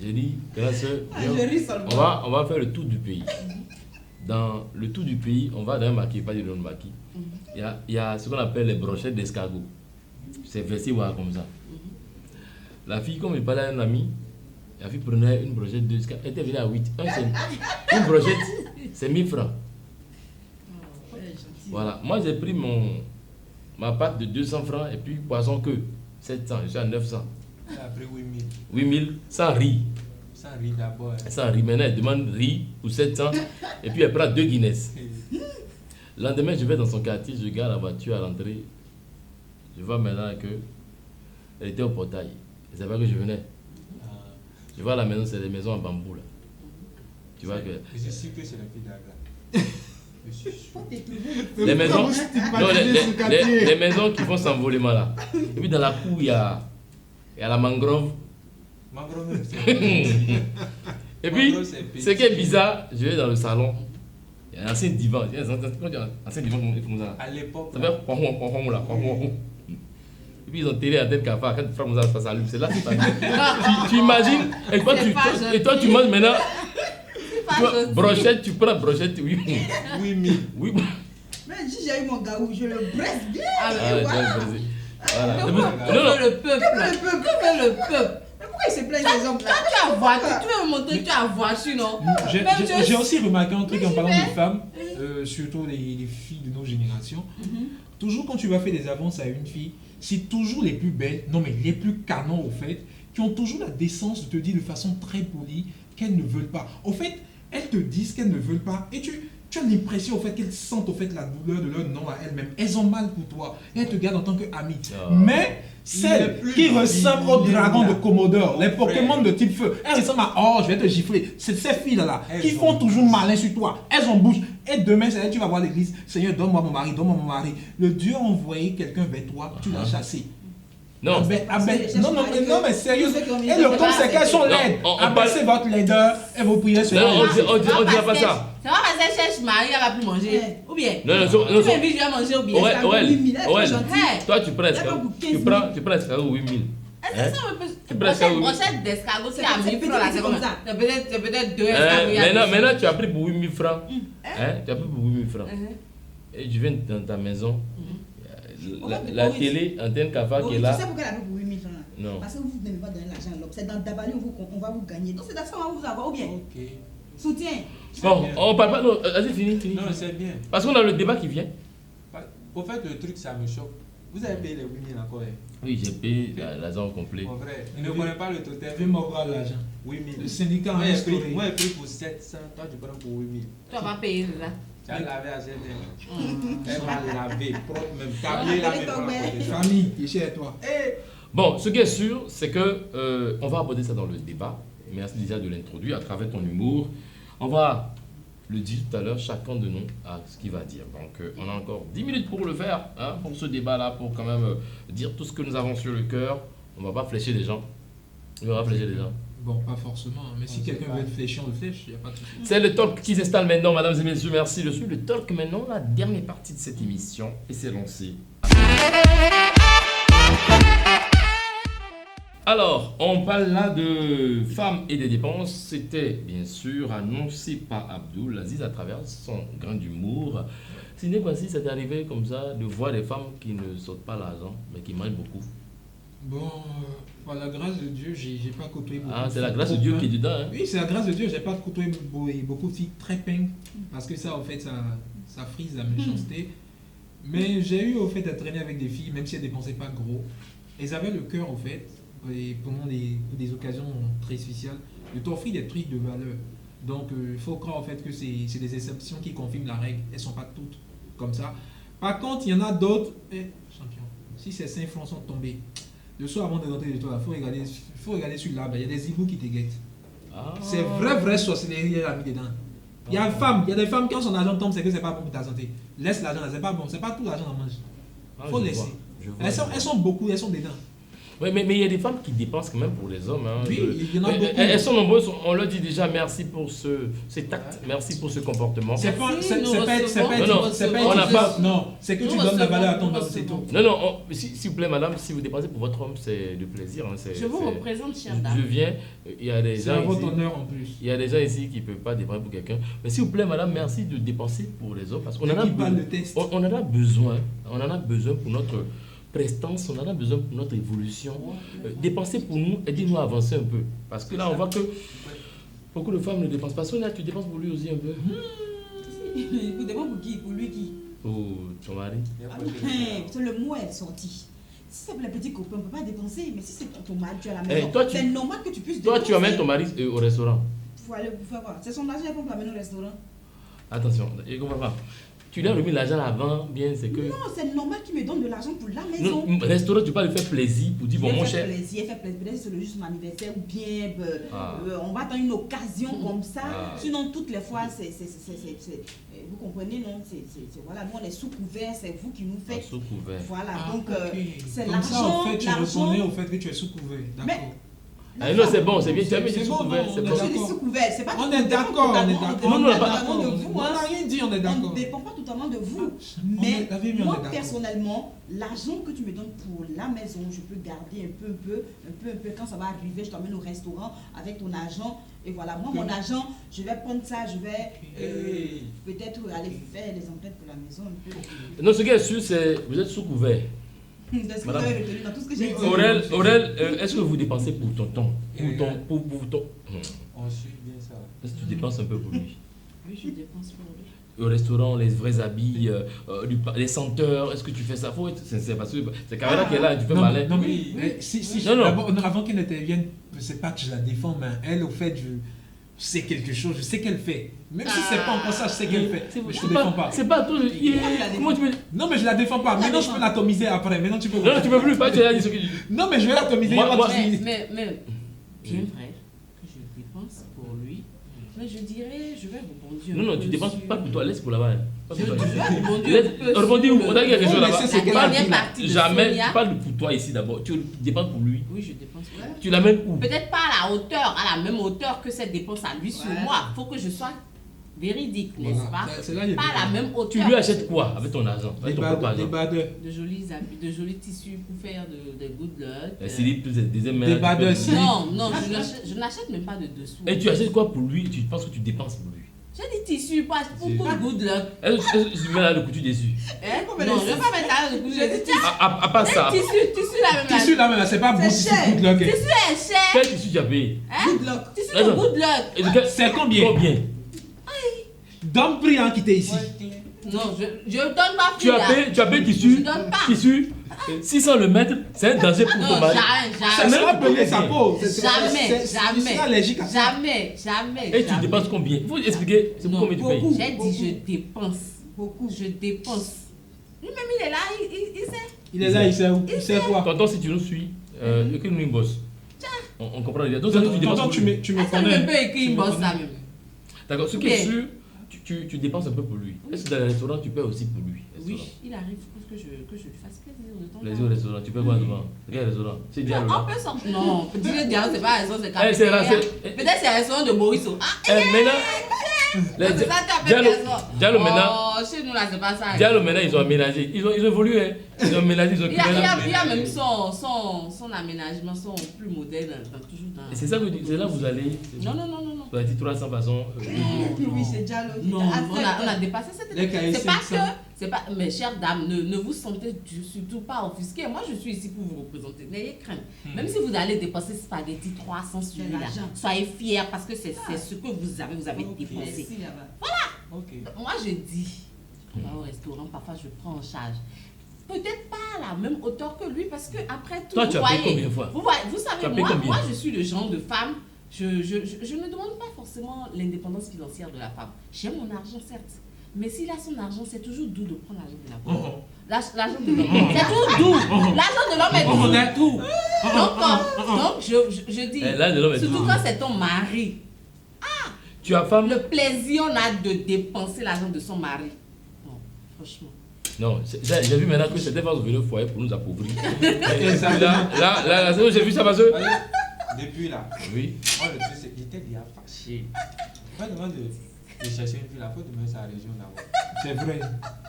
Speaker 1: J'ai dit, grâce
Speaker 4: Je ris seulement.
Speaker 1: on va faire le tour du pays. Dans le tour du pays, on va dans un maquis, pas dans le maquis. Il y a ce qu'on appelle les brochettes d'escargot. C'est versé voilà, comme ça. La fille, comme il parlait à un ami, la fille prenait une brochette d'escargot. Elle était venue à 8. Une brochette, c'est 1000 francs. Voilà. Moi, j'ai pris ma pâte de 200 francs et puis poisson que 700. Je suis à 900.
Speaker 5: Elle a pris 8000.
Speaker 1: 8000 sans riz.
Speaker 5: Sans riz d'abord. hein.
Speaker 1: Sans riz. Maintenant, elle demande riz pour 700 et puis elle prend 2 Guinness. Le lendemain, je vais dans son quartier, je garde la voiture à l'entrée. Je vois maintenant que elle était au portail. Elle savait que je venais.
Speaker 5: Ah,
Speaker 1: Je vois la maison, c'est des maisons en bambou là. Tu vois que
Speaker 5: je suis sûr que c'est la fille d'Aga. Je suis sûr.
Speaker 1: les maisons,
Speaker 3: Comment
Speaker 1: non,
Speaker 3: stigmatiser ce quartier?
Speaker 1: les maisons qui font s'envolement là. Et puis dans la cour, il y a la mangrove.
Speaker 5: Ma grand-mère, c'est.
Speaker 1: Et puis,
Speaker 5: Mangrove, c'est petit.
Speaker 1: ce qui est bizarre, je vais dans le salon. Il y a un ancien divan. Il y a un ancien divan comme ça.
Speaker 5: À l'époque,
Speaker 1: Ça fait pom là. Et puis ils ont télé à tête cafard. Quand tu frappes comme ça s'allume. C'est là que tu imagines. Et toi,
Speaker 2: C'est pas joli.
Speaker 1: tu manges maintenant.
Speaker 2: Pas
Speaker 1: Tu vois,
Speaker 2: joli.
Speaker 1: brochette, tu prends brochette, oui.
Speaker 5: 8000.
Speaker 1: Oui.
Speaker 4: Mais si j'ai eu mon gaou, je le bresse bien.
Speaker 2: Ah,
Speaker 1: Ah,
Speaker 2: mais
Speaker 1: tu
Speaker 4: voilà.
Speaker 1: vas briser. Voilà.
Speaker 2: Que
Speaker 1: Non, non.
Speaker 2: veut le peuple? Que veut le peuple?
Speaker 4: Mais pourquoi il se plaint des hommes
Speaker 2: Toi,
Speaker 4: là?
Speaker 2: tu as voiture, tu veux montrer que tu as voiture, non?
Speaker 3: J'ai aussi remarqué un truc en parlant de femmes, surtout les filles de nos générations. Toujours quand tu vas faire des avances à une fille, c'est toujours les plus belles, non mais les plus canons au fait, qui ont toujours la décence de te dire de façon très polie qu'elles ne veulent pas. Au fait, elles te disent qu'elles ne veulent pas et tu as l'impression au fait qu'elles sentent au fait la douleur de leur nom à elles-mêmes. Elles ont mal pour toi et elles te gardent en tant qu'amie.
Speaker 1: Ah.
Speaker 3: Mais celles qui ressemblent aux dragons de Commodore, les Pokémon de type feu, elles ressemblent à oh je vais te gifler. C'est ces filles-là qui
Speaker 5: Elles
Speaker 3: font
Speaker 5: ont
Speaker 3: toujours malin sur toi. Elles ont bouche. Et demain, c'est elles, tu vas voir l'église. Seigneur, donne-moi mon mari, donne-moi mon mari. Le Dieu a envoyé quelqu'un vers toi, tu l'as chassé.
Speaker 1: Non.
Speaker 3: Non, mais sérieux. Et le con, c'est qu'elles sont
Speaker 1: Non,
Speaker 3: laides.
Speaker 1: on
Speaker 3: Abaissez votre laideur et vous priez sur
Speaker 1: Non,
Speaker 3: elle.
Speaker 1: on dira pas ça.
Speaker 2: C'est pas parce qu'elle cherche mari, elle va plus manger. Ou bien?
Speaker 1: Non, non,
Speaker 2: Tu m'invites, je vais manger ou bien?
Speaker 1: Ouais,
Speaker 4: ça
Speaker 1: ouais,
Speaker 4: vaut 8 000,
Speaker 1: ouais.
Speaker 4: c'est gentil.
Speaker 2: Hey,
Speaker 1: Toi, tu prends
Speaker 4: Il y a pas beaucoup, 15 000.
Speaker 1: tu prends escargot 8000.
Speaker 2: est-ce que ça me peut.
Speaker 1: Tu prends escargot 8000.
Speaker 2: Brochette d'escargot, c'est à
Speaker 4: C'est
Speaker 2: 1000 francs là, c'est
Speaker 4: comme
Speaker 2: comme
Speaker 4: ça.
Speaker 2: ça. C'est peut-être 2 escargots.
Speaker 1: Maintenant, tu as pris pour 8000 francs. Hein? Tu as pris pour 8000 francs. et tu viens dans ta maison,
Speaker 4: On
Speaker 1: la,
Speaker 4: va
Speaker 1: la
Speaker 4: te
Speaker 1: télé, antenne Kafa qui est
Speaker 4: Tu
Speaker 1: là.
Speaker 4: sais pourquoi elle a pour 8 000 francs là?
Speaker 1: Non.
Speaker 4: Parce que vous n'aimez pas donner l'argent à l'homme. C'est dans Dabali on va vous gagner. Donc c'est dans ça qu'on va vous avoir ou bien
Speaker 5: Ok.
Speaker 4: soutien.
Speaker 1: Bon,
Speaker 5: bien.
Speaker 1: on parle pas. Non, vas-y, fini.
Speaker 5: Non, c'est bien.
Speaker 1: Parce qu'on a le débat qui vient.
Speaker 5: Au fait, le truc, ça me choque. Vous avez payé les 8 000 encore.
Speaker 1: Oui, j'ai payé l'argent complet.
Speaker 5: En vrai, il ne connaît pas le totem.
Speaker 3: Fais-moi voir l'argent.
Speaker 5: 8 000.
Speaker 3: Le syndicat a
Speaker 5: Moi, j'ai
Speaker 3: instauré.
Speaker 5: pris, moi, j'ai pris pour 700. Toi, tu prends pour 8 000.
Speaker 2: Tu vas payer là.
Speaker 5: Tu as lavé à 7 000. Elle va laver propre même. Tablier la même pour la protéger.
Speaker 3: Famille, je suis à toi.
Speaker 1: Bon, ce qui est sûr, c'est que on va aborder ça dans le débat. Merci déjà de l'introduire à travers ton humour. On va le dire tout à l'heure, chacun de nous a ce qu'il va dire. Donc, on a encore 10 minutes pour le faire, hein, pour ce débat-là, pour quand même dire tout ce que nous avons sur le cœur. On ne va pas flécher les gens. On va pas flécher les gens.
Speaker 3: Bon, pas forcément, mais si quelqu'un veut être fléché, on le flèche, il n'y a pas de souci.
Speaker 1: C'est le talk qui s'installe maintenant, mesdames et messieurs. Merci. Je suis le talk maintenant, la dernière partie de cette émission. Et c'est lancé. Alors, on parle là de femmes et des dépenses. C'était bien sûr annoncé par Abdoul Aziz à travers son grain d'humour. Ce n'est pas si ça t'est arrivé comme ça de voir des femmes qui ne sortent pas l'argent, mais qui mangent beaucoup.
Speaker 3: Bon, par la grâce de Dieu, j'ai pas côtoyé beaucoup.
Speaker 1: Ah, c'est la grâce de Dieu qui est dedans. Hein?
Speaker 3: Oui, c'est la grâce de Dieu, j'ai pas côtoyé beaucoup de filles très peintes, parce que ça, en fait, ça frise la méchanceté. Mais j'ai eu, au fait, à traîner avec des filles, même si elles dépensaient pas gros. Elles avaient le cœur, au fait, et pendant des occasions très spéciales, de t'offrir des trucs de valeur. Donc, il faut croire, en fait, que c'est des exceptions qui confirment la règle. Elles sont pas toutes comme ça. Par contre, il y en a d'autres, champion, si ces 5 francs sont tombés, le soir avant de rentrer de toi, il faut regarder sur l'arbre, il y a des hiboux qui te guettent.
Speaker 1: Ah.
Speaker 3: C'est vrai sorcellerie, elle a mis dedans. Il y a des femmes quand son argent tombe, c'est que c'est pas bon pour ta santé. Laisse l'argent là, c'est pas bon, c'est pas tout l'argent qu'on mange.
Speaker 1: Ah,
Speaker 3: Faut
Speaker 1: je
Speaker 3: laisser.
Speaker 1: vois, je vois.
Speaker 3: Elles sont beaucoup, elles sont dedans.
Speaker 1: Oui, mais il y a des femmes qui dépensent quand même pour les hommes. Hein.
Speaker 3: Oui, il y en a beaucoup.
Speaker 1: Elles sont nombreuses. On leur dit déjà merci pour cet acte, merci pour ce comportement.
Speaker 3: C'est pas,
Speaker 2: Merci,
Speaker 3: c'est
Speaker 2: nous
Speaker 3: pas,
Speaker 2: recevons.
Speaker 3: c'est pas,
Speaker 1: On n'a pas-
Speaker 3: non, c'est que
Speaker 2: Nous
Speaker 3: tu donnes la valeur à ton
Speaker 2: recevons,
Speaker 3: homme, c'est tout.
Speaker 2: nous
Speaker 1: Non, non, s'il vous plaît, madame, si vous dépensez pour votre homme, c'est du plaisir. Hein,
Speaker 2: Je vous représente, chère
Speaker 1: Je
Speaker 2: dame.
Speaker 1: viens, il y a des
Speaker 3: C'est à
Speaker 1: gens
Speaker 3: votre
Speaker 1: ici.
Speaker 3: honneur en plus.
Speaker 1: Il y a des gens ici qui ne peuvent pas dépenser pour quelqu'un. Mais s'il vous plaît, madame, merci de dépenser pour les autres. Parce qu'on en a
Speaker 3: Qui parle de
Speaker 1: besoin.
Speaker 3: test.
Speaker 1: On en a besoin. On en a besoin pour notre prestance, on en a besoin pour notre évolution. Dépensez pour nous, aidez-nous à avancer un peu. Parce que là, on voit que beaucoup de femmes ne dépensent pas. Sonia, tu dépenses pour lui aussi un peu.
Speaker 4: Vous demandez pour qui? Pour lui qui?
Speaker 1: Pour ton mari.
Speaker 4: C'est le mot est sorti. Si c'est pour les petits copains, on ne peut pas dépenser. Mais si c'est pour ton mari, tu es à la
Speaker 1: Eh,
Speaker 4: maison.
Speaker 1: toi, tu-
Speaker 4: C'est normal que tu puisses
Speaker 1: Toi,
Speaker 4: dépenser.
Speaker 1: tu amènes ton mari au restaurant.
Speaker 4: Faut aller pour faire quoi? C'est son argent pour l'amener au restaurant.
Speaker 1: Attention, je ne comprends pas. Tu lui as remis l'argent avant, bien, c'est que.
Speaker 4: Non, c'est normal qu'il me donne de l'argent pour la maison.
Speaker 1: Non, restaurant, tu peux lui faire plaisir pour dire, bon, mon cher.
Speaker 4: Plaisir, fait plaisir. Peut-être c'est juste mon anniversaire ou bien
Speaker 1: Ah.
Speaker 4: on va attendre une occasion comme ça.
Speaker 1: Ah.
Speaker 4: Sinon, toutes les fois, vous comprenez, non? Voilà, nous on est sous couvert, c'est vous qui nous
Speaker 1: Ah,
Speaker 4: faites.
Speaker 1: sous couvert.
Speaker 4: Voilà,
Speaker 3: Ah,
Speaker 4: donc
Speaker 3: ok.
Speaker 4: c'est
Speaker 3: Comme ça, en
Speaker 4: l'argent.
Speaker 3: fait, tu reconnais au fait que tu es sous couvert. D'accord.
Speaker 1: Ah, non, c'est bon, c'est bien. Tu as mis
Speaker 3: C'est
Speaker 1: sous
Speaker 3: bon,
Speaker 1: couvert.
Speaker 3: non,
Speaker 1: C'est
Speaker 3: on est
Speaker 1: bon.
Speaker 4: Quand je dis
Speaker 3: d'accord.
Speaker 4: sous couvert, c'est pas
Speaker 3: On
Speaker 4: tout
Speaker 3: est
Speaker 4: le temps
Speaker 3: d'accord, on est
Speaker 4: totalement-
Speaker 3: d'accord.
Speaker 1: Non, non,
Speaker 4: dépend
Speaker 1: pas-
Speaker 4: totalement de vous,
Speaker 3: On
Speaker 4: hein.
Speaker 3: n'a rien dit, on est
Speaker 4: On
Speaker 3: d'accord.
Speaker 4: ne dépend pas totalement de vous.
Speaker 3: On
Speaker 4: Mais
Speaker 3: est- t'as vu, mais on est
Speaker 4: moi,
Speaker 3: d'accord.
Speaker 4: personnellement, l'argent que tu me donnes pour la maison, je peux garder un peu. Quand ça va arriver, je t'emmène au restaurant avec ton argent. Et voilà, moi, mon argent, je vais prendre ça, je vais peut-être aller faire les emplettes pour la maison un peu.
Speaker 1: Non, ce qui est sûr, c'est vous êtes sous couvert.
Speaker 4: De ce que vous
Speaker 1: Madame.
Speaker 4: avez retenu dans tout ce que j'ai dit.
Speaker 1: Aurel, est-ce que vous dépensez pour ton temps? Pour ton.
Speaker 5: On suit bien ça.
Speaker 1: Est-ce que tu dépenses un peu pour lui?
Speaker 2: Oui, je dépense pour lui.
Speaker 1: Au restaurant, les vrais habits, les senteurs, est-ce que tu fais ça? Faut être sincère parce que c'est Carla qui est là, tu fais
Speaker 3: Non,
Speaker 1: malin.
Speaker 3: non, mais
Speaker 2: Oui, oui.
Speaker 3: si,
Speaker 1: Non, non.
Speaker 3: d'abord, avant qu'elle n'intervienne, c'est pas que je la défends, mais elle, au fait, je sais quelque chose, je sais qu'elle fait. Même si c'est pas encore ça, je sais qu'elle fait. Mais je te défends pas.
Speaker 1: C'est pas tout. Comment tu peux.
Speaker 3: Non, mais je la défends pas. Maintenant, je peux l'atomiser après. Maintenant, tu peux.
Speaker 1: Non, non, tu peux plus pas, tu as dit ce que tu dis.
Speaker 3: Non, mais je vais l'atomiser.
Speaker 1: Moi,
Speaker 2: Mais, bien vrai que je dépense pour lui. Mais je dirais, je vais rebondir.
Speaker 1: Non, non, tu dépenses pas pour toi, laisse pour là-bas. Pas pour toi.
Speaker 2: Je vais rebondir
Speaker 1: Laisse-
Speaker 2: un peu
Speaker 1: Rebondis
Speaker 2: sur
Speaker 1: où?
Speaker 2: le-
Speaker 1: On a dit quelque chose
Speaker 3: Non, mais
Speaker 1: là-bas.
Speaker 3: c'est- c'est
Speaker 2: La
Speaker 3: quelle
Speaker 2: dernière
Speaker 3: partie, là?
Speaker 2: partie de
Speaker 1: Jamais,
Speaker 2: Sonia.
Speaker 1: tu parles pour toi ici d'abord. Tu dépenses pour lui.
Speaker 2: Oui, je dépense pour lui.
Speaker 1: Tu l'amènes où?
Speaker 2: Peut-être pas à la hauteur, à la même hauteur que cette dépense à lui sur
Speaker 4: Voilà.
Speaker 2: moi. Il faut que je sois véridique, n'est-ce
Speaker 3: Voilà.
Speaker 2: pas?
Speaker 3: C'est là, il y a
Speaker 2: Pas
Speaker 3: des
Speaker 2: à la même
Speaker 1: Tu
Speaker 2: hauteur.
Speaker 1: lui achètes quoi avec ton argent?
Speaker 3: Des
Speaker 1: Avec ton propre
Speaker 3: badeurs. Des
Speaker 1: argent.
Speaker 3: badeurs.
Speaker 2: De jolis habits, de jolis tissus pour faire de good luck.
Speaker 1: Les slips, des
Speaker 3: Des
Speaker 1: mains.
Speaker 3: badeurs, si.
Speaker 2: Non, non, je n'achète même pas de dessous.
Speaker 1: Et tu achètes quoi pour lui? Tu penses que tu dépenses pour lui?
Speaker 2: J'ai dit tissu, pas pour good luck.
Speaker 1: Est-ce que tu mets là le coutu dessus?
Speaker 2: Non, je vais pas mettre là le coutu. J'ai dit tissu.
Speaker 1: À part ça,
Speaker 2: Tissu là même.
Speaker 3: Tissu là, mais c'est pas bon,
Speaker 4: C'est
Speaker 3: tissu
Speaker 4: cher.
Speaker 3: good luck.
Speaker 2: Tissu est cher.
Speaker 1: quel tissu tu as payé?
Speaker 4: Good luck.
Speaker 2: Tissu de good luck.
Speaker 1: Et de quel-
Speaker 3: C'est combien?
Speaker 1: Combien?
Speaker 3: Donne prix hein, qui était ici.
Speaker 2: Non, je donne pas plus
Speaker 1: Tu as
Speaker 2: là.
Speaker 1: payé
Speaker 2: Je
Speaker 1: tissu?
Speaker 2: donne pas.
Speaker 1: Tissu? 600 le mètre, c'est un danger pour ton
Speaker 2: Non,
Speaker 1: mari.
Speaker 3: Ça
Speaker 2: jamais.
Speaker 3: sera pelé sa peau.
Speaker 2: Jamais,
Speaker 3: Tu seras allergique à ça.
Speaker 2: jamais.
Speaker 1: Et tu dépenses combien? Il faut expliquer, c'est pour
Speaker 2: Non,
Speaker 1: combien tu payes?
Speaker 2: J'ai dit je dépense.
Speaker 4: Beaucoup.
Speaker 2: Je dépense. Lui-même, il est là, il sait.
Speaker 3: Il est là, il sait où? Il sait quoi?
Speaker 1: Tonton, si tu nous suis, que nous bosse. On comprend déjà. Donc, ça veut dire que tu dépenses
Speaker 3: Tonton,
Speaker 1: pour lui.
Speaker 3: tu me
Speaker 2: Est-ce qu'elle
Speaker 3: connais.
Speaker 2: peut écrire une bosse ça même?
Speaker 1: D'accord, ce qui est
Speaker 2: Ok.
Speaker 1: sûr, tu dépenses un peu pour lui. Est-ce que dans les restaurants, tu paies aussi pour lui?
Speaker 2: Oui, il arrive que je lui fasse plaisir de temps en
Speaker 1: Les
Speaker 2: temps.
Speaker 1: autres restaurants, tu paies quoi souvent? Quel restaurant? C'est Diallo
Speaker 2: Non,
Speaker 1: là.
Speaker 2: on peut sortir. Non, dire Diallo, c'est pas un restaurant, c'est
Speaker 1: Eh, c'est là,
Speaker 2: café.
Speaker 1: c'est-
Speaker 2: Peut-être c'est un restaurant de Mauricio. Ah,
Speaker 1: Maintenant, les-
Speaker 2: c'est ça, tu
Speaker 1: Diallo,
Speaker 2: appelles restaurant.
Speaker 1: Diallo maintenant,
Speaker 2: Oh, chez nous là, c'est pas ça.
Speaker 1: Diallo maintenant, ils ont aménagé. Ils ont évolué, hein. Ils ont aménagé, ils ont
Speaker 2: Il y a,
Speaker 1: créé
Speaker 2: il y a-
Speaker 1: là.
Speaker 2: il y a même son aménagement, son plus moderne, toujours dans.
Speaker 1: Et c'est ça que c'est là que vous allez.
Speaker 2: Non.
Speaker 1: Vous avez dit 300 façons.
Speaker 4: Oui, c'est déjà le.
Speaker 2: Non, on a dépassé cette
Speaker 3: Les cahiers,
Speaker 2: C'est pas
Speaker 3: c'est
Speaker 2: que,
Speaker 3: ça.
Speaker 2: c'est pas, mes chères dames, ne vous sentez surtout pas offusquées. Moi, je suis ici pour vous représenter. N'ayez crainte. Même si vous allez dépenser spaghetti 300 sur
Speaker 4: De
Speaker 2: là,
Speaker 4: l'argent.
Speaker 2: soyez fiers parce que c'est ce que vous avez dépensé.
Speaker 4: Merci là-bas.
Speaker 5: Ok.
Speaker 2: Moi, je dis, on va au restaurant, parfois je prends en charge. Peut-être pas à la même hauteur que lui parce que après tout,
Speaker 1: Toi,
Speaker 2: vous
Speaker 1: tu as payé
Speaker 2: voyez,
Speaker 1: combien de fois?
Speaker 2: vous voyez, vous
Speaker 1: Tu as
Speaker 2: savez,
Speaker 1: payé combien?
Speaker 2: moi, je suis le genre de femme. Je ne demande pas forcément l'indépendance financière de la femme. J'ai mon argent, certes. Mais s'il a son argent, c'est toujours doux de prendre l'argent de la femme. L'argent de l'homme, c'est toujours doux. L'argent de l'homme est toujours doux. Donc, je dis,
Speaker 1: Eh, l'argent de l'homme est
Speaker 2: surtout
Speaker 1: doux.
Speaker 2: quand c'est ton mari,
Speaker 1: Tu as femme?
Speaker 2: le plaisir on a de dépenser l'argent de son mari. Non, franchement.
Speaker 1: Non, j'ai vu maintenant que c'était pas venir au foyer pour nous appauvrir. Et là, c'est où j'ai vu ça parce que.
Speaker 5: Depuis là,
Speaker 1: Oui.
Speaker 5: moi le truc c'est qu'il était déjà fâché. Pas demande de chercher une fille, il faut demander sa région d'abord.
Speaker 3: C'est vrai.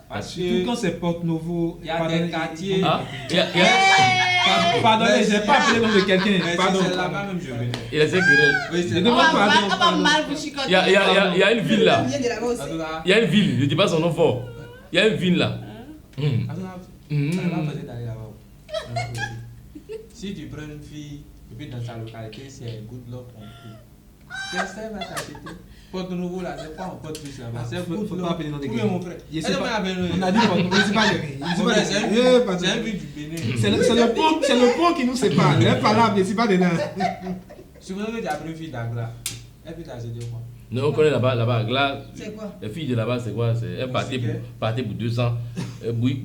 Speaker 5: Parce
Speaker 3: Surtout
Speaker 5: que
Speaker 3: quand c'est Porte Nouveau.
Speaker 5: il y a des quartiers.
Speaker 1: Ah,
Speaker 3: Pardonnez, j'ai pas appelé le nom de quelqu'un.
Speaker 5: Mais
Speaker 3: Pardon.
Speaker 5: c'est là-bas même je venais.
Speaker 1: il a dit que.
Speaker 5: Oui, c'est
Speaker 3: Je
Speaker 2: On
Speaker 3: demande
Speaker 2: va
Speaker 5: là-bas.
Speaker 3: pardon,
Speaker 2: mal, on va
Speaker 3: pardon.
Speaker 2: mal vous chicoter.
Speaker 1: Il y a une ville là.
Speaker 4: On vient de là-bas aussi.
Speaker 5: Attends,
Speaker 1: Il y a une ville, je dis pas son nom fort. Il y a une ville là.
Speaker 5: attends,
Speaker 1: Mhm.
Speaker 5: ça va peut-être d'aller là-bas. Si tu prends une fille et puis dans sa localité c'est good luck on peut. Qu'est-ce que ça va t'acheter? Porte Nouveau là, c'est pas un pote plus là-bas. C'est good
Speaker 3: Faut
Speaker 5: luck.
Speaker 3: pas appeler le nom de
Speaker 5: Oui,
Speaker 3: quelqu'un.
Speaker 5: mon frère.
Speaker 3: Je sais
Speaker 5: Elle
Speaker 3: pas.
Speaker 5: m'a appelé le-
Speaker 3: On a dit Porte Nouveau, c'est pas les.
Speaker 5: Mon frère, c'est un but du Bénin.
Speaker 3: C'est le pont qui nous sépare. Les palabres, je ne suis pas dedans.
Speaker 5: Supposons que tu as pris une fille d'Agra. Elle peut t'acheter quoi?
Speaker 1: Non, on connaît là-bas. Là,
Speaker 4: C'est quoi?
Speaker 1: les filles de là-bas, c'est quoi? Elle partait pour 200. Boui,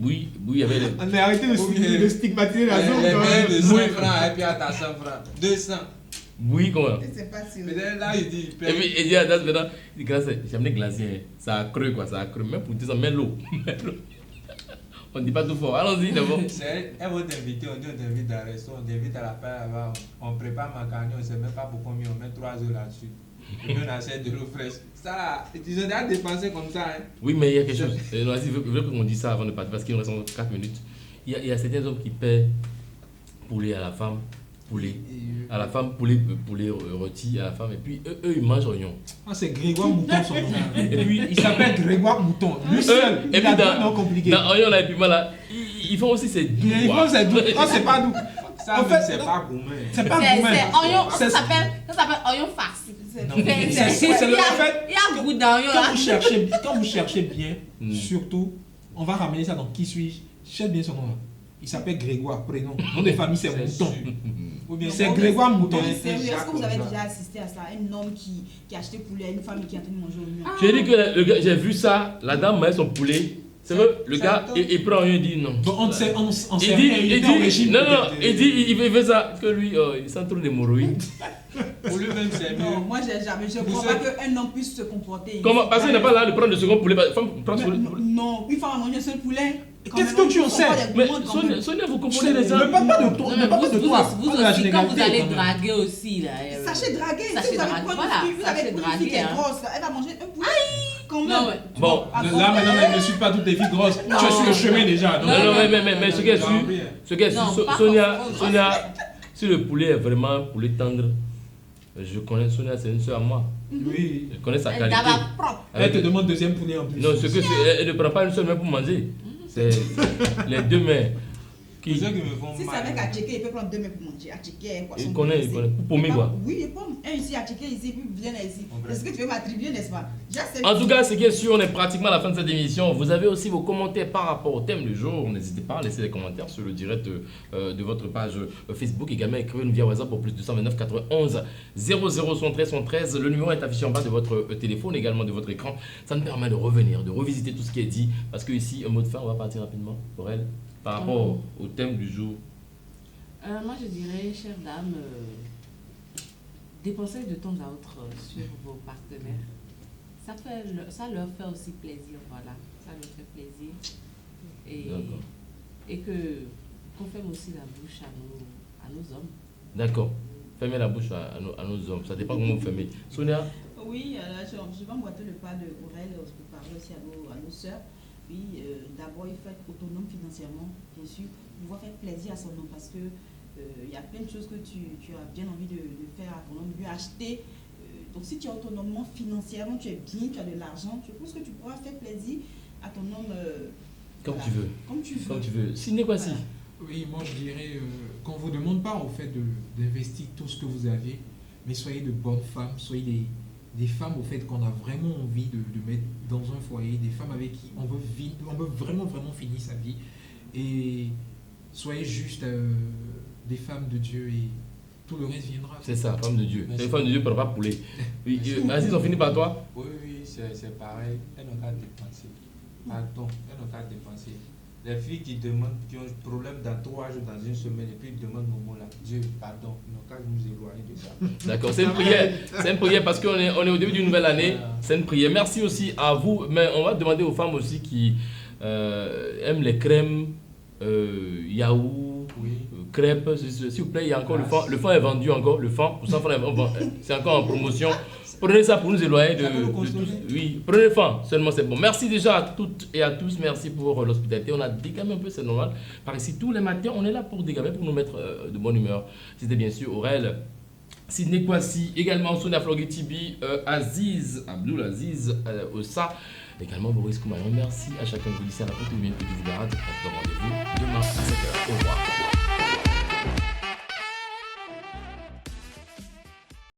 Speaker 1: il y avait les.
Speaker 3: On a arrêté de stigmatiser la zone.
Speaker 5: Elle
Speaker 3: quand
Speaker 5: met
Speaker 3: même.
Speaker 5: de 100 francs et puis à ta 100 francs. 200.
Speaker 1: Boui, comment?
Speaker 4: C'est pas sûr.
Speaker 5: Peut-être là, il dit.
Speaker 1: Et puis, il dit à Das maintenant, il dit, grâce, j'ai amené glacier. Ça a creux quoi, ça a creux. Même pour 200, mets l'eau. On ne dit pas tout fort. Allons-y d'abord.
Speaker 5: Elle va t'inviter, on dit on t'invite à un resto, on t'invite à la paille là-bas, on prépare macaroni, on ne sait même pas pour combien, on met 3 œufs là-dessus. Et puis on achète de l'eau fraîche. Ça, ils ont déjà dépensé comme ça. Hein.
Speaker 1: Oui, mais il y a quelque chose. Noisy, je veux qu'on dise ça avant de partir parce qu'il nous reste 4 minutes. Il y a certains hommes qui paient pour les à la femme, pour les rôtis à la femme, et puis eux ils mangent oignon.
Speaker 3: Ah, c'est Grégoire Mouton son nom.
Speaker 1: Et puis
Speaker 3: Il s'appelle Grégoire Mouton. Lui seul,
Speaker 1: et
Speaker 3: il a
Speaker 1: puis
Speaker 3: un nom compliqué.
Speaker 1: dans oignon là et puis là, ils font aussi ces doux.
Speaker 3: Ils font c'est doux. Ah, c'est pas doux.
Speaker 5: Ça,
Speaker 3: En fait,
Speaker 5: c'est pas gourmet.
Speaker 3: C'est pas
Speaker 2: C'est
Speaker 3: gourmet.
Speaker 2: oignon, ça
Speaker 3: C'est-
Speaker 2: s'appelle oignon farci.
Speaker 5: Non,
Speaker 2: C'est-
Speaker 3: c'est le
Speaker 2: il y a-
Speaker 3: fait-
Speaker 2: Il y a goût d'oignon là.
Speaker 3: Quand vous cherchez bien,
Speaker 1: Mm.
Speaker 3: surtout, on va ramener ça dans Qui suis-je. Cherche bien son nom là. Il s'appelle Grégoire, prénom. Nom de famille, c'est
Speaker 5: C'est
Speaker 3: Mouton.
Speaker 5: sûr. Ou bien
Speaker 3: C'est
Speaker 5: bon,
Speaker 3: Grégoire Mouton.
Speaker 5: bien,
Speaker 4: C'est oui, est-ce que vous avez
Speaker 5: comme ça.
Speaker 4: déjà assisté à ça? Un homme qui a acheté poulet, une femme qui est en train de manger au lieu.
Speaker 1: J'ai dit que le gars, j'ai vu ça, la dame met son poulet. C'est vrai, le gars, il prend oignon, il dit non.
Speaker 3: Donc on sait
Speaker 1: Il dit,
Speaker 3: rien, était au régime,
Speaker 1: non,
Speaker 3: peut-être.
Speaker 1: il dit, il veut ça, que lui, il sent trop d'hémorroïdes.
Speaker 5: Pour lui-même, c'est
Speaker 4: Non,
Speaker 5: mieux.
Speaker 4: moi je ne crois pas qu'un homme puisse se comporter.
Speaker 1: Comment? Parce qu'il n'est pas là de prendre le second poulet. Femme prend le
Speaker 4: Mais
Speaker 1: poulet.
Speaker 4: non, une femme a mangé un seul poulet. Quand
Speaker 3: Qu'est-ce
Speaker 4: même,
Speaker 3: que tu en
Speaker 4: on
Speaker 3: sais?
Speaker 4: prend des
Speaker 1: Mais
Speaker 4: commandes quand même.
Speaker 1: Sonia, vous comprenez les gens.
Speaker 3: Ne parle pas de toi,
Speaker 2: Non,
Speaker 3: ne
Speaker 2: mais
Speaker 3: parle pas de
Speaker 2: vous
Speaker 3: toi.
Speaker 2: aussi,
Speaker 3: Parle de la
Speaker 2: quand vous
Speaker 3: généralité,
Speaker 2: allez
Speaker 3: quand même.
Speaker 2: draguer aussi là.
Speaker 4: Sachez draguer,
Speaker 2: Sachez
Speaker 4: si vous avez
Speaker 2: draguer,
Speaker 4: pris
Speaker 2: voilà,
Speaker 4: une fille, vous avez
Speaker 2: sachez
Speaker 4: pris une fille qui est
Speaker 2: draguer, hein.
Speaker 4: grosse, elle va manger un poulet. Quand
Speaker 2: Non,
Speaker 4: même.
Speaker 2: mais
Speaker 1: Bon,
Speaker 4: Ah,
Speaker 3: Là maintenant, ne suis pas toutes les filles grosses. Tu es sur le chemin déjà. donc.
Speaker 1: non, mais ce qui est sûr,
Speaker 2: Non, pas
Speaker 1: Sonia,
Speaker 2: forcément.
Speaker 1: Sonia, si le poulet est vraiment poulet tendre, Je connais Sonia, c'est une soeur à moi.
Speaker 3: Oui.
Speaker 1: Je connais sa
Speaker 2: Elle
Speaker 1: qualité.
Speaker 2: d'abord propre.
Speaker 3: Elle te demande deuxième poulet en plus.
Speaker 1: Non, elle ne prend pas une seule main pour manger. C'est les deux mains.
Speaker 5: C'est ça qui me font
Speaker 4: Si c'est
Speaker 5: mal.
Speaker 4: avec Atchéké, il peut prendre 2 mains pour manger. Atchéké, poisson.
Speaker 1: Il connaît. Pour paumer quoi.
Speaker 4: Oui, il pomme. Un ici, Atchéké ici, puis viens ici. C'est ce que tu veux m'attribuer, n'est-ce pas?
Speaker 1: En tout cas, ce qui est sûr, on est pratiquement à la fin de cette émission. Vous avez aussi vos commentaires par rapport au thème du jour. N'hésitez pas à laisser des commentaires sur le direct de votre page Facebook. Également, écrivez-nous via WhatsApp pour plus 229 91 00 113. Le numéro est affiché en bas de votre téléphone, également de votre écran. Ça nous permet de revenir, de revisiter tout ce qui est dit. Parce que ici, un mot de fin, on va partir rapidement pour elle. Par rapport au thème du jour.
Speaker 2: Moi, je dirais, chère dame, dépensez de temps à autre sur vos partenaires. Ça leur fait aussi plaisir, voilà. Ça leur fait plaisir. Et qu'on ferme aussi la bouche à nos hommes.
Speaker 1: D'accord. Fermez la bouche à nos hommes. Ça dépend comment vous fermez. Sonia?
Speaker 4: Oui, je vais emboîter le pas de Aurel pour parler aussi à nos sœurs. Oui, d'abord, il faut être autonome financièrement, bien sûr, pouvoir faire plaisir à son homme parce que il y a plein de choses que tu as bien envie de faire à ton homme, lui acheter. Donc, si tu es autonomement financièrement, tu es bien, tu as de l'argent, je pense que tu pourras faire plaisir à ton homme.
Speaker 1: Comme
Speaker 4: voilà,
Speaker 1: tu veux.
Speaker 4: Comme tu veux.
Speaker 1: Comme tu veux. Signe quoi si?
Speaker 4: Voilà.
Speaker 3: Oui, moi je dirais qu'on ne vous demande pas au fait d'investir tout ce que vous avez, mais soyez de bonnes femmes, soyez des femmes au fait qu'on a vraiment envie de mettre dans un foyer, des femmes avec qui on veut vraiment finir sa vie. Et soyez juste des femmes de Dieu et tout le reste viendra.
Speaker 1: C'est ça, femme de Dieu.
Speaker 5: Merci.
Speaker 1: Les femmes de Dieu ne peuvent pas pouler. Oui, Aziz, on finit par toi.
Speaker 5: Oui, c'est pareil. Elles n'ont qu'à dépenser. Pardon, elles n'ont qu'à dépenser. Les filles qui demandent, qui ont un problème dans 3 jours, dans une semaine, et puis demandent mon mot là, Dieu, pardon, ils n'ont qu'à nous éloigner de ça.
Speaker 1: D'accord, c'est une prière. C'est une prière parce qu'on est au début d'une nouvelle année. C'est une prière. Merci aussi à vous. Mais on va demander aux femmes aussi qui aiment les crèmes, yaourt, crêpes. S'il vous plaît, il y a encore le fan. Le fan est vendu encore. Le fan, pour ça, c'est encore en promotion. Prenez ça pour nous éloigner de tous. Oui, prenez le fan, seulement c'est bon. Merci déjà à toutes et à tous. Merci pour l'hospitalité. On a dégamé un peu, c'est normal. Par ici, tous les matins, on est là pour dégamer, pour nous mettre de bonne humeur. C'était bien sûr Aurel, Sidney Kwasi, également Sonia Flogetibi, Aziz, Abdul Aziz, Ossa, également Boris Koumayon. Merci à chacun de vous d'ici à la porte ou bien que Dieu vous garde. On se donne rendez-vous demain à 7h. Au revoir.